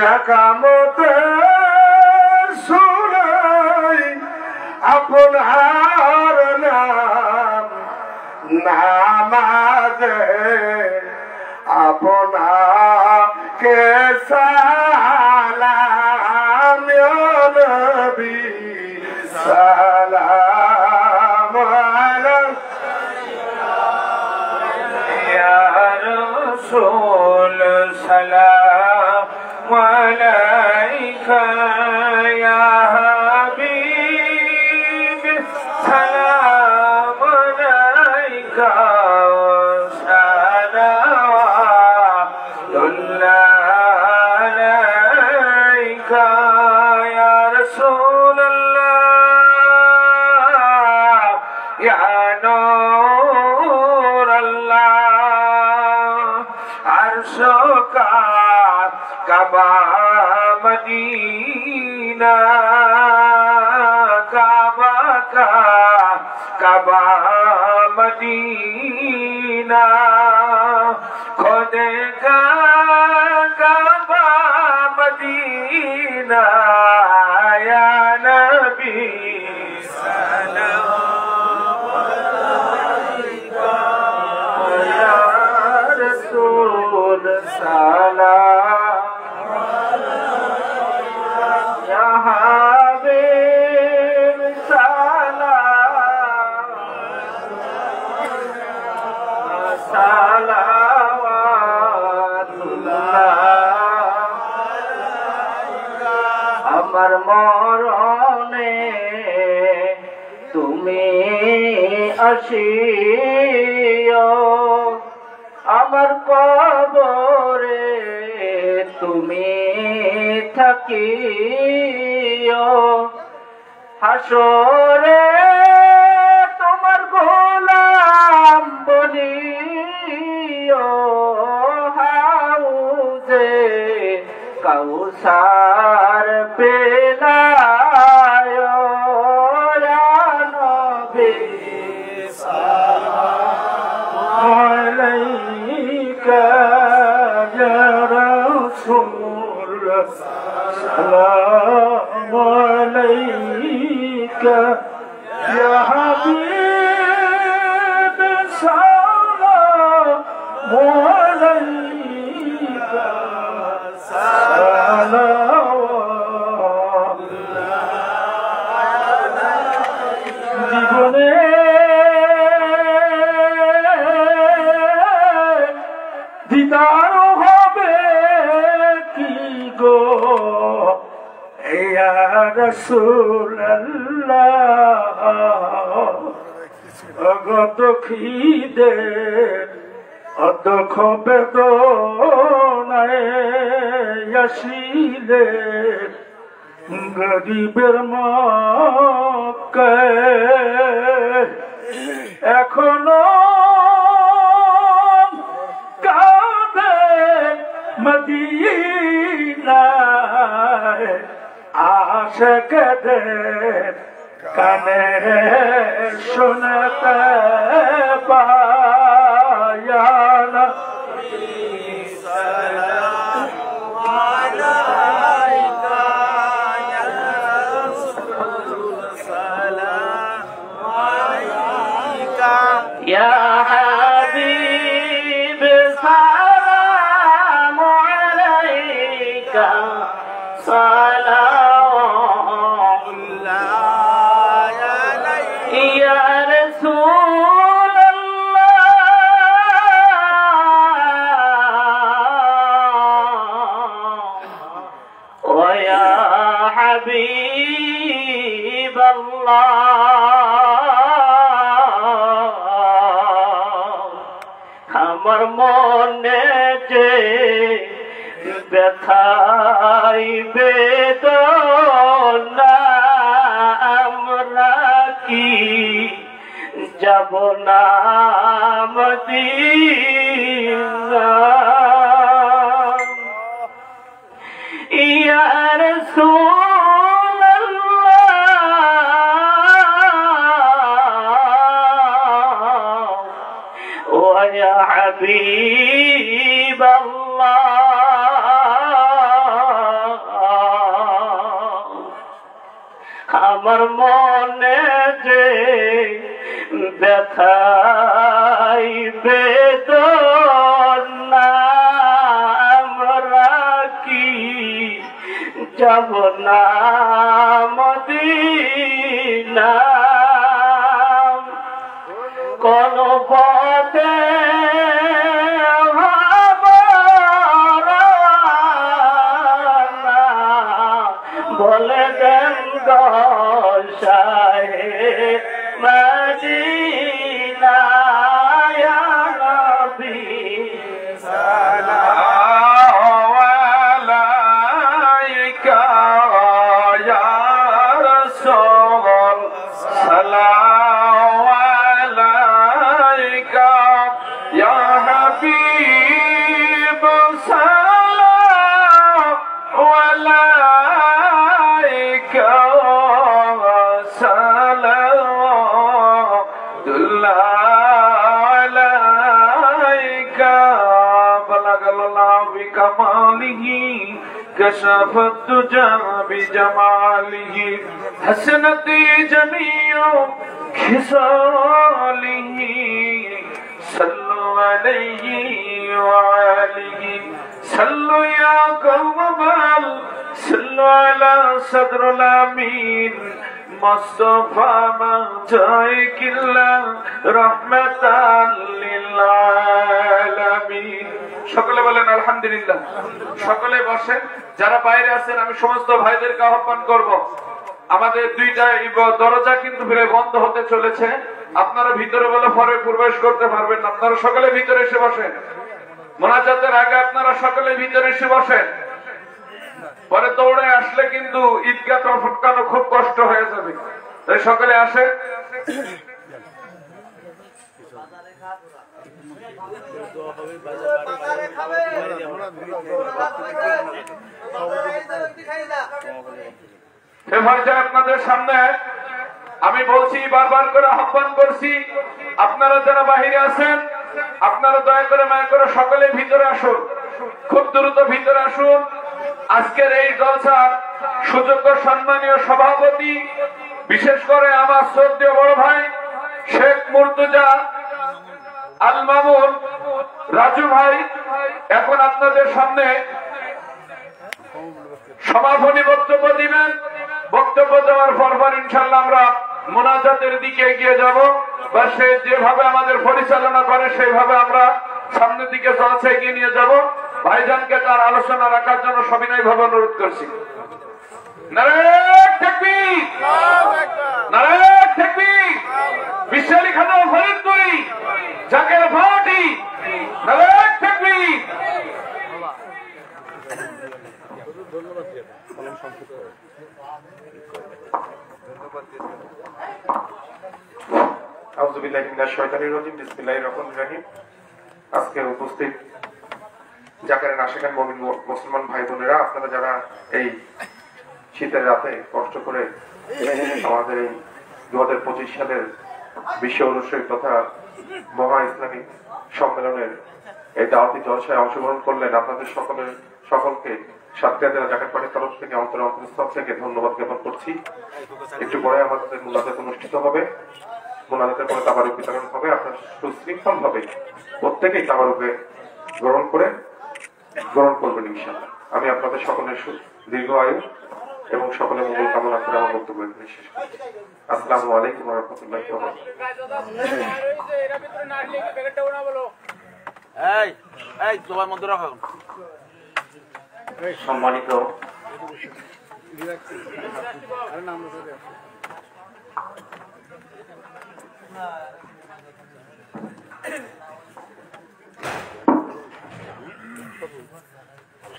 একামতে শুনাই আপনার নাম নামাজে আপনাকে সালাম ইয়া নবী সালাম ইয়া রাসূল সালাম আলাইকা ইয়া হাবিব সালাম আলাইকা কাবা মদিনা কাবা মদিনা খোদে কাবা মদিনা ইয়া নবী সালাম আলাইকা ইয়া রাসূল সালাম আমার মরণে তুমি আসিও আমার কবরে তুমি থাকিও হাসরে তোমার গোলাম বলিও হাউজে কাউসার পেলায় নবী আলাইকা ইয়া রাসূল সালাম আলাইকা ইয়া হাবিব সালাম আলাইকা জীবনে দিদার হবে কি গো ইয়া রাসূলুল্লাহ অগত খিদে অদক্ষ বেদনায় আসিলে গরিবের মক্কায় এখনো কাঁদে মদিনায় আশিকদের কানে শুনতে পায় না يا حبيب سلام عليك صلوات الله يا رسول الله ويا حبيب الله আমার মনে যে ব্যথাই বেদনা আমরা কি যাব না মদিনা ইয়া রাসূলুল্লাহ ওয়া ইয়া হাবিব আমার মনে যে ব্যথাই বেদনা আমরা কি যাব না মদিনা কোন পথে বলে দেন গসাহে মদিনা ইয়া নবী সালাম আলাইকা ইয়া রাসূল সালাম আলাইকা ইয়া হাবিব সালাম আলাইকা بكماله كشف الدجى بجماله حسنت جميع خصاله صلوا عليه وآله صلوا يا قوم بل صلوا على صدر الأمين مصطفى مجاك الله رحمة للعالمين সকলে বলেন আলহামদুলিল্লাহ সকলে বসেন যারা বাইরে আছেন আমি সমস্ত ভাইদেরকে আহ্বান করব আমাদের দুইটা দরজা কিন্তু বন্ধ হতে চলেছে আপনারা ভিতরে বলে পরে প্রবেশ করতে পারবেন না আপনারা সকলে ভিতরে এসে বসেন মোনাজাতের আগে আপনারা সকলে ভিতরে এসে বসেন পরে দৌড়ে আসলে কিন্তু ঈদগাহটা ফুটকানো খুব কষ্ট হয়ে যাবে। তাই সকলে আসে। আপনাদের সামনে আমি বলছি, বারবার করে আহ্বান করছি, আপনারা যারা বাহিরে আছেন আপনারা দয়া করে মায়া করে সকলে ভিতরে আসুন, খুব দ্রুত ভিতরে আসুন। আজকের এই জলসার সুযোগ্য সম্মানীয় সভাপতি, বিশেষ করে আমার শ্রদ্ধেয় বড় ভাই শেখ মুর্তজা আল মামুন রাজু ভাই এখন আপনাদের সামনে সমাপনী বক্তব্য দিবেন। বক্তব্য দেওয়ার পর ইনশাল্লাহ আমরা মোনাজাতের দিকে এগিয়ে যাব, বা সে যেভাবে আমাদের পরিচালনা করে সেইভাবে আমরা সামনের দিকে জলসা এগিয়ে নিয়ে যাব। ভাইজানকে তার আলোচনা রাখার জন্য সবিনয়ভাবে অনুরোধ করছি। নারায়ে তাকবীর, নারায়ে তাকবীর। বিশালী খান ফরিদপুরি জাকের পার্টি, নারায়ে তাকবীর। আজকে উপস্থিত জাকারের আশিকান মুমিন মুসলমান ভাই বোনেরা, আপনারা যারা এই শীতের রাতে কষ্ট করে আমাদের এই 2025 সালের বিশ্ব অনুষ্ঠিত তথা মহা ইসলামিক সম্মেলনের এই দাওয়াতি জলসায় অংশগ্রহণ করলেন, আপনাদের সকলকে সাতক্ষীরা জেলা জাকাত পার্টির তরফ থেকে অন্তরস্থল থেকে ধন্যবাদ জ্ঞাপন করছি। একটু পরে আমাদের মোনাজাত অনুষ্ঠিত হবে। মোনাজাতের পরে তাবারুক বিতরণ হবে। আপনার সুশৃঙ্খল ভাবে প্রত্যেকেই তাবারুকে গ্রহণ করবেন ইনশাআল্লাহ। আমি আপনাদের সকলের দীর্ঘ আয়ু এবং সকলের মঙ্গল কামনা করে আমার বক্তব্য এখানে শেষ করছি। আসসালামু আলাইকুম ওয়া রাহমাতুল্লাহি ওয়া বারাকাতুহু।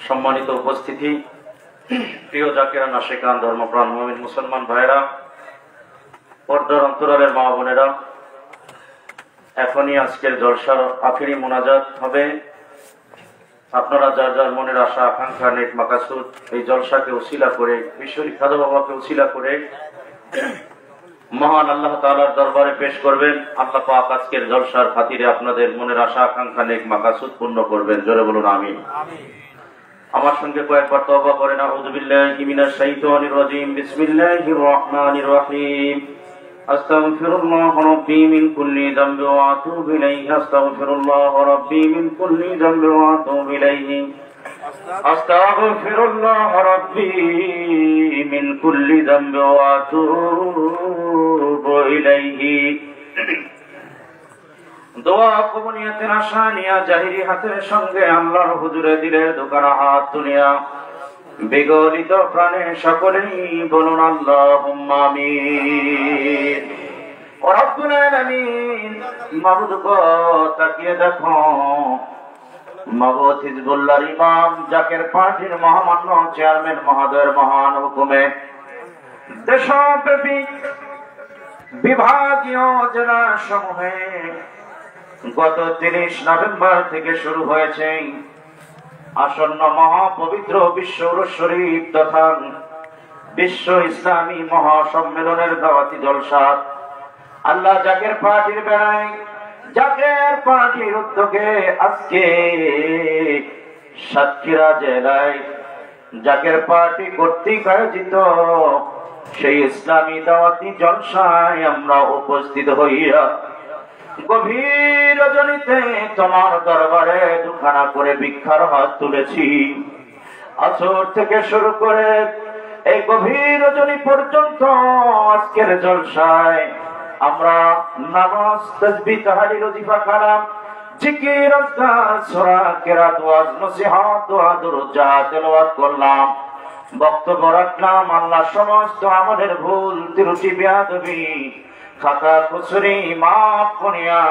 সম্মানিত উপস্থিতি, প্রিয় জাকিরান আশিকান ধর্মপ্রাণ মুমিন মুসলমান ভাইরা, পর্দার অন্তরালের মা বোনেরা, এখনই আজকের জলসার আখেরি মোনাজাত হবে। আপনারা যার যার মনের আশা আকাঙ্ক্ষা নেক মাকাসুদ এই জলসাকে উসিলা করে, বিশ্বরী খাজা বাবাকে উসিলা করে মহান আল্লাহ তাআলার দরবারে পেশ করবেন। আল্লাহ পাক আজকের জলসার খাতিরে আপনাদের মনের আশা আকাঙ্ক্ষা নেক মাকাসুদ পূর্ণ করবেন। জোরে বলুন আমিন। আমার সঙ্গে কয়েকবার তওবা করেন। আউযু বিল্লাহি মিনাশ শাইতানির রাজীম। বিসমিল্লাহির রাহমানির রাহিম। আস্তাগফিরুল্লাহ রাব্বী মিন কুল্লি যামবি ওয়া আতুবু ইলাইহি। আস্তাগফিরুল্লাহ রাব্বী মিন কুল্লি যামবি ওয়া আতুবু ইলাইহি। আস্তাগফিরুল্লাহ রাব্বী মিন কুল্লি যামবি ওয়া আতুবু ইলাইহি। দোয়া কবুলিয়াতের আশা নিয়া জাহিরি হাতের সঙ্গে আল্লাহর হুজুরে দিলের দোকানে হাত তুলিয়া বিগলিত প্রাণে সকলেই বলুন আল্লাহুম্মা আমিন। ও রব্বুল আলামিন, মাবুদ গো তাকিয়ে দেখো, মাবুদ হিজবুল্লাহর ইমাম জাকের পার্টির মহামান্য চেয়ারম্যান মহোদয়ের মহান হুকুমে দেশব্যাপী বিভাগীয় জেলা সমূহে গত 30 নভেম্বর থেকে শুরু হয়েছে আসন্ন মহাপবিত্র বিশ্ব উরুস শরীফ তথা বিশ্ব ইসলামী মহাসম্মেলনের দাওয়াতি জলসা। আল্লাহ জাকের পার্টির বেলায়, জাকের পার্টির উদ্যোগে আজকে সাতক্ষীরা জেলায় জাকের পার্টি কর্তৃক আয়োজিত সেই ইসলামী দাওয়াতি জলসায় আমরা উপস্থিত হইয়া গভীর রজনীতে তোমার দরবারে দুখানা করে ভিক্ষার হাত তুলেছি। আসর থেকে শুরু করে এই গভীর রজনী পর্যন্ত আজকের জলসায় আমরা নামাজ, তাসবিহ, তাহলিল, ওয়াজিফা, কালাম, জিকির, আজকার, সূরা, কিরাত, ওয়াজ, নসিহত, দোয়া, দুরূদ তেলাওয়াত করলাম, বক্তব্য রাখলাম। আল্লাহ সমস্ত আমাদের ভুল ত্রুটি বেয়াদবি খাতা কুসরি মাফ করিয়া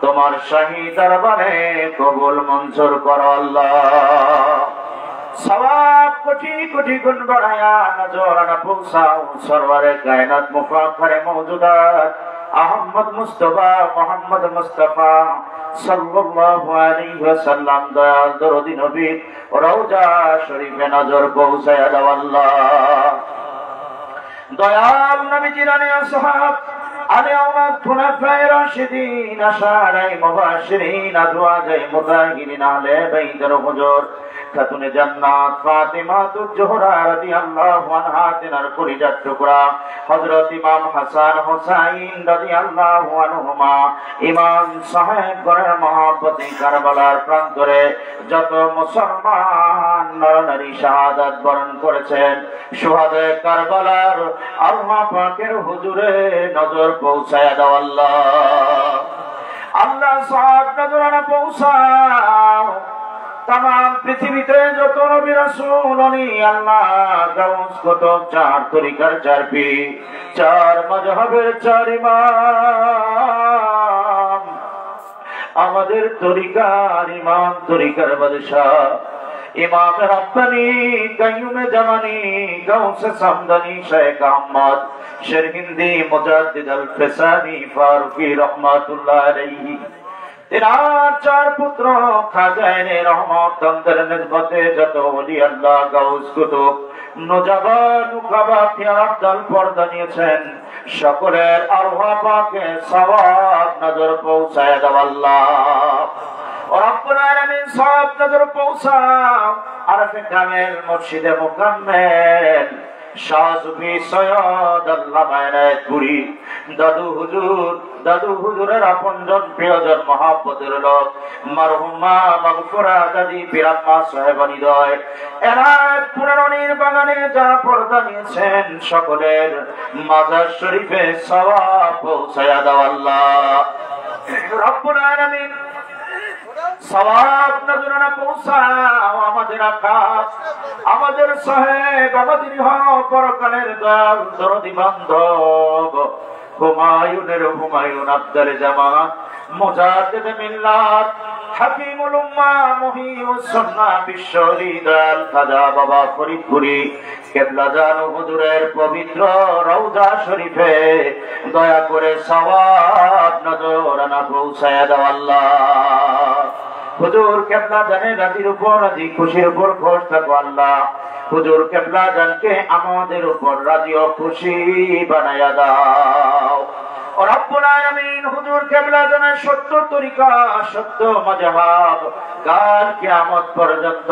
তোমার শাহী দরবারে কবুল মঞ্জুর করো আল্লাহ। সওয়াব কোটি কোটি গুণ বাড়ায়া নজর আনা পৌঁছাও সরওয়ারে কায়নাত মুফাখরে মওজুদাত আহমদ মুস্তাফা মোহাম্মদ মুস্তাফা সাল্লাল্লাহু আলাইহি ওয়াসাল্লাম দয়াল দরদি নবী রওজা শরীফে নজর পৌঁছায়া দাও আল্লাহ। দয়াল নবীজির আনে আসহাব আলে আওলাদ খুলাফায়ে রাশিদিন আশারায়ে মুবাশশিরিন আজওয়াজে মুতাহিরিন আলে বাইতের হুজুর খাতুনে জান্নাত ফাতিমাতুজ জোহরা রাদিয়াল্লাহু আনহা তিনার কলিজার টুকরা হযরত ইমাম হাসান হুসাইন রাদিয়াল্লাহু আনহুমা ইমাম সাহেব গণের মহব্বতে কারবালার প্রান্তরে যত মুসলমান নরনারী শাহাদাত বরণ করেছেন শুহাদায়ে কারবালার আল্লাহ পাকের হুজুরে নজর পৌঁছায়া দাও আল্লাহ। আল্লাহ সাহেব নজরানা পৌঁছাও तमाम পৃথিবীতে যত নবী রাসূল আল্লাহ গাউস কত চার তরিকার চার পীর চার মাযহাবের চার ইমাম আমাদের তরিকার ইমাম তরিকার বাদশা ইমাম রব্বানি কাইয়ুমে জামানি গাউসে সামদানি শেখ আহমদ শরহিন্দি মুজাদ্দিদ আল ফিসানি ফারুকি রহমাতুল্লাহ আলাইহি তিনার চার পুত্র খাজাইনে রহমত তন্দের নিসবতে যত ওলি আল্লাহ গাউস কুতুব নুজাবা নুকাবা ফিয়ার দল পর্দা নিয়েছেন সকলের আরওয়াহ পাকে সওয়াব নজর পৌঁছায় দাও আল্লাহ। রব্বুল আলামিন সওয়াব নজর পৌঁছাও আরফে কামেল মুর্শিদে মুকাম্মেল শাহ সুফি সৈয়দ আল্লামা এনায়েতপুরী দাদু হুজুরের আপনজন প্রিয়জন মহব্বতের লোক মারহুমা মাগফুরা দাদি পীরাম্মা সাহেবানিদয় এনায়েতপুরের অনির বাগানে যারা পর্দা নিয়েছেন সকলের মাজার শরীফে সওয়াব পৌঁছায়া দাও আল্লাহ। রব্বুল আলামিন সওয়াব নজরানা পৌঁছাও আমাদের আকাশ আমাদের সাহেব আমাদের পরকালের দয়াল দরদি বান্ধব হুমায়ুন আব্দুল জামান মুজাদ্দিদ মিল্লাত হাকিমুল উম্মাহ মুহিউস সুন্নাহ বিশ্বহৃদয় খাজা বাবা ফরিদপুরি কেবলা জানু হুজুরের পবিত্র রওজা শরীফে দয়া করে সওয়াব নজরানা পৌঁছায়া দাও আল্লাহ। হুজুর কেবলা জানে রাজির উপর রাজি খুশির উপর খুশ থাকো আল্লাহ। হুজুর কেবলা জানকে আমাদের উপর রাজি ও খুশি বানায়া দাও। রব্বুল আলামিন হুজুর কেবলা জানে সত্য তরিকা সত্য মাযহাব কাল কিয়ামত পর্যন্ত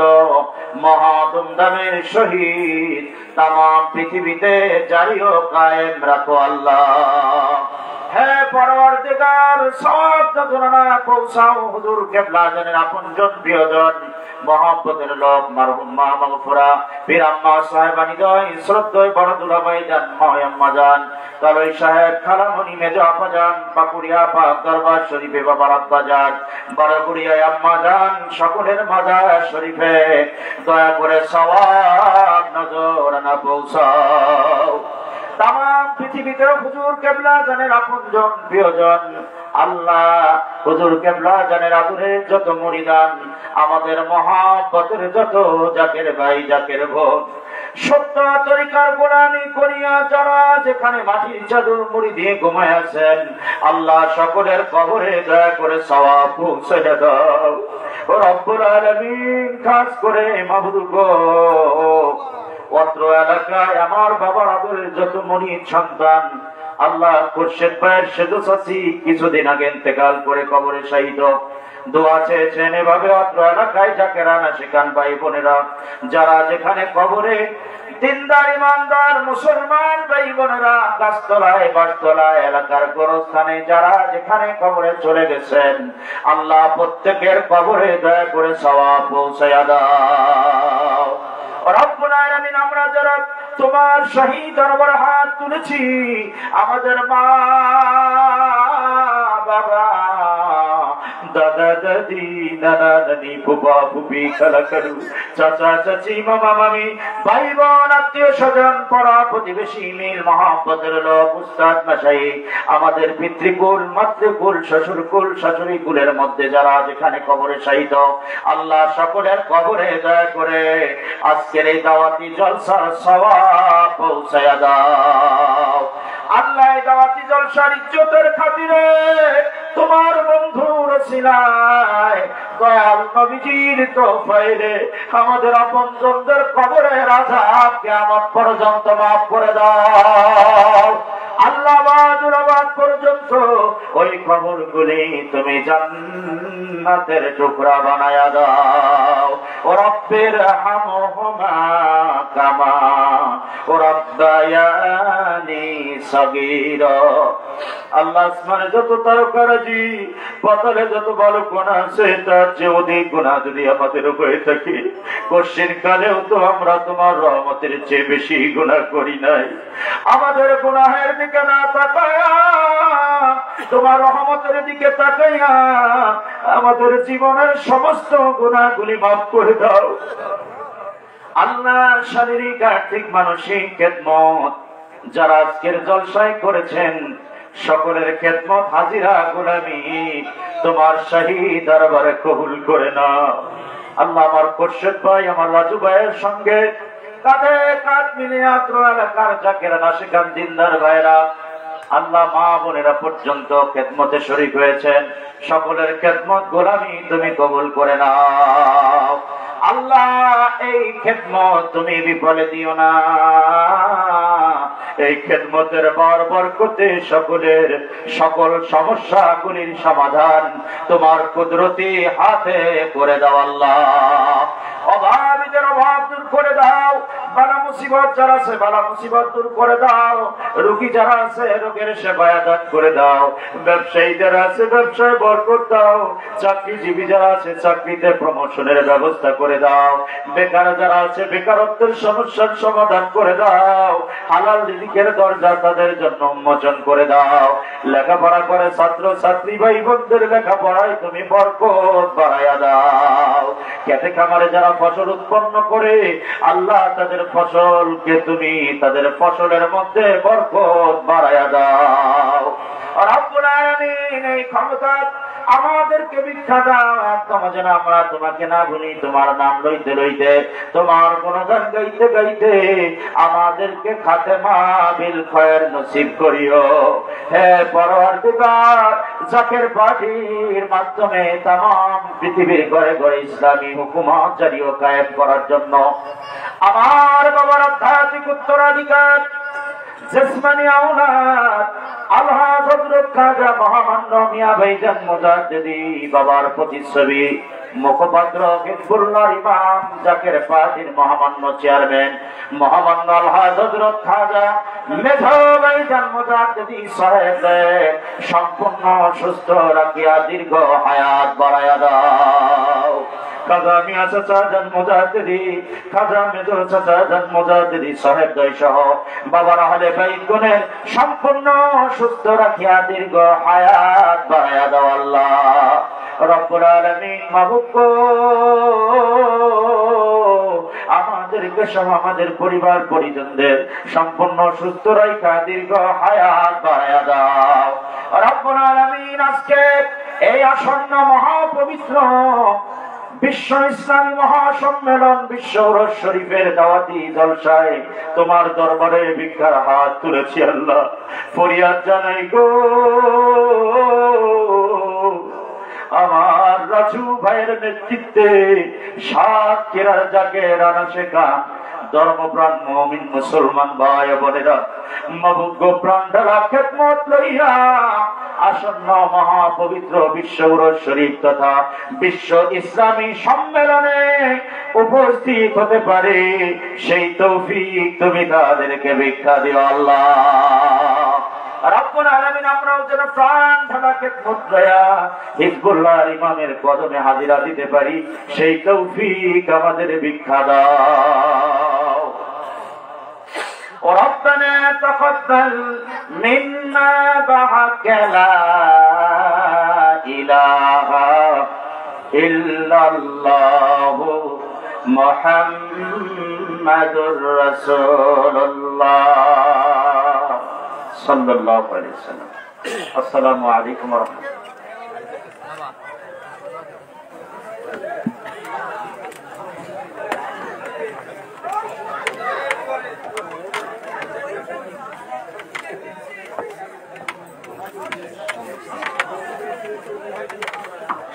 মহা ধুমধামের সহিত तमाम পৃথিবীতে জারি ও কায়েম রাখো আল্লাহ। হে পরওয়ারদিগার সওয়াব নজরানা পৌঁছাও হুজুর কেবলা জানের আপনজন প্রিয়জন মহব্বতের লোক মারহুম মা মাগফুরা পীরাম্মা সাহেবানিদয় শ্রদ্ধেয় বড় দুলাভাই জান মহাম্মা জান তালই সাহেব খালামণি মেজো আপা জান পাকুড়িয়া পাক দরবার শরীফে বাবার আব্বা জান বড়গুড়িয়া আম্মা জান সকলের মাজার শরীফে দয়া করে সওয়াব নজরানা পৌঁছাও। तमाम পৃথিবীতে হুজুর কেবলা জানের আপনজন প্রিয়জন আল্লাহ হুজুর কেবলা জানের আদরের যত মুরিদান আমাদের মহব্বতের যত জাকের ভাই জাকের বোন সত্য তরিকার গোলামি করিয়া যারা যেখানে মাটির চাদর মুড়ি দিয়ে ঘুমায় আছেন আল্লাহ সকলের কবরে দয়া করে সওয়াব পৌঁছে দাও। রব্বুল আলামিন খাস করে মাহবুব গো অত্র এলাকায় আমার বাবার আদরের যত মনির সন্তান আল্লাহ খুরশেদ ভাইয়ের সেদু চাচি কিছুদিন আগে ইন্তেকাল করে কবরে শাহিদ দোয়া চেয়েছেন এভাবে অত্র এলাকায় জাকেরানা শিখান ভাই বোনেরা যারা যেখানে কবরে দিনদার ইমানদার মুসলমান ভাই বোনেরা গাছতলায় বাসতলায় এলাকার গোরস্থানে যারা যেখানে কবরে চলে গেছেন আল্লাহ প্রত্যেকের কবরে দয়া করে সওয়াব পৌঁছায়া দাও। রব্বুল আলামিন আমরা যারা তোমার শহীদ দরবার হাত তুলেছি আমাদের মা বাবা দাদা দাদি নানা নানি ফুপা ফুপি খালা খালু চাচা চাচি মামা মামি ভাই বোন আত্মীয় স্বজন পাড়া প্রতিবেশী মিল মহাব্বতের লোক উস্তাদ মাশাইখ আমাদের পিতৃকুল মাতৃকুল শ্বশুরকুল শাশুড়ি কুলের মধ্যে যারা যেখানে কবরে শায়িত আল্লাহ সকলের কবরে দয়া করে আজকের এই দাওয়াতি জলসার সওয়াব পৌঁছায়া দাও। আল্লাহ দাওয়াতি জলসার ইজ্জতের খাতিরে তোমার বন্ধুর ওসিলায় দয়াল নবীজির তৌফিকে আমাদের আপনজনদের কবরের আযাব কিয়ামত পর্যন্ত মাফ করে দাও। আল্লাহ বাদুরাবাদ পর্যন্ত ওই কবরগুলি তুমি জান্নাতের টুকরা বানায়া দাও। ও রব্বির হামহুমা কামা ও রাব্বায়ানি সগীরা। আল্লাহ আসমানে যত তারকারাজি পাতালে যত ভালো গুনাহ আছে তার চেয়ে অধিক গুনাহ যদি আমাদের হয়ে থাকে কশিন কালেও তো আমরা তোমার রহমতের চেয়ে বেশি গুনাহ করি নাই। আমাদের গুনাহের দিকে না তাকায়া তোমার রহমতের দিকে তাকাইয়া আমাদের জীবনের সমস্ত গুনাহগুলি মাফ করে দাও। আল্লাহ শারীরিক আর্থিক মানসিক খেদমত যারা আজকের জলসায় করেছেন সকলের খেদমত হাজিরা গোলামি তোমার শাহী দরবারে কবুল করে নাও। আল্লাহ আমার খোরশেদ ভাই আমার রাজু ভাইয়ের সঙ্গে কাঁধে কাঁধ মিলিয়ে আত্র এলাকার জাকেরা নাশিকান দিনদার ভাইরা আল্লাহ মা বোনেরা পর্যন্ত খেদমতে শরীক হয়েছেন সকলের খেদমত গোলামি তুমি কবুল করে নাও। আল্লাহ এই খেদমত তুমি বিফলে দিও না। এই খেদমতের বরকতে সকলের সকল সমস্যাগুলির সমাধান তোমার কুদরতি হাতে করে দাও। আল্লাহ অভাবীদের অভাব দূর করে দাও। বালা মুসিবত যারা আছে বালা মুসিবত দূর করে দাও। রোগী যারা আছে রোগের সেবায় দান করে দাও। ব্যবসায়ী যারা আছে ব্যবসায় বরকত দাও। চাকরিজীবী যারা আছে চাকরিতে প্রমোশনের ব্যবস্থা করে দাও। বেকার যারা আছে বেকারত্বের সমস্যার সমাধান করে দাও। হালাল রিজিকের দরজা তাদের জন্য উন্মোচন করে দাও। লেখাপড়া করে ছাত্র ছাত্রী ভাই বোনদের লেখাপড়ায় তুমি বরকত বাড়াইয়া দাও। খেতে খামারে যারা ফসল উৎপন্ন করে আল্লাহ তাদের ফসলকে তুমি তাদের ফসলের মধ্যে বরকত বাড়াইয়া দাও। রব্বুল আলামিন এই ক্ষমতা আমাদেরকে ভিক্ষা দাও একদম যেন আমরা তোমাকে না ভুলি। তোমার নাম লইতে লইতে তোমার গুণগান গাইতে গাইতে আমাদেরকে খাতেমা বিল খয়ের নসিব করিও। হে পরওয়ারদিগার জাকের পার্টির মাধ্যমে তামাম পৃথিবীর ঘরে ঘরে ইসলামী হুকুমত জারি ও কায়েম করার জন্য আমার বাবার আধ্যাত্মিক উত্তরাধিকার জিসমানি আওলাদ আলহাজ হযরত খাজা মহামান্য মিয়া ভাইজান মুজাদ্দিদি বাবার প্রতিচ্ছবি মুখপাত্র হিজবুল্লাহর ইমাম জাকের পার্টির মহামান্য চেয়ারম্যান মহামান্য আলহাজ হযরত খাজা মেধা ভাইজান মুজাদ্দিদি সাহেবের সম্পূর্ণ সুস্থ রাখিয়া দীর্ঘ হায়াত বাড়ায়া দাও। খাজা মিয়া চাচা জান মুজাদ্দিদি খাজা মেজর চাচা জান মুজাদ্দিদি সাহেব সহ বাবার আহলে বাইত গণের সম্পূর্ণ সুস্থ রাখিয়া দীর্ঘ হায়াত বাড়ায়া দাও। আল্লাহ রব্বুল আলামিন মাবুদ আমাদেরকে সহ আমাদের পরিবার পরিজনদের সম্পূর্ণ সুস্থ রাখা দীর্ঘ হায়াত বাড়ায়া দাও। রব্বুল আলামিন আজকে এই আসন্ন মহাপবিত্র বিশ্ব ইসলামী মহাসম্মেলন বিশ্ব উরস শরীফের দাওয়াতি জলসায় তোমার দরবারে ভিক্ষার হাত তুলেছি। আল্লাহ ফরিয়াদ জানাই গো আমার রাজু ভাইয়ের নেতৃত্বে সাতক্ষীরার জাকের আনাশেখা ধর্মপ্রাণ মুমিন মুসলমান ভাই বোনেরা মাবুদ প্রাণ ঢালা খেদমত লইয়া আসন্ন মহাপবিত্র বিশ্ব উরস শরীফ তথা বিশ্ব ইসলামী সম্মেলনে উপস্থিত হতে পারে সেই তৌফিক তুমি তাদেরকে ভিক্ষা দিও। আল্লাহ রব্বুল আলামিন আমরাও যেন প্রাণ ঢালা খেদমত লইয়া হিজবুল্লাহর ইমামের কদমে হাজিরা দিতে পারি সেই তৌফিক আমাদের ভিক্ষা দাও। ربنا تقبل منا بحق لا إله ইল্লাল্লাহু মুহাম্মাদুর রাসূলুল্লাহ সাল্লাল্লাহু আলাইহি ওয়াসাল্লাম। আসসালামু আলাইকুম ওয়া রাহমাতুল্লাহ।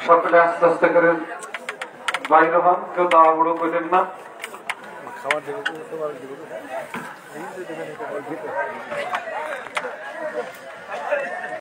সকলে আস্তে আস্তে করে বাইরে হন, কেউ তাড়াহুড়ো করেন না। খাবার দেবো